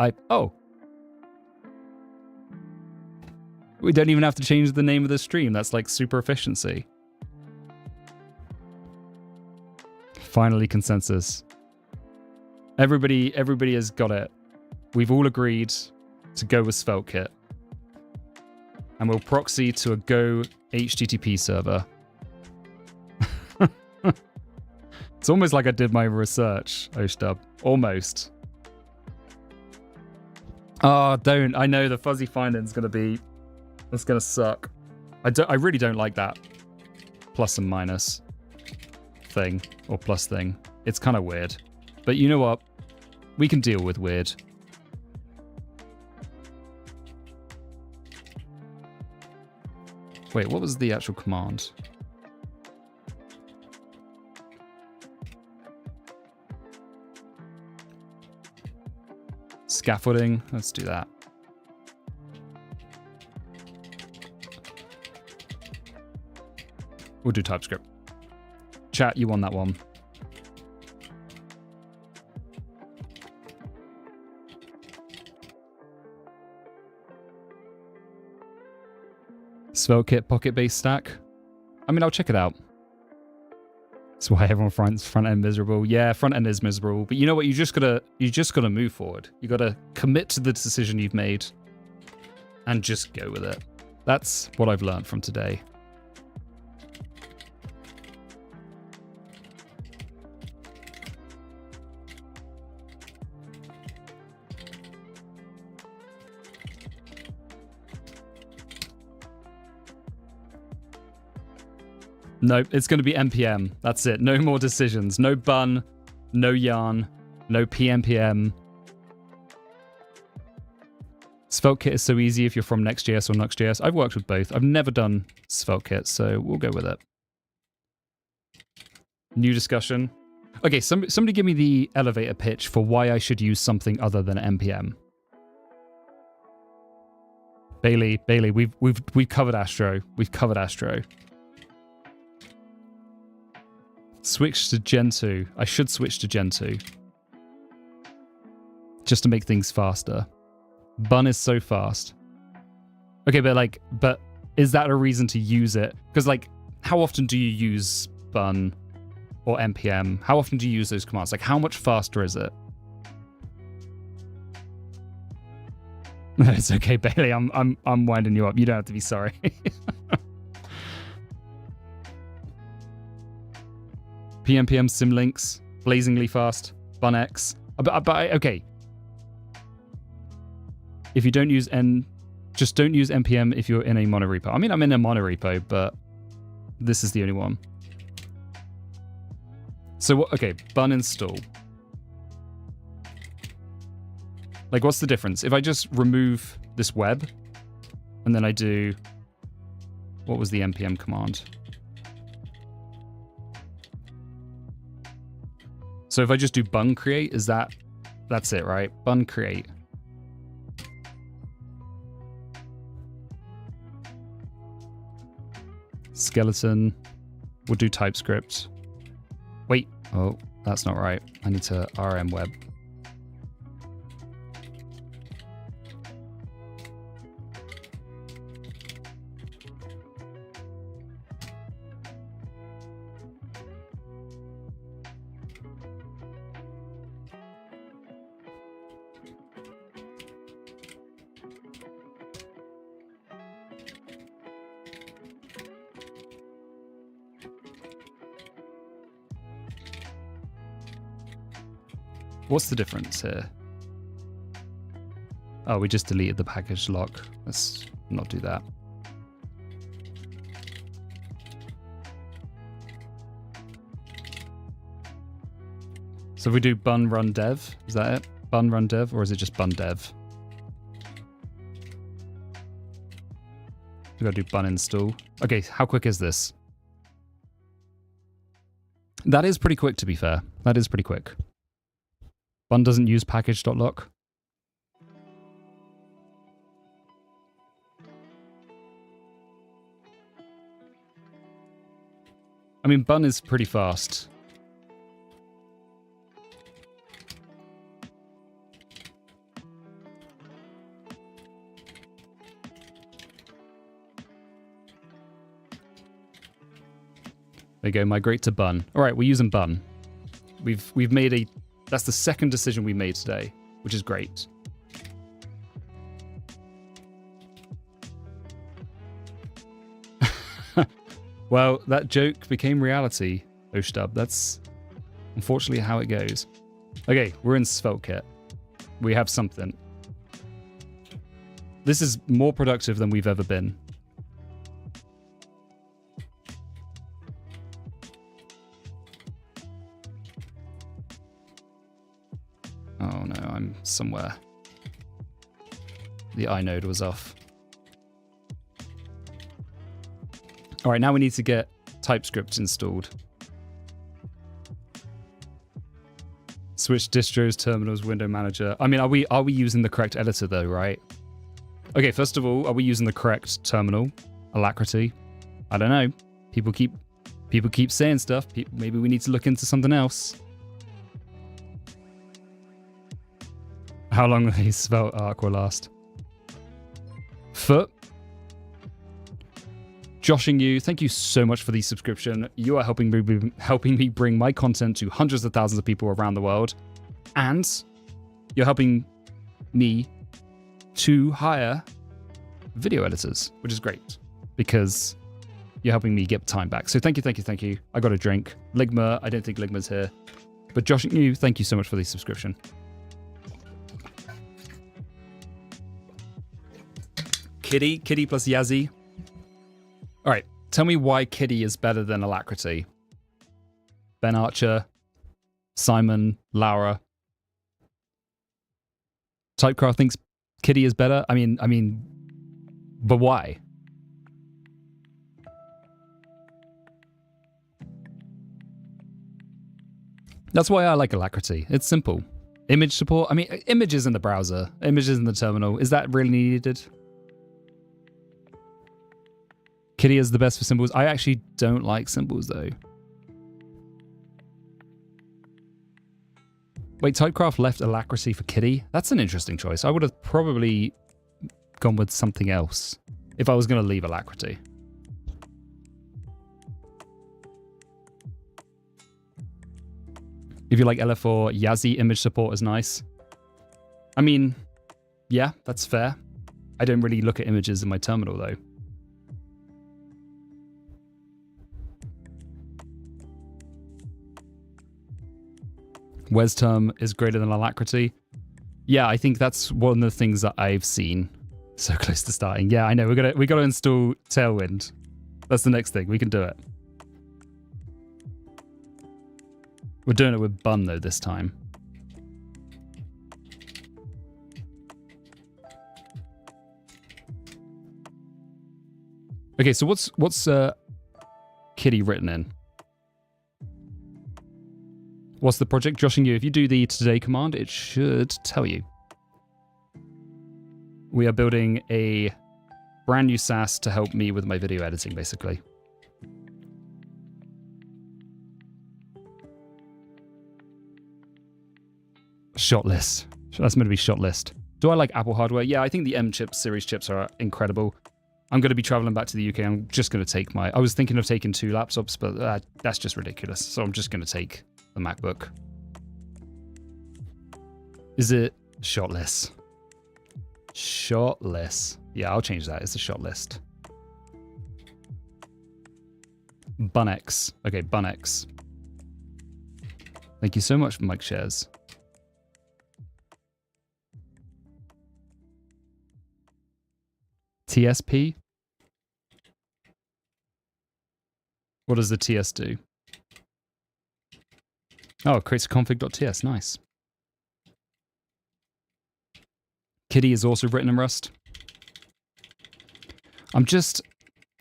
we don't even have to change the name of the stream. That's like super efficiency. Finally, consensus. Everybody has got it. We've all agreed to go with SvelteKit. And we'll proxy to a Go HTTP server. It's almost like I did my research, Oshtub. Almost. Oh, don't. I know the fuzzy finding's going to be... That's going to suck. I really don't like that plus and minus thing, or plus thing. It's kind of weird. But you know what? We can deal with weird. Wait, what was the actual command? Scaffolding. Let's do that. We'll do TypeScript. Chat, you won that one. SvelteKit pocket-based stack. I mean, I'll check it out. That's why everyone finds front end miserable. Yeah, front end is miserable, but you know what? You just gotta move forward. You gotta commit to the decision you've made, and just go with it. That's what I've learned from today. Nope, it's going to be NPM. That's it. No more decisions. No bun, no yarn, no PNPM. SvelteKit is so easy if you're from Next.js or Nux.js. I've worked with both. I've never done SvelteKit, so we'll go with it. New discussion. Okay, somebody give me the elevator pitch for why I should use something other than NPM. Bailey, we've covered Astro. We've covered Astro. Switch to Gen 2. I should switch to Gen 2. Just to make things faster. Bun is so fast. Okay, but is that a reason to use it? Because how often do you use bun or npm? How often do you use those commands? How much faster is it? It's okay, Bailey. I'm winding you up. You don't have to be sorry. PNPM symlinks, blazingly fast, bunx. But okay. If you don't use just don't use npm if you're in a monorepo. I mean, I'm in a monorepo, but this is the only one. So okay, bun install. What's the difference? If I just remove this web, and then I do, what was the npm command? So if I just do bun create, that's it, right? Bun create. Skeleton, we'll do TypeScript. Wait, oh, that's not right. I need to rm web. What's the difference here? Oh, we just deleted the package lock. Let's not do that. So if we do bun run dev, is that it? Bun run dev, or is it just bun dev? We gotta do bun install. Okay, how quick is this? That is pretty quick, to be fair. That is pretty quick. Bun doesn't use package.lock. I mean, bun is pretty fast. There you go, migrate to bun. All right, we're using bun. We've made a... That's the second decision we made today, which is great. Well, that joke became reality, Oshtub. That's unfortunately how it goes. Okay, we're in SvelteKit. We have something. This is more productive than we've ever been. Oh no, I'm somewhere. The inode was off. All right, now we need to get TypeScript installed. Switch distros, terminals, window manager. I mean, are we using the correct editor though, right? Okay, first of all, are we using the correct terminal? Alacrity? I don't know. People keep saying stuff. Maybe we need to look into something else. How long will the Svelte arc will last? Foot. Joshing you, thank you so much for the subscription. You are helping me bring my content to hundreds of thousands of people around the world. And you're helping me to hire video editors, which is great because you're helping me get time back. So thank you, thank you, thank you. I got a drink. Ligma, I don't think Ligma's here. But Joshing you, thank you so much for the subscription. Kitty plus Yazzie. All right, tell me why Kitty is better than Alacrity. Ben Archer, Simon, Laura. Typecraft thinks Kitty is better. I mean, but why? That's why I like Alacrity. It's simple. Image support. I mean, images in the browser, images in the terminal. Is that really needed? Kitty is the best for symbols. I actually don't like symbols though. Wait, Typecraft left Alacrity for Kitty? That's an interesting choice. I would have probably gone with something else if I was going to leave Alacrity. If you like LF4, Yazzie image support is nice. I mean, yeah, that's fair. I don't really look at images in my terminal though. WesTerm is greater than Alacrity. Yeah, I think that's one of the things that I've seen. So close to starting. Yeah, I know. We gotta install Tailwind. That's the next thing. We can do it. We're doing it with Bun though this time. Okay, so what's Kitty written in? What's the project? Joshing you, if you do the today command, it should tell you. We are building a brand new Saas to help me with my video editing, basically. Shot list. That's meant to be shot list. Do I like Apple hardware? Yeah, I think the M chip series chips are incredible. I'm going to be traveling back to the UK. I'm just going to take I was thinking of taking 2 laptops, but that's just ridiculous. So I'm just going to take the MacBook. Is it shotless? Shotless. Yeah, I'll change that. It's a shot list. Bunx. Okay, Bunx. Thank you so much, Mike Shares. TSP? What does the TS do? Oh, it creates a config.ts. Nice. Kitty is also written in Rust. I'm just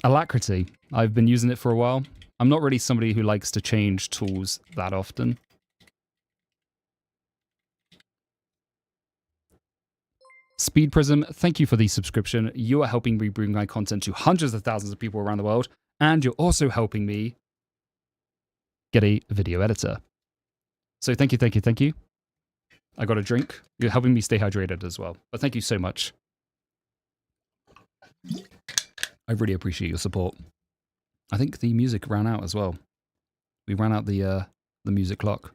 Alacrity. I've been using it for a while. I'm not really somebody who likes to change tools that often. Speed Prism, thank you for the subscription. You are helping me bring my content to hundreds of thousands of people around the world, and you're also helping me get a video editor. So thank you, thank you, thank you. I got a drink. You're helping me stay hydrated as well. But thank you so much. I really appreciate your support. I think the music ran out as well. We ran out the music clock.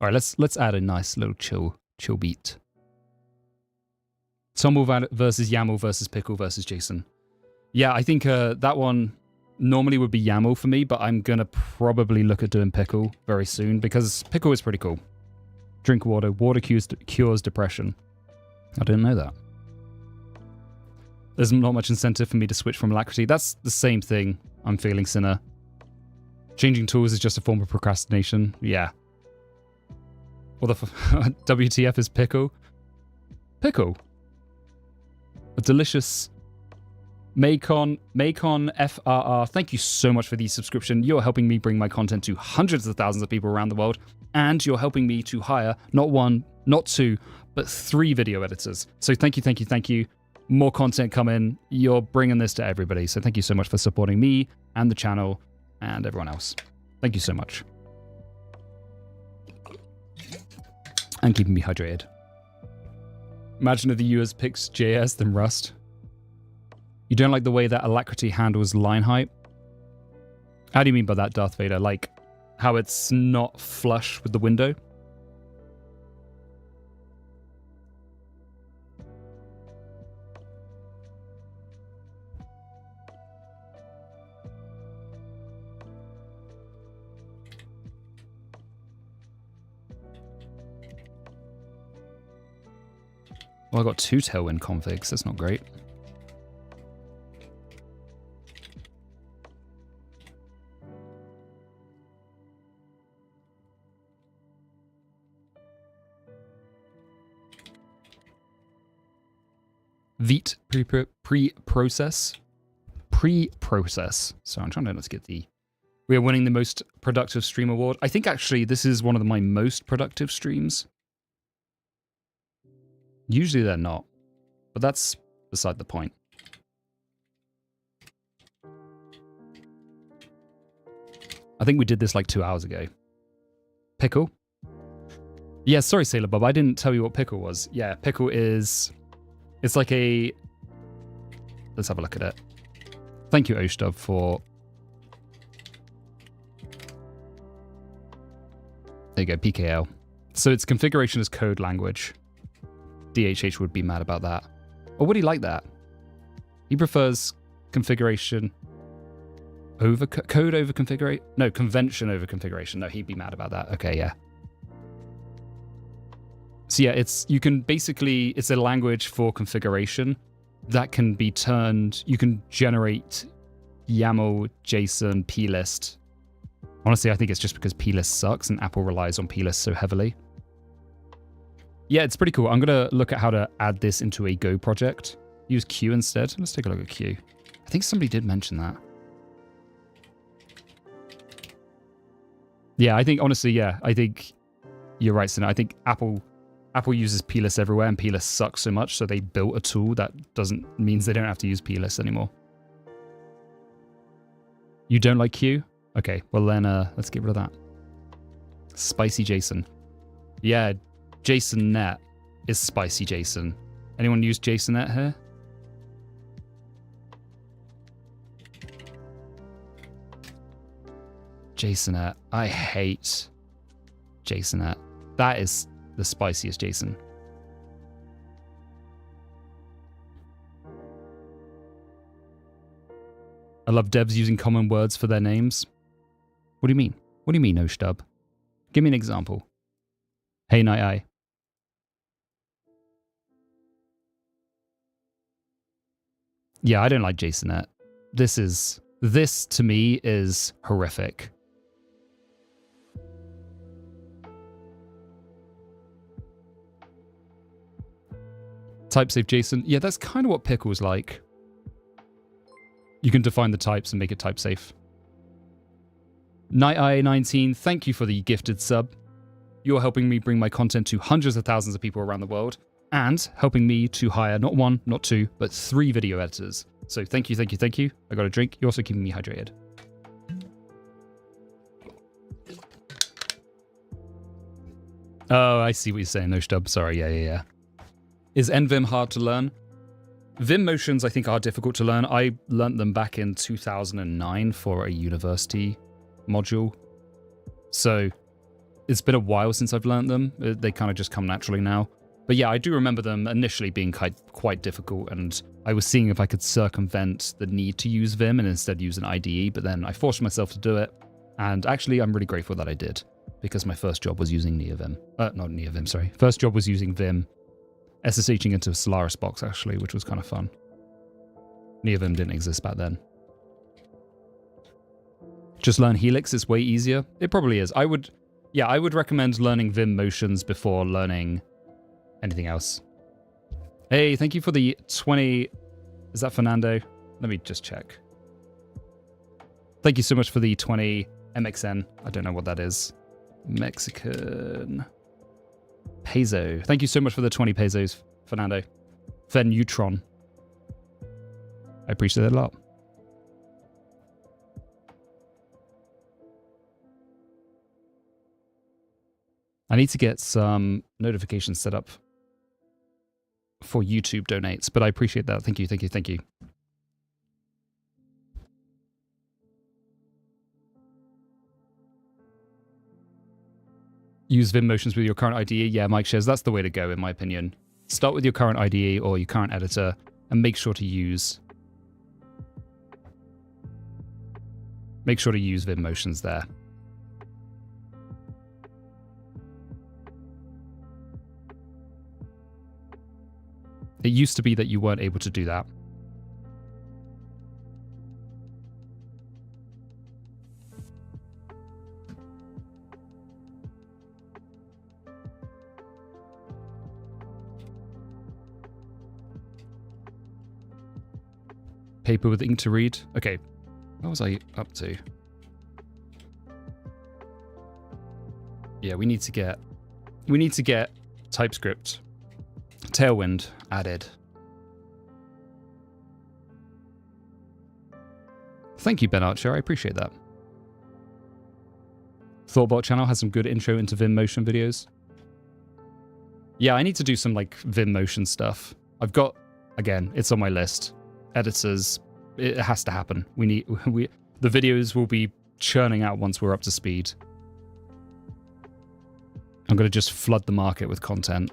All right, let's add a nice little chill beat. Tumble versus YAML versus Pickle versus Jason. Yeah, I think that one normally would be YAML for me, but I'm gonna probably look at doing Pickle very soon because Pickle is pretty cool. Drink water. Water cures depression. I didn't know that. There's not much incentive for me to switch from Alacrity. That's the same thing I'm feeling, Sinner. Changing tools is just a form of procrastination. Yeah. What the WTF is Pickle? Pickle. A delicious Macon FRR. Thank you so much for the subscription. You're helping me bring my content to hundreds of thousands of people around the world. And you're helping me to hire not one, not two, but 3 video editors. So thank you, thank you, thank you. More content coming. You're bringing this to everybody. So thank you so much for supporting me and the channel and everyone else. Thank you so much. And keeping me hydrated. Imagine if the US picks JS than Rust. You don't like the way that Alacrity handles line height? How do you mean by that, Darth Vader? Like, how it's not flush with the window? Well, I got 2 Tailwind configs. That's not great. Vite pre-process. So I'm trying to get the... We are winning the most productive stream award. I think actually this is one of my most productive streams. Usually they're not, but that's beside the point. I think we did this like 2 hours ago. Pickle? Yeah, sorry, Sailor Bob. I didn't tell you what Pickle was. Yeah, Pickle is... It's like a... Let's have a look at it. Thank you, Oshtub, for... There you go, PKL. So it's configuration as code language. DHH would be mad about that. Or would he like that? He prefers configuration over... Code over configuration? No, convention over configuration. No, he'd be mad about that. Okay, yeah. So yeah, you can basically, it's a language for configuration that can be turned, you can generate YAML, JSON, plist. Honestly, I think it's just because plist sucks and Apple relies on plist so heavily. Yeah, it's pretty cool. I'm going to look at how to add this into a Go project. Use Q instead. Let's take a look at Q. I think somebody did mention that. Yeah, I think, honestly, yeah, I think you're right, Sinner. I think Apple uses plist everywhere, and plist sucks so much, so they built a tool that means they don't have to use plist anymore. You don't like Q? Okay, well then let's get rid of that. Spicy JSON. Yeah, JSON.NET is spicy JSON. Anyone use JSON.NET here? JSON.NET. I hate JSON.NET. That is the spiciest JSON. I love devs using common words for their names. What do you mean? What do you mean, Oshtub? Give me an example. Hey, Night Eye. Yeah, I don't like JSONet. This to me is horrific. Type safe JSON. Yeah, that's kind of what Pickle's like. You can define the types and make it type safe. NightEye19, thank you for the gifted sub. You're helping me bring my content to hundreds of thousands of people around the world and helping me to hire not one, not two, but 3 video editors. So thank you, thank you, thank you. I got a drink. You're also keeping me hydrated. Oh, I see what you're saying. No stub. Sorry. Yeah. Is NVim hard to learn? Vim motions, I think, are difficult to learn. I learnt them back in 2009 for a university module. So it's been a while since I've learnt them. They kind of just come naturally now. But yeah, I do remember them initially being quite difficult, and I was seeing if I could circumvent the need to use Vim and instead use an IDE, but then I forced myself to do it. And actually, I'm really grateful that I did, because my first job was using NeoVim. Not NeoVim, sorry. First job was using Vim, SSHing into a Solaris box, actually, which was kind of fun. NeoVim didn't exist back then. Just learn Helix, it's way easier. It probably is. I would recommend learning Vim motions before learning anything else. Hey, thank you for the 20... Is that Fernando? Let me just check. Thank you so much for the 20 MXN. I don't know what that is. Mexican peso. Thank you so much for the 20 pesos, Fernando. Neutron. I appreciate it a lot. I need to get some notifications set up for YouTube donates, but I appreciate that. Thank you, thank you, thank you. Use Vim motions with your current IDE. Yeah, Mike shares. That's the way to go, in my opinion. Start with your current IDE or your current editor and make sure to use Vim motions there. It used to be that you weren't able to do that. Paper with ink to read. Okay, what was I up to? Yeah, we need to get TypeScript Tailwind added. Thank you, Ben Archer. I appreciate that. Thoughtbot channel has some good intro into Vim motion videos. Yeah, I need to do some like Vim motion stuff. I've got, again, it's on my list. Editors, it has to happen. The videos will be churning out once we're up to speed. I'm going to just flood the market with content.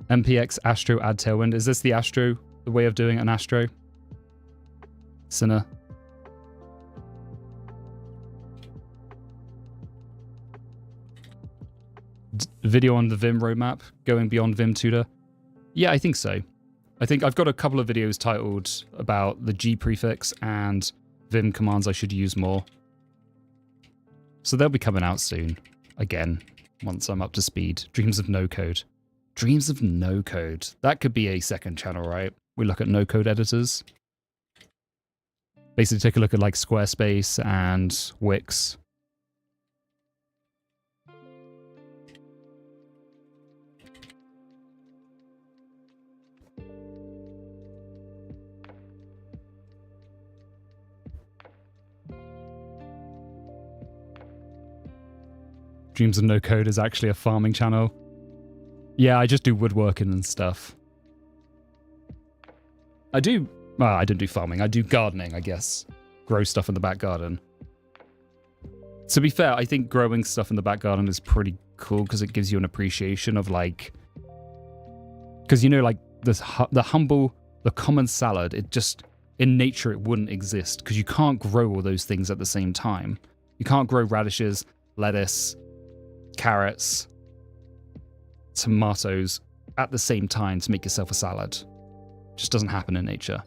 MPX Astro add Tailwind. Is this the Astro, the way of doing an Astro? Sinner. Video on the Vim roadmap, going beyond Vim Tutor. Yeah, I think so. I think I've got a couple of videos titled about the G prefix and Vim commands I should use more. So they'll be coming out soon. Again, once I'm up to speed. Dreams of no code. Dreams of no code. That could be a second channel, right? We look at no code editors. Basically take a look at like Squarespace and Wix. Dreams of No Code is actually a farming channel. Yeah, I just do woodworking and stuff. I don't do farming. I do gardening, I guess. Grow stuff in the back garden. To be fair, I think growing stuff in the back garden is pretty cool because it gives you an appreciation of like... Because, you know, like the common salad, it just... In nature, it wouldn't exist because you can't grow all those things at the same time. You can't grow radishes, lettuce, carrots, tomatoes at the same time to make yourself a salad. Just doesn't happen in nature.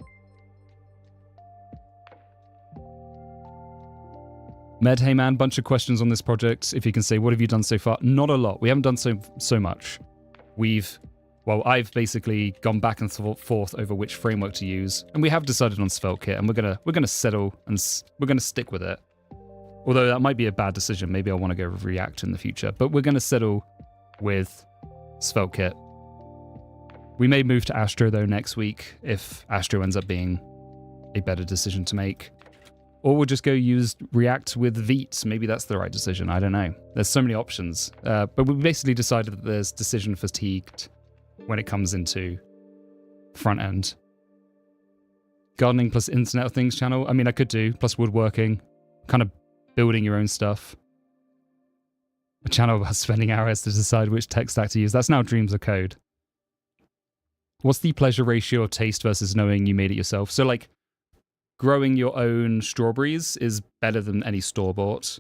Med, hey man, bunch of questions on this project. If you can say, what have you done so far? Not a lot. We haven't done so much. I've basically gone back and forth over which framework to use, and we have decided on SvelteKit, and we're gonna settle and we're gonna stick with it. Although that might be a bad decision. Maybe I want to go with React in the future, but we're gonna settle with SvelteKit. We may move to Astro though next week if Astro ends up being a better decision to make. Or we'll just go use React with Vite. Maybe that's the right decision. I don't know. There's so many options. But we basically decided that there's decision fatigued when it comes into front end. Gardening plus Internet of Things channel. I mean, I could do, plus woodworking. Kind of building your own stuff. A channel about spending hours to decide which tech stack to use. That's now Dreams of Code. What's the pleasure ratio of taste versus knowing you made it yourself? So like, growing your own strawberries is better than any store-bought.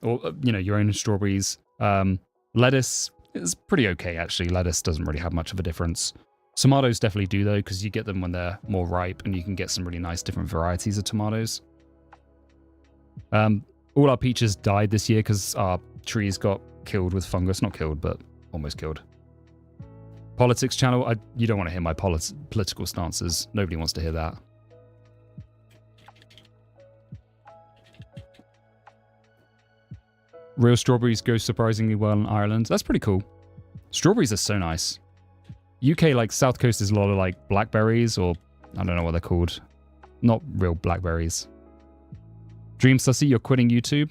Or, your own strawberries. Lettuce is pretty okay, actually. Lettuce doesn't really have much of a difference. Tomatoes definitely do, though, because you get them when they're more ripe, and you can get some really nice different varieties of tomatoes. All our peaches died this year because our trees got killed with fungus. Not killed, but almost killed. Politics channel, you don't want to hear my political stances. Nobody wants to hear that. Real strawberries go surprisingly well in Ireland. That's pretty cool. Strawberries are so nice. UK, like, South Coast is a lot of, like, blackberries, or I don't know what they're called. Not real blackberries. Dream Sussy, you're quitting YouTube?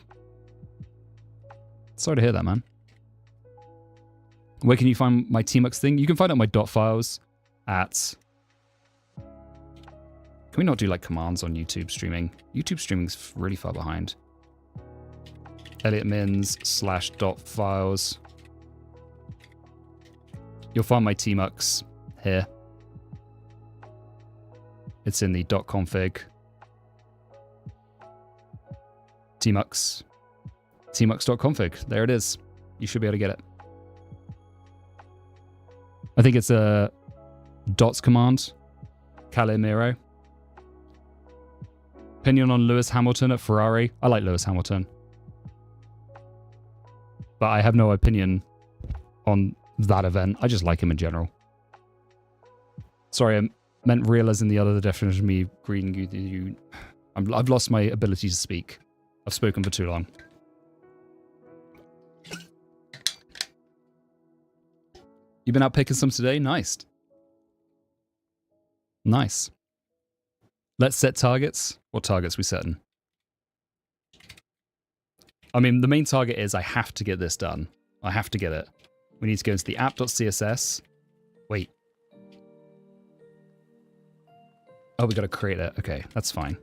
Sorry to hear that, man. Where can you find my Tmux thing? You can find out my dot files at... Can we not do, like, commands on YouTube streaming? YouTube streaming's really far behind. ElliotMins/.files. You'll find my Tmux here. It's in the .config. Tmux. Tmux.config. There it is. You should be able to get it. I think it's a dots command. Calimero. Opinion on Lewis Hamilton at Ferrari. I like Lewis Hamilton. But I have no opinion on that event. I just like him in general. Sorry, I meant real as in the other definition of me greeting you. I've lost my ability to speak. I've spoken for too long. You been out picking some today? Nice. Nice. Let's set targets. What targets we setting? I mean, the main target is I have to get this done. I have to get it. We need to go into the app.css. Wait. Oh, we got to create it. Okay, that's fine.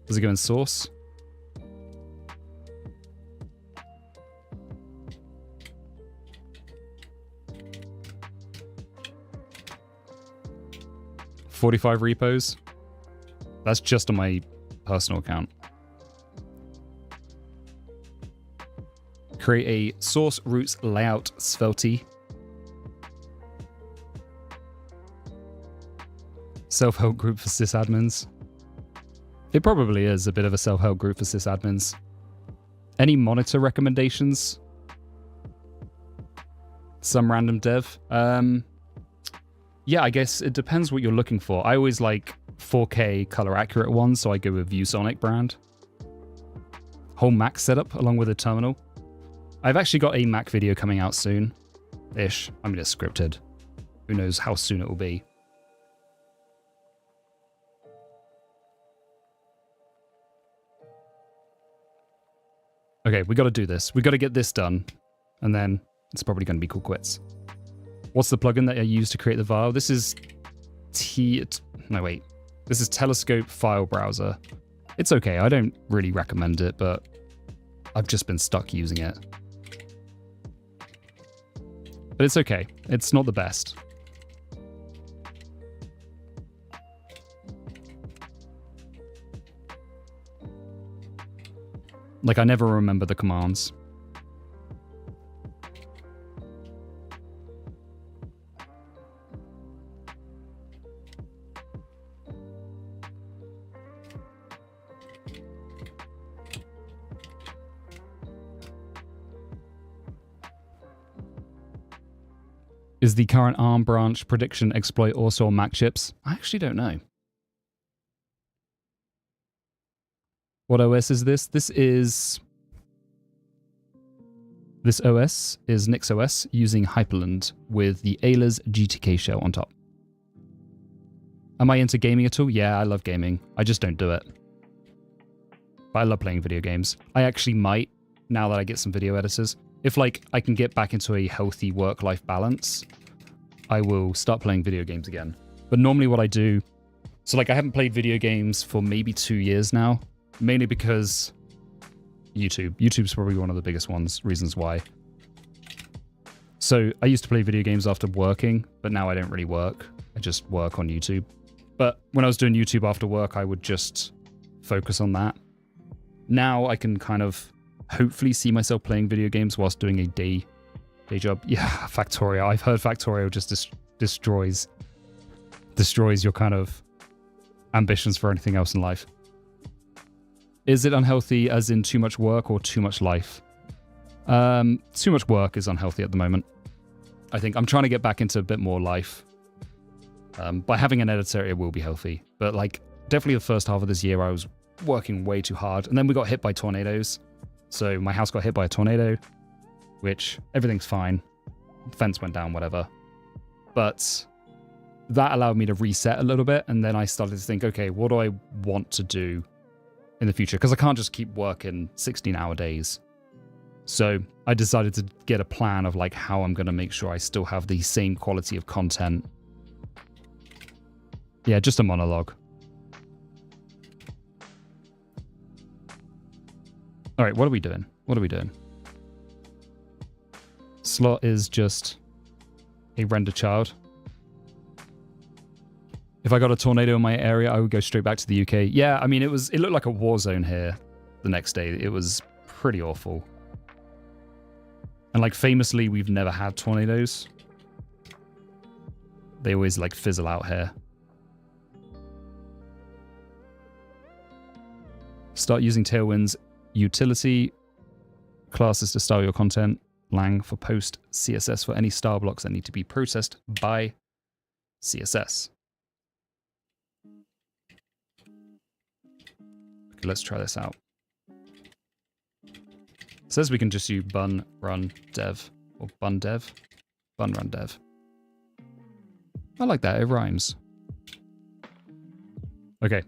Does it go in source? $45 repos. That's just on my personal account. Create a source roots layout Svelte. Self-help group for sysadmins. It probably is a bit of a self-help group for sysadmins. Any monitor recommendations? Some random dev? Yeah, I guess it depends what you're looking for. I always like 4K color accurate ones, so I go with ViewSonic brand. Whole Mac setup along with a terminal. I've actually got a Mac video coming out soon-ish. I mean, it's scripted. Who knows how soon it will be. Okay, we got to do this. We got to get this done, and then it's probably going to be cool quits. What's the plugin that I use to create the file? This is This is Telescope File Browser. It's okay. I don't really recommend it, but I've just been stuck using it. But it's okay. It's not the best. Like, I never remember the commands. Is the current ARM branch prediction exploit also on Mac chips? I actually don't know. What OS is this? This OS is NixOS using Hyperland with the Ayla's GTK shell on top. Am I into gaming at all? Yeah, I love gaming. I just don't do it. But I love playing video games. I actually might, now that I get some video editors. If like I can get back into a healthy work-life balance, I will start playing video games again. But normally what I do, so like I haven't played video games for maybe 2 years now, mainly because YouTube. YouTube's probably one of the biggest reasons why. So I used to play video games after working, but now I don't really work. I just work on YouTube. But when I was doing YouTube after work, I would just focus on that. Now I can kind of hopefully see myself playing video games whilst doing a day job. Yeah, Factorio. I've heard Factorio just destroys your kind of ambitions for anything else in life. Is it unhealthy as in too much work or too much life? Too much work is unhealthy at the moment. I think I'm trying to get back into a bit more life. By having an editor, it will be healthy. But like definitely the first half of this year, I was working way too hard. And then we got hit by tornadoes. So my house got hit by a tornado, which everything's fine. Fence went down, whatever. But that allowed me to reset a little bit. And then I started to think, okay, what do I want to do in the future? Because I can't just keep working 16-hour days. So I decided to get a plan of like how I'm going to make sure I still have the same quality of content. Yeah, just a monologue. All right, what are we doing? What are we doing? Slot is just a render child. If I got a tornado in my area, I would go straight back to the UK. Yeah, I mean, it looked like a war zone here the next day. It was pretty awful. And like famously, we've never had tornadoes. They always like fizzle out here. Start using Tailwind's utility classes to style your content. Lang for post CSS for any style blocks that need to be processed by CSS. Okay, let's try this out. It says we can just use bun run dev or bun dev. Bun run dev. I like that, it rhymes. Okay.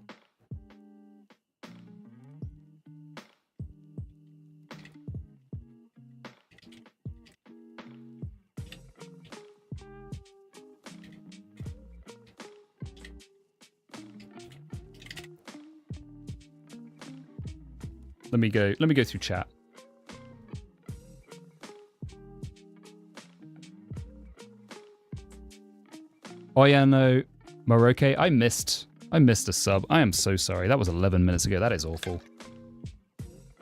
Let me go through chat. Oyano Moroke, I missed a sub. I am so sorry. That was 11 minutes ago. That is awful.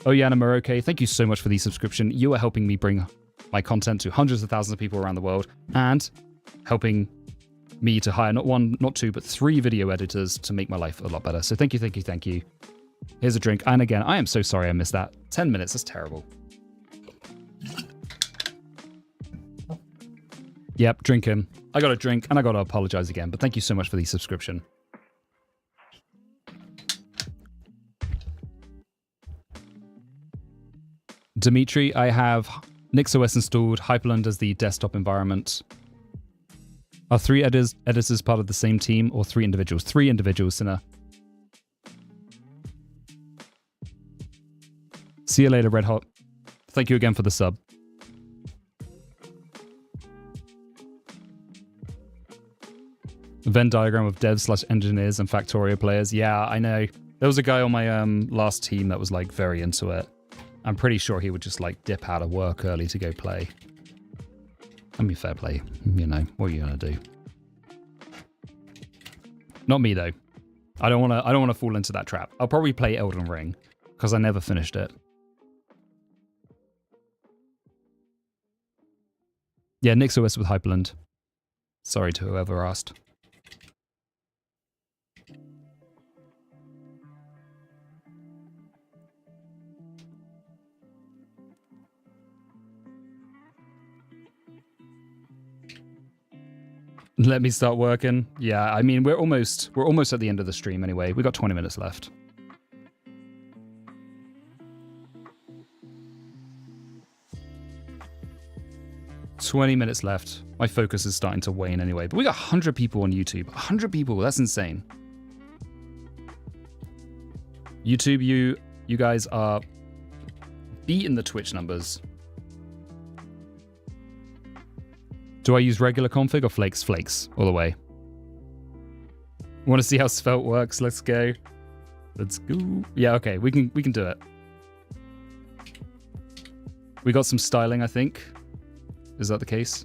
Oyana Moroke, thank you so much for the subscription. You are helping me bring my content to hundreds of thousands of people around the world and helping me to hire not one, not two, but 3 video editors to make my life a lot better. So thank you, thank you, thank you. Here's a drink. And again, I am so sorry I missed that. 10 minutes, that's terrible. Yep, drinking. I got a drink and I got to apologize again, but thank you so much for the subscription. Dimitri, I have NixOS installed, Hyperland as the desktop environment. Are 3 editors part of the same team or 3 individuals? 3 individuals, Sinner. See you later, Red Hot. Thank you again for the sub. Venn diagram of devs/engineers and Factorio players. Yeah, I know. There was a guy on my last team that was like very into it. I'm pretty sure he would just like dip out of work early to go play. I mean, fair play. You know, what are you gonna do? Not me though. I don't wanna fall into that trap. I'll probably play Elden Ring because I never finished it. Yeah, NixOS with Hyperland. Sorry to whoever asked. Let me start working. Yeah, I mean, we're almost at the end of the stream anyway. We got 20 minutes left. "20 minutes left. My focus is starting to wane anyway. But we got 100 people on YouTube. 100 people. That's insane. YouTube, you guys are beating the Twitch numbers. Do I use regular config or Flakes? Flakes, all the way. Want to see how Svelte works? Let's go. Let's go. Yeah, okay, we can do it. We got some styling, I think. Is that the case?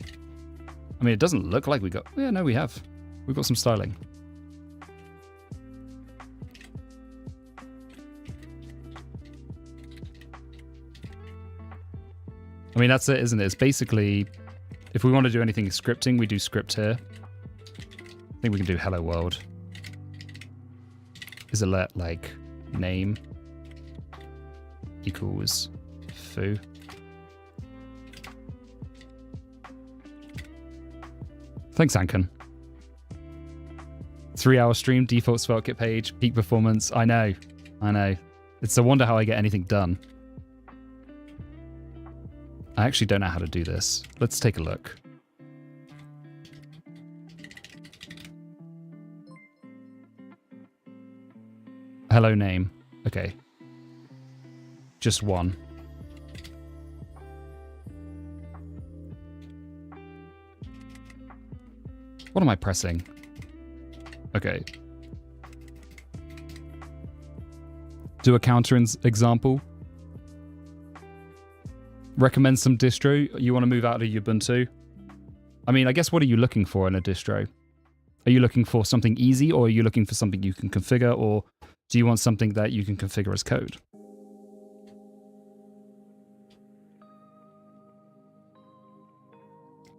I mean, it doesn't look like we got... Yeah, no, we have. We've got some styling. I mean, that's it, isn't it? It's basically... If we want to do anything scripting, we do script here. I think we can do hello world. Is it let, like, name equals foo? Thanks, Anken. 3-hour stream, default SvelteKit page, peak performance. I know. It's a wonder how I get anything done. I actually don't know how to do this. Let's take a look. Hello name. Okay. Just one. What am I pressing? Okay. Do a counter example. Recommend some distro. You want to move out of Ubuntu? I mean, I guess what are you looking for in a distro? Are you looking for something easy, or are you looking for something you can configure, or do you want something that you can configure as code?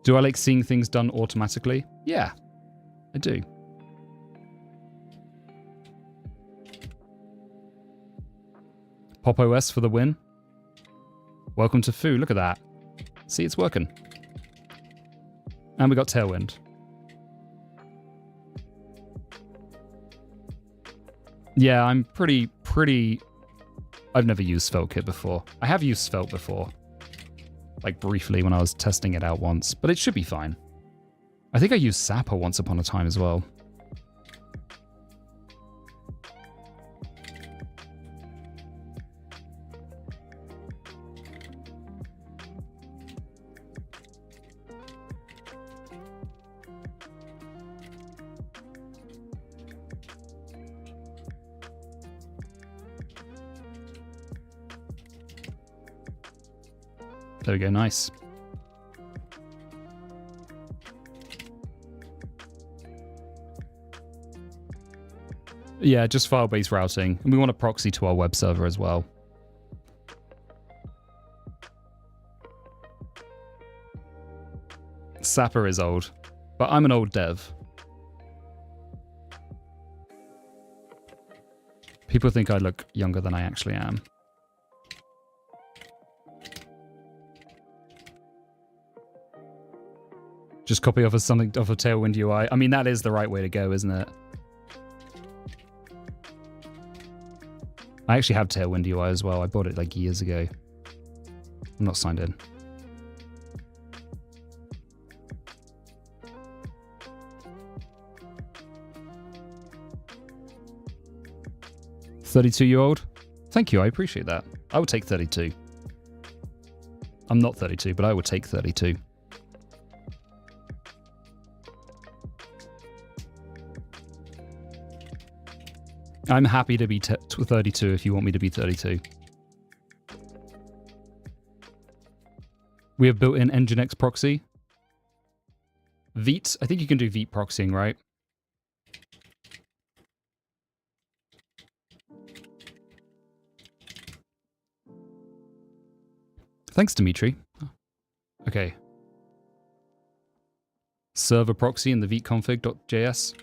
Do I like seeing things done automatically? Yeah, I do. Pop OS for the win. Welcome to Foo. Look at that. See, it's working. And we got Tailwind. Yeah, I'm pretty... I've never used SvelteKit before. I have used Svelte before. Like briefly when I was testing it out once, but it should be fine. I think I used Sapper once upon a time as well. There we go, nice. Yeah, just file-based routing. And we want a proxy to our web server as well. Sapper is old, but I'm an old dev. People think I look younger than I actually am. Just copy off of something off of Tailwind UI. I mean, that is the right way to go, isn't it? I actually have Tailwind UI as well. I bought it like years ago. I'm not signed in. "32-year-old? Thank you, I appreciate that. I would take 32. I'm not 32, but I would take 32. I'm happy to be 32 if you want me to be 32. We have built-in Nginx proxy. Veet, I think you can do Veet proxying, right? Thanks, Dimitri. Okay. server proxy in the vconfig.js.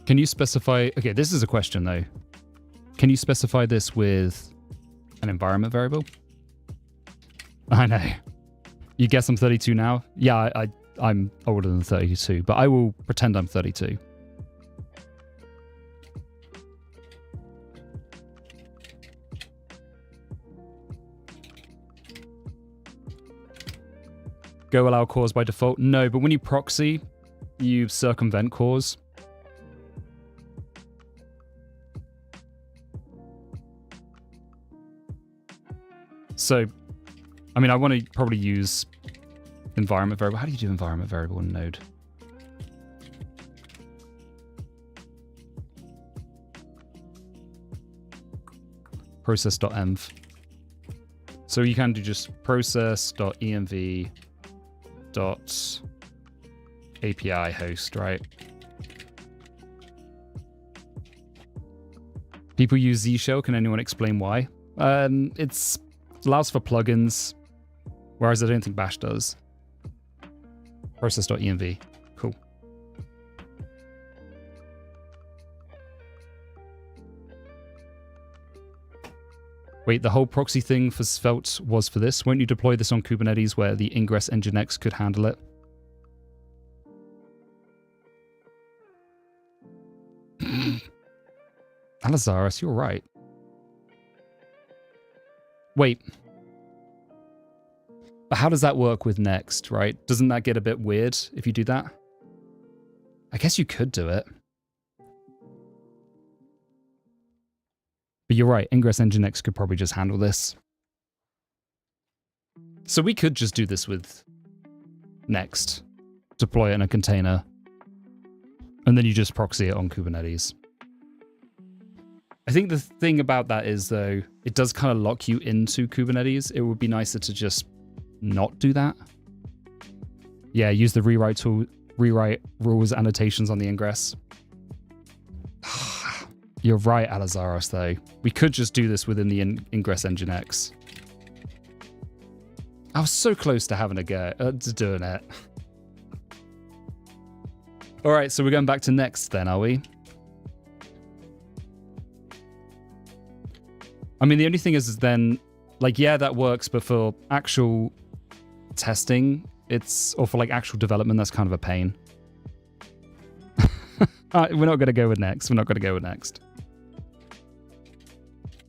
Can you specify... Okay, this is a question, though. Can you specify this with an environment variable? I know. You guess I'm 32 now? Yeah, I'm older than 32, but I will pretend I'm 32. Go allow cause by default? No, but when you proxy, you circumvent cause. So, I mean, I want to probably use environment variable. How do you do environment variable in Node? Process.env. So you can do just process.env.api host, right? People use Z shell. Can anyone explain why? It allows for plugins, whereas I don't think Bash does. Process.env. Cool. Wait, the whole proxy thing for Svelte was for this? Won't you deploy this on Kubernetes where the ingress nginx could handle it? Alazaris, you're right. Wait. But how does that work with Next, right? Doesn't that get a bit weird if you do that? I guess you could do it. But you're right, ingress nginx could probably just handle this. So we could just do this with Next. Deploy it in a container. And then you just proxy it on Kubernetes. I think the thing about that is, though, it does kind of lock you into Kubernetes. It would be nicer to just not do that. Yeah, use the rewrite tool, rewrite rules annotations on the ingress. You're right, Alazaros, though. We could just do this within the ingress nginx. I was so close to having a go, to doing it. All right, so we're going back to Next then, are we? I mean, the only thing is then, like, yeah, that works, but for actual testing, or for like actual development, that's kind of a pain. We're not going to go with Next. We're not going to go with Next.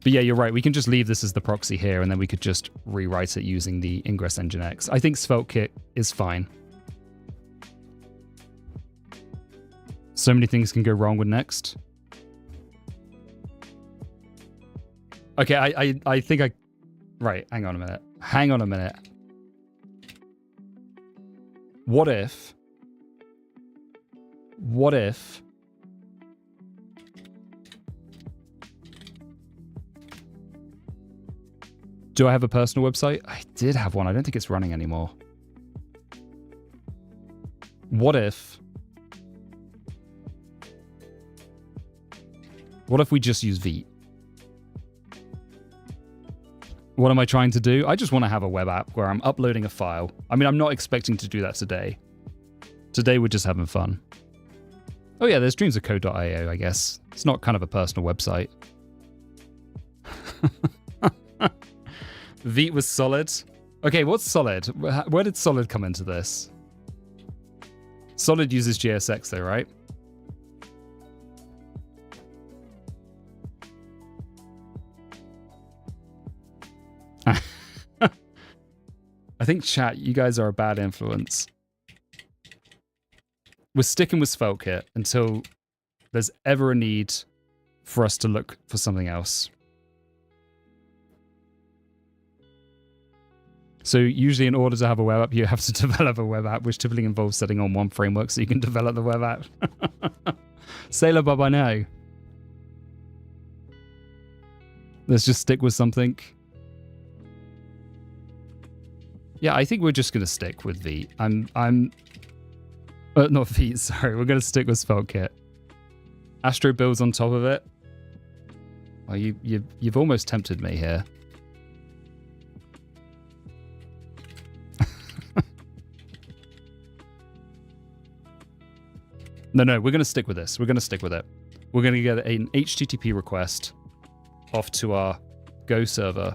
But yeah, you're right. We can just leave this as the proxy here, and then we could just rewrite it using the ingress nginx. I think SvelteKit is fine. So many things can go wrong with Next. Okay, I think right, hang on a minute. Hang on a minute. What if... Do I have a personal website? I did have one. I don't think it's running anymore. What if we just use Vite? What am I trying to do? I just want to have a web app where I'm uploading a file. I mean, I'm not expecting to do that today. Today we're just having fun. Oh yeah, there's dreamsofcode.io, I guess. It's not kind of a personal website. Vite was solid. Okay, what's solid? Where did solid come into this? Solid uses JSX though, right? I think chat, you guys are a bad influence. We're sticking with SvelteKit until there's ever a need for us to look for something else. So usually in order to have a web app, you have to develop a web app, which typically involves setting on one framework so you can develop the web app. Sailor Bob, I know. Let's just stick with something. Yeah, I think we're just gonna stick with V. Not V, sorry. We're gonna stick with SvelteKit. Astro builds on top of it. Well, you've almost tempted me here. No, we're gonna stick with this. We're gonna stick with it. We're gonna get an HTTP request off to our Go server,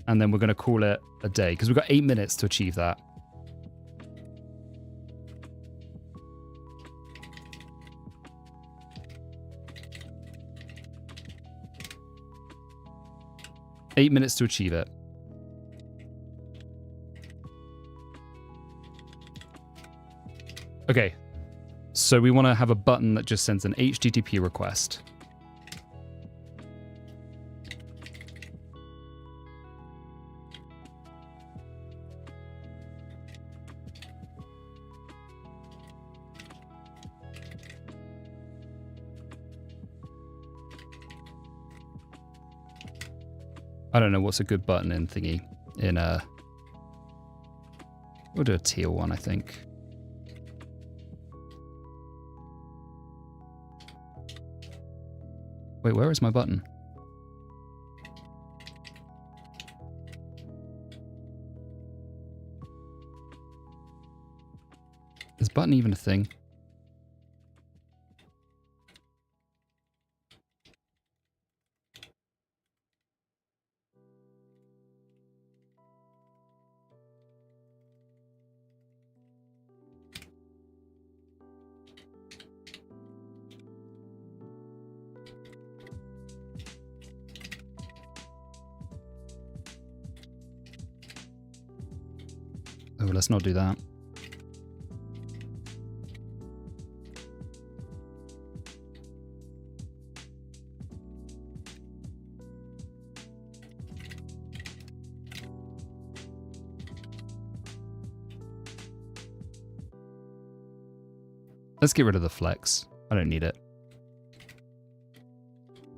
and then we're gonna call it a day because we've got 8 minutes to achieve that. Eight minutes to achieve it. Okay, so we want to have a button that just sends an HTTP request. I don't know what's a good button in thingy. We'll do a teal one, I think. Wait, where is my button? Is button even a thing? Oh, let's not do that. Let's get rid of the flex. I don't need it.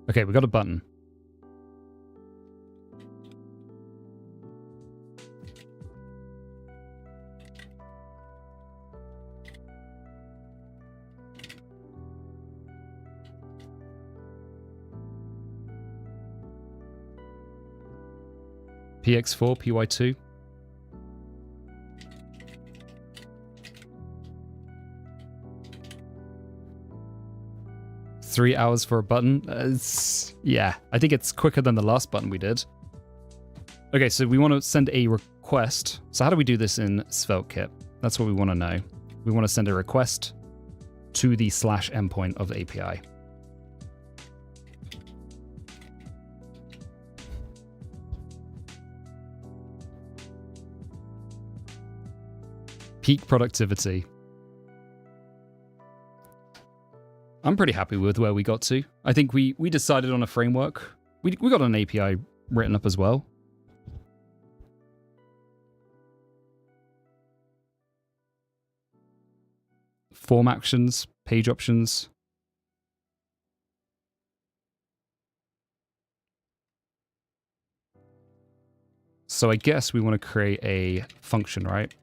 Okay, we got a button. PX4, PY2. Three hours for a button. Yeah, I think it's quicker than the last button we did. Okay, so we want to send a request. So how do we do this in SvelteKit? That's what we want to know. We want to send a request to the / endpoint of the API. Peak productivity. I'm pretty happy with where we got to. I think we decided on a framework. We got an API written up as well. Form actions, page options. So I guess we want to create a function, right?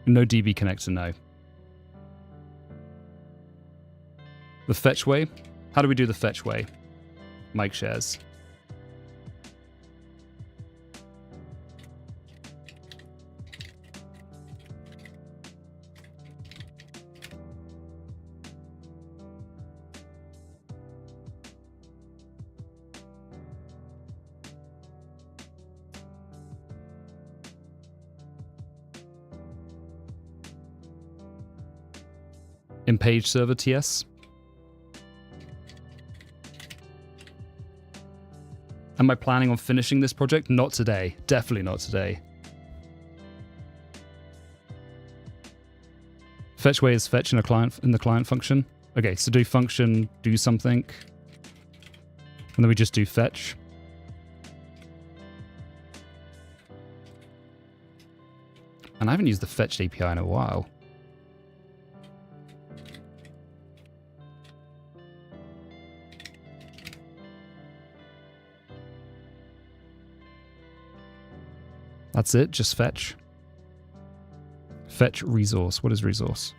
No DB connector, no. The fetch way? How do we do the fetch way? Mike shares. In page server TS. Am I planning on finishing this project? Not today. Definitely not today. Fetch way is fetch in the client function. Okay, so do function, do something. And then we just do fetch. And I haven't used the fetched API in a while. That's it, just fetch. Fetch resource. What is resource?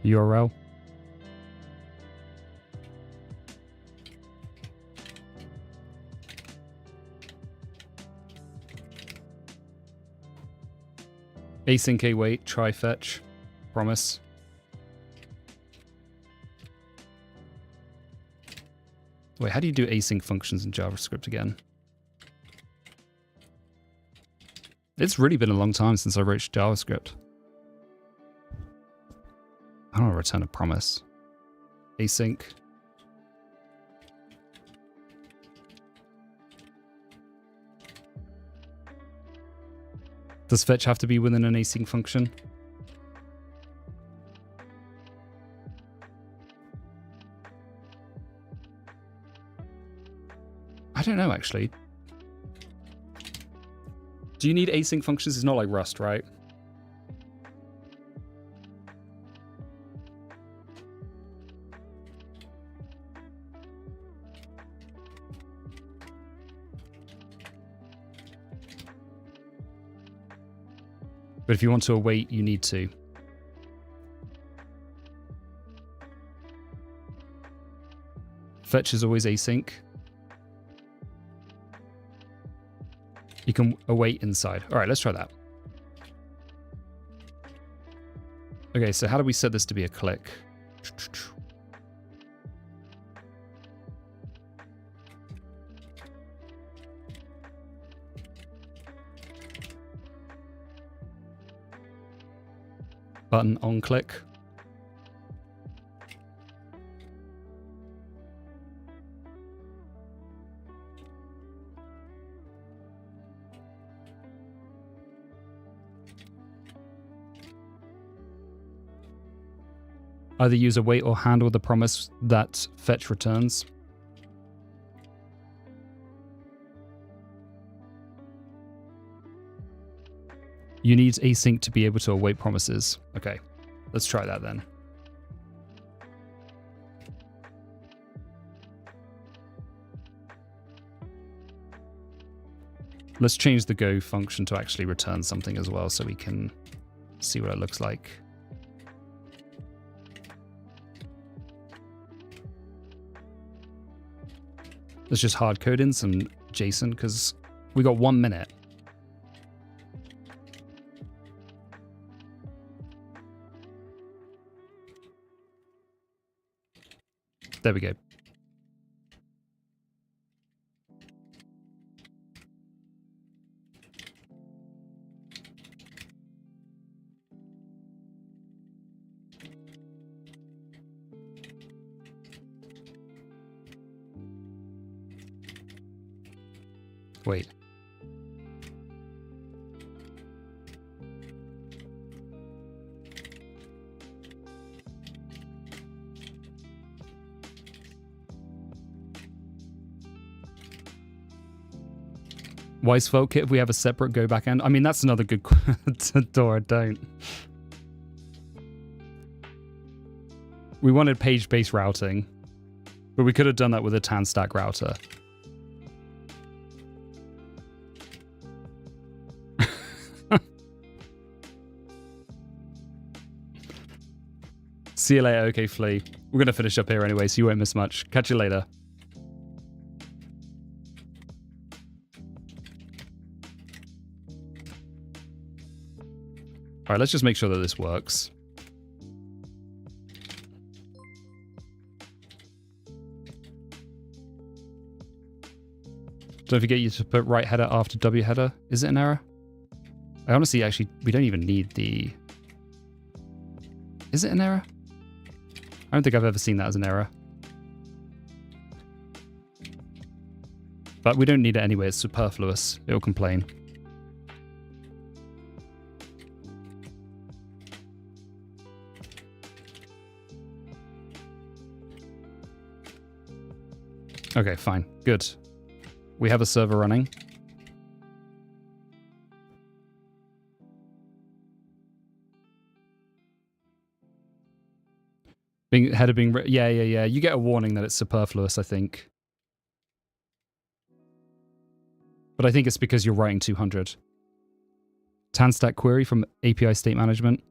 URL. Async await, try fetch, promise. Wait, how do you do async functions in JavaScript again? It's really been a long time since I wrote JavaScript. I don't want to return a promise. Async. Does fetch have to be within an async function? I don't know, actually. Do you need async functions? It's not like Rust, right? But if you want to await, you need to. Fetch is always async. You can await inside. All right, let's try that. Okay, so how do we set this to be a click? Button on click. Either use await or handle the promise that fetch returns. You need async to be able to await promises. Okay, let's try that then. Let's change the go function to actually return something as well so we can see what it looks like. Let's just hard code in some JSON because we got 1 minute. There we go. Wait. Why is SvelteKit if we have a separate Go backend? I mean, that's another good door. Don't. We wanted page-based routing, but we could have done that with a tan stack router. See you later, okay, Flea. We're going to finish up here anyway, so you won't miss much. Catch you later. All right, let's just make sure that this works. Don't forget you to put right header after W header. Is it an error? I honestly, actually, we don't even need the... Is it an error? I don't think I've ever seen that as an error. But we don't need it anyway, it's superfluous. It'll complain. Okay, fine. Good. We have a server running. Header being... Yeah. You get a warning that it's superfluous, I think. But I think it's because you're writing 200. TanStack query from API state management.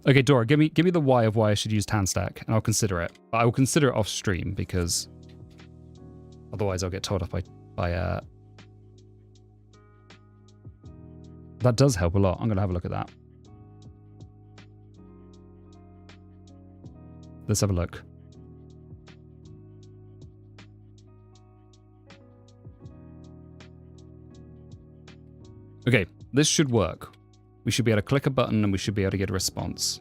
Okay, Dora, give me the why of why I should use TanStack, and I'll consider it. But I will consider it off stream because otherwise I'll get told off by That does help a lot. I'm going to have a look at that. Let's have a look. Okay, this should work. We should be able to click a button and we should be able to get a response.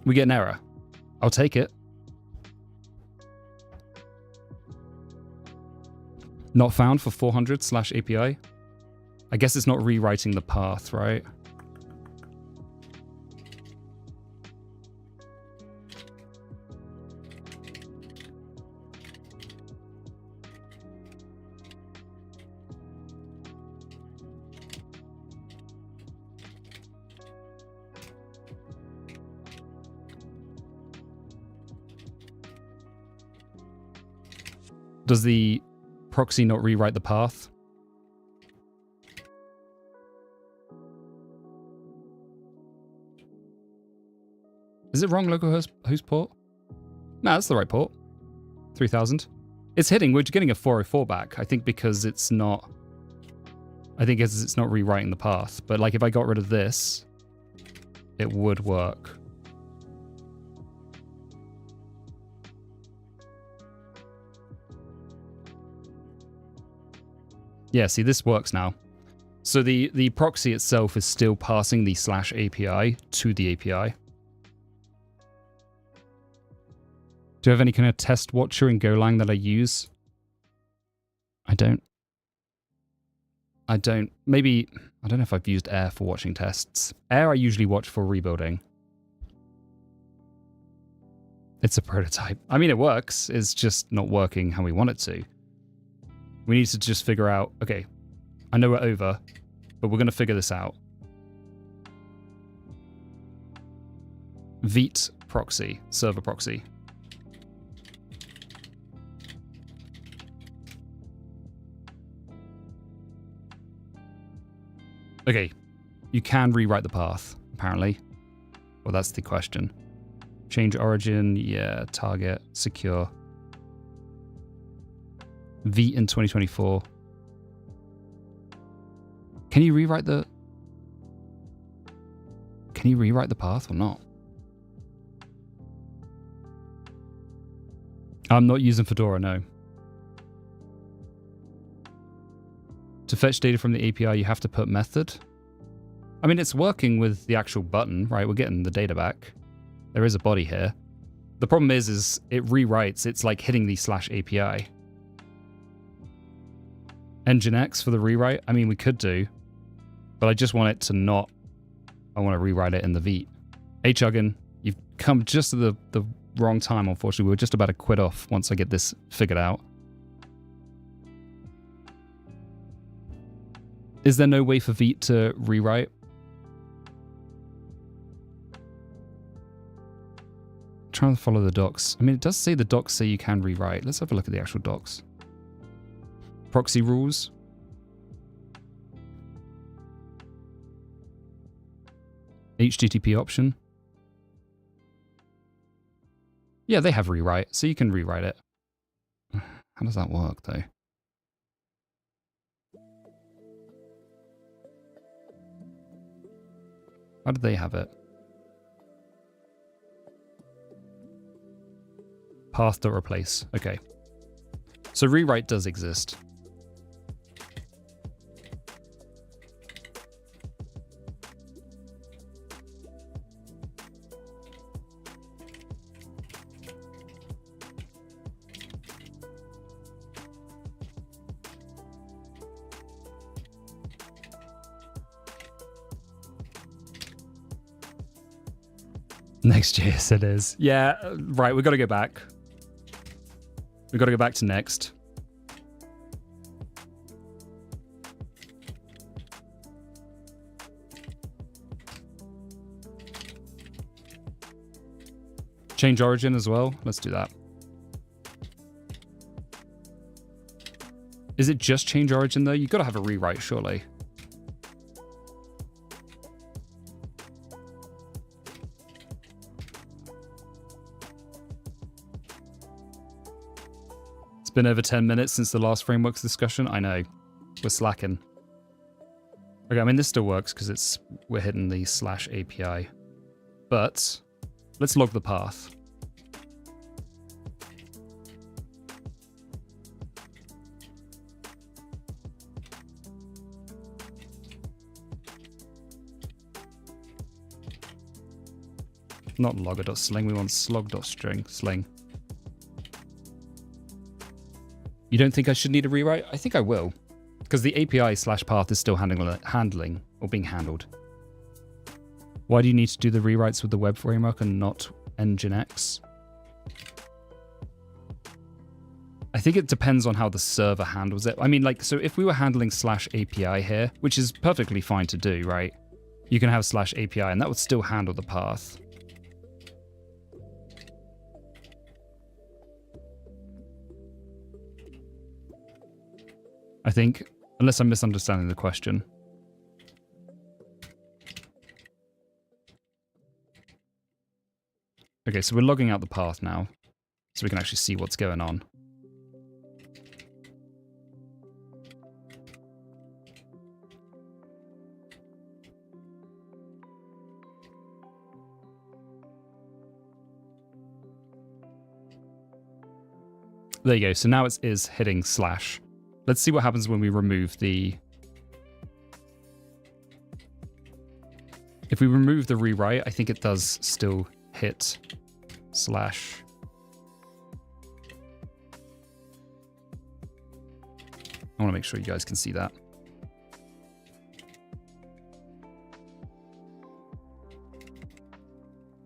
We get an error. I'll take it. Not found for 400/API. I guess it's not rewriting the path, right? Does the proxy not rewrite the path? Is it wrong localhost port? No, that's the right port. 3000. It's hitting. We're getting a 404 back. I think because it's not... I think it's not rewriting the path. But like if I got rid of this, it would work. Yeah, see, this works now. So the proxy itself is still passing the /API to the API. Do you have any kind of test watcher in Golang that I use? I don't. Maybe, I don't know if I've used Air for watching tests. Air I usually watch for rebuilding. It's a prototype. I mean, it works. It's just not working how we want it to. We need to just figure out, okay, I know we're over, but we're going to figure this out. Vite proxy, server proxy. Okay, you can rewrite the path, apparently. Well, that's the question. Change origin, yeah, target, secure. Vite in 2024. Can you rewrite the path or not? I'm not using Fedora, no. To fetch data from the API, you have to put method. I mean, it's working with the actual button, right? We're getting the data back. There is a body here. The problem is it rewrites. It's like hitting the /API. Nginx for the rewrite. I mean, we could do, but I just want it to not. I want to rewrite it in the Vite. Huggin, you've come just at the wrong time, unfortunately. We were just about to quit off once I get this figured out. Is there no way for Vite to rewrite? Trying to follow the docs. I mean, it does say the docs say you can rewrite. Let's have a look at the actual docs. Proxy rules. HTTP option. Yeah, they have rewrite, so you can rewrite it. How does that work, though? How did they have it? Path.replace. Okay. So rewrite does exist. Next.js it is. Yeah, right, we've got to go back. We've got to go back to next. Change origin as well. Let's do that. Is it just change origin though? You've got to have a rewrite, surely. It's been over 10 minutes since the last frameworks discussion. I know. We're slacking. Okay, I mean, this still works because we're hitting the /API. But let's log the path. Not logger.sling, we want slog.string, sling. You don't think I should need a rewrite? I think I will. Because the API/path is still handling or being handled. Why do you need to do the rewrites with the web framework and not Nginx? I think it depends on how the server handles it. I mean, like, so if we were handling /API here, which is perfectly fine to do, right? You can have /API and that would still handle the path. I think, unless I'm misunderstanding the question. Okay, so we're logging out the path now, so we can actually see what's going on. There you go, so now it is hitting /. Let's see what happens when we remove the... If we remove the rewrite, I think it does still hit /. I want to make sure you guys can see that.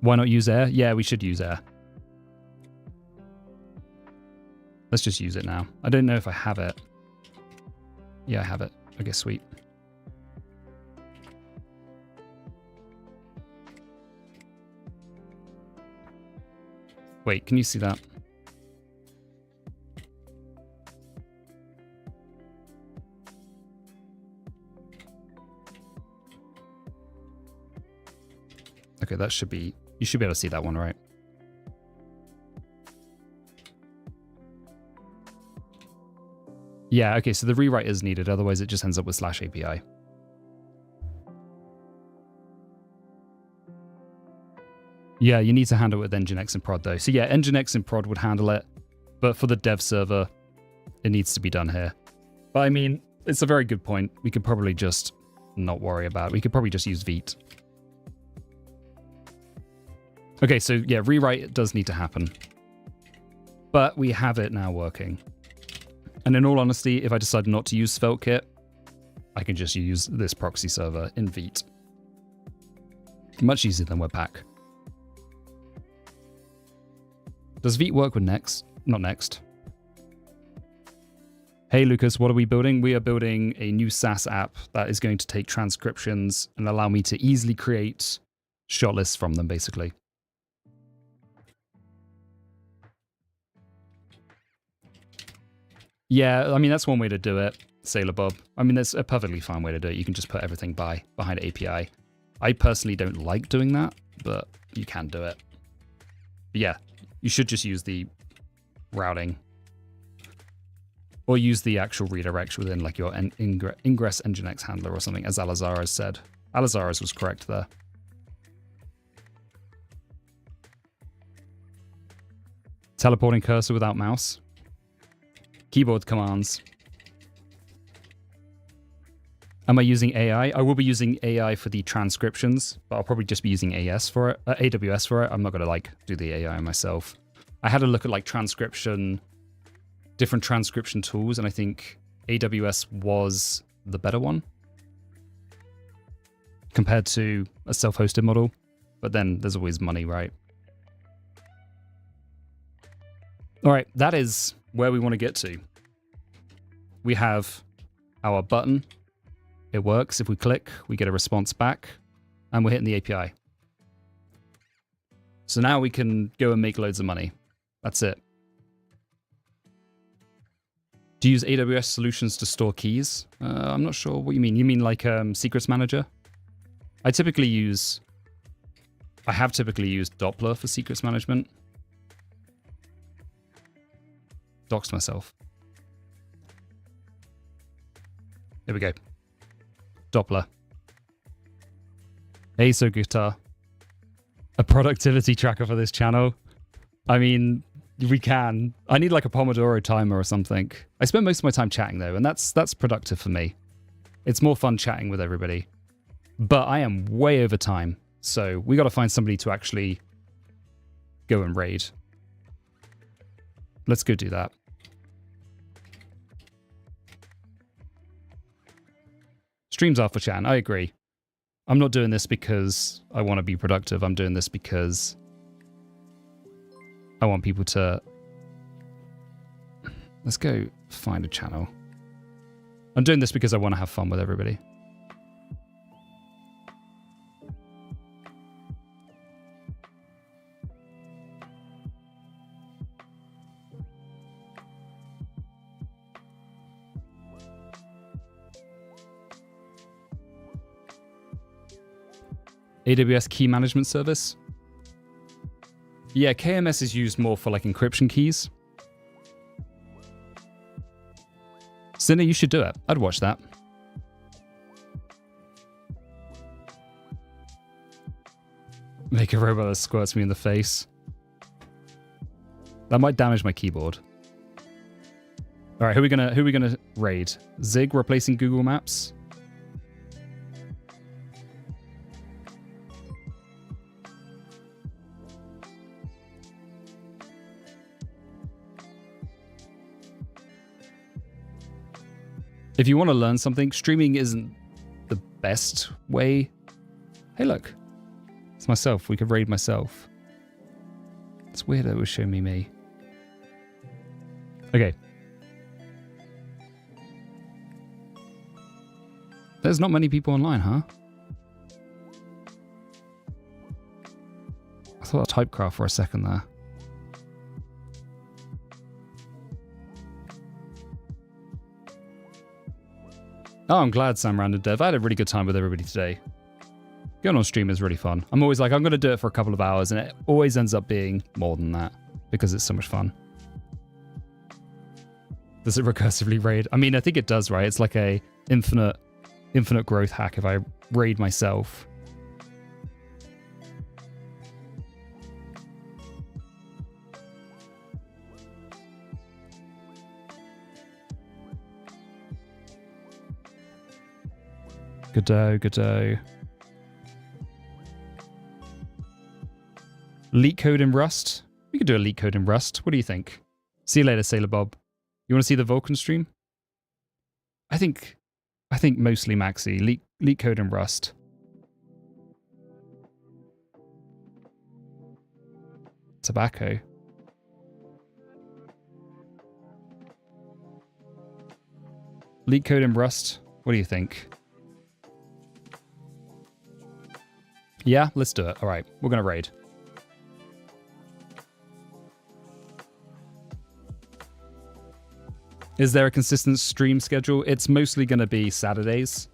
Why not use air? Yeah, we should use air. Let's just use it now. I don't know if I have it. Yeah, I have it. Okay, sweet. Wait, can you see that? Okay, that should be... You should be able to see that one, right? Yeah, okay, so the rewrite is needed, otherwise it just ends up with /API. Yeah, you need to handle it with Nginx and prod though. So yeah, Nginx and prod would handle it, but for the dev server, it needs to be done here. But I mean, it's a very good point. We could probably just not worry about it. We could probably just use Vite. Okay, so yeah, rewrite does need to happen. But we have it now working. And in all honesty, if I decide not to use SvelteKit, I can just use this proxy server in Vite. Much easier than Webpack. Does Vite work with Next? Not Next. Hey Lucas, what are we building? We are building a new Saas app that is going to take transcriptions and allow me to easily create shot lists from them, basically. Yeah, I mean, that's one way to do it, Sailor Bob. I mean, that's a perfectly fine way to do it. You can just put everything behind API. I personally don't like doing that, but you can do it. But yeah, you should just use the routing. Or use the actual redirect within like your ingress Nginx handler or something, as Alazares said. Alazares was correct there. Teleporting cursor without mouse. Keyboard commands. Am I using AI? I will be using AI for the transcriptions, but I'll probably just be using AWS for it. I'm not going to like do the AI myself. I had a look at like different transcription tools, and I think AWS was the better one compared to a self-hosted model. But then there's always money, right? All right, that is where we want to get to. We have our button. It works. If we click, we get a response back, and we're hitting the API. So now we can go and make loads of money. That's it. Do you use AWS solutions to store keys? I'm not sure what you mean. You mean like Secrets Manager? I have typically used Doppler for secrets management. Doxed myself. There we go. Doppler. Hey, so guitar. A productivity tracker for this channel. I mean, we can. I need like a Pomodoro timer or something. I spend most of my time chatting though, and that's productive for me. It's more fun chatting with everybody. But I am way over time, so we got to find somebody to actually go and raid. Let's go do that. Streams are for chatting. I agree. I'm not doing this because I want to be productive. I'm doing this because I want people to... Let's go find a channel. I'm doing this because I want to have fun with everybody. AWS Key Management Service. Yeah, KMS is used more for like encryption keys. Sinner, you should do it. I'd watch that. Make a robot that squirts me in the face. That might damage my keyboard. All right, who are we gonna raid? Zig replacing Google Maps. If you want to learn something, streaming isn't the best way. Hey, look. It's myself. We could raid myself. It's weird that it was showing me. Okay. There's not many people online, huh? I thought typecraft for a second there. Oh, I'm glad Sam Random Dev. I had a really good time with everybody today. Going on stream is really fun. I'm always like, I'm going to do it for a couple of hours, and it always ends up being more than that because it's so much fun. Does it recursively raid? I mean, I think it does, right? It's like a infinite growth hack if I raid myself. Good-o. Leak code in Rust? We could do a leak code in Rust. What do you think? See you later, Sailor Bob. You want to see the Vulkan stream? I think mostly Maxi. Leak code in Rust. Tobacco. Leak code in Rust. What do you think? Yeah, let's do it. All right, we're going to raid. Is there a consistent stream schedule? It's mostly going to be Saturdays.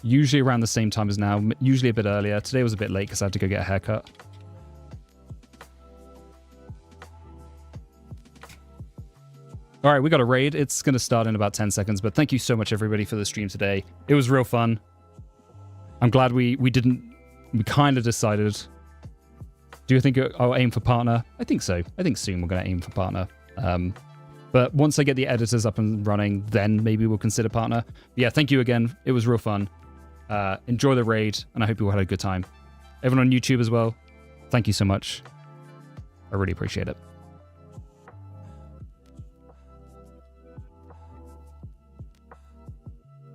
Usually around the same time as now. Usually a bit earlier. Today was a bit late because I had to go get a haircut. All right, we got a raid. It's going to start in about 10 seconds, but thank you so much, everybody, for the stream today. It was real fun. I'm glad we kind of decided. Do you think I'll aim for partner? I think so. I think soon we're going to aim for partner. But once I get the editors up and running, then maybe we'll consider partner. But yeah, thank you again. It was real fun. Enjoy the raid, and I hope you all had a good time. Everyone on YouTube as well, thank you so much. I really appreciate it.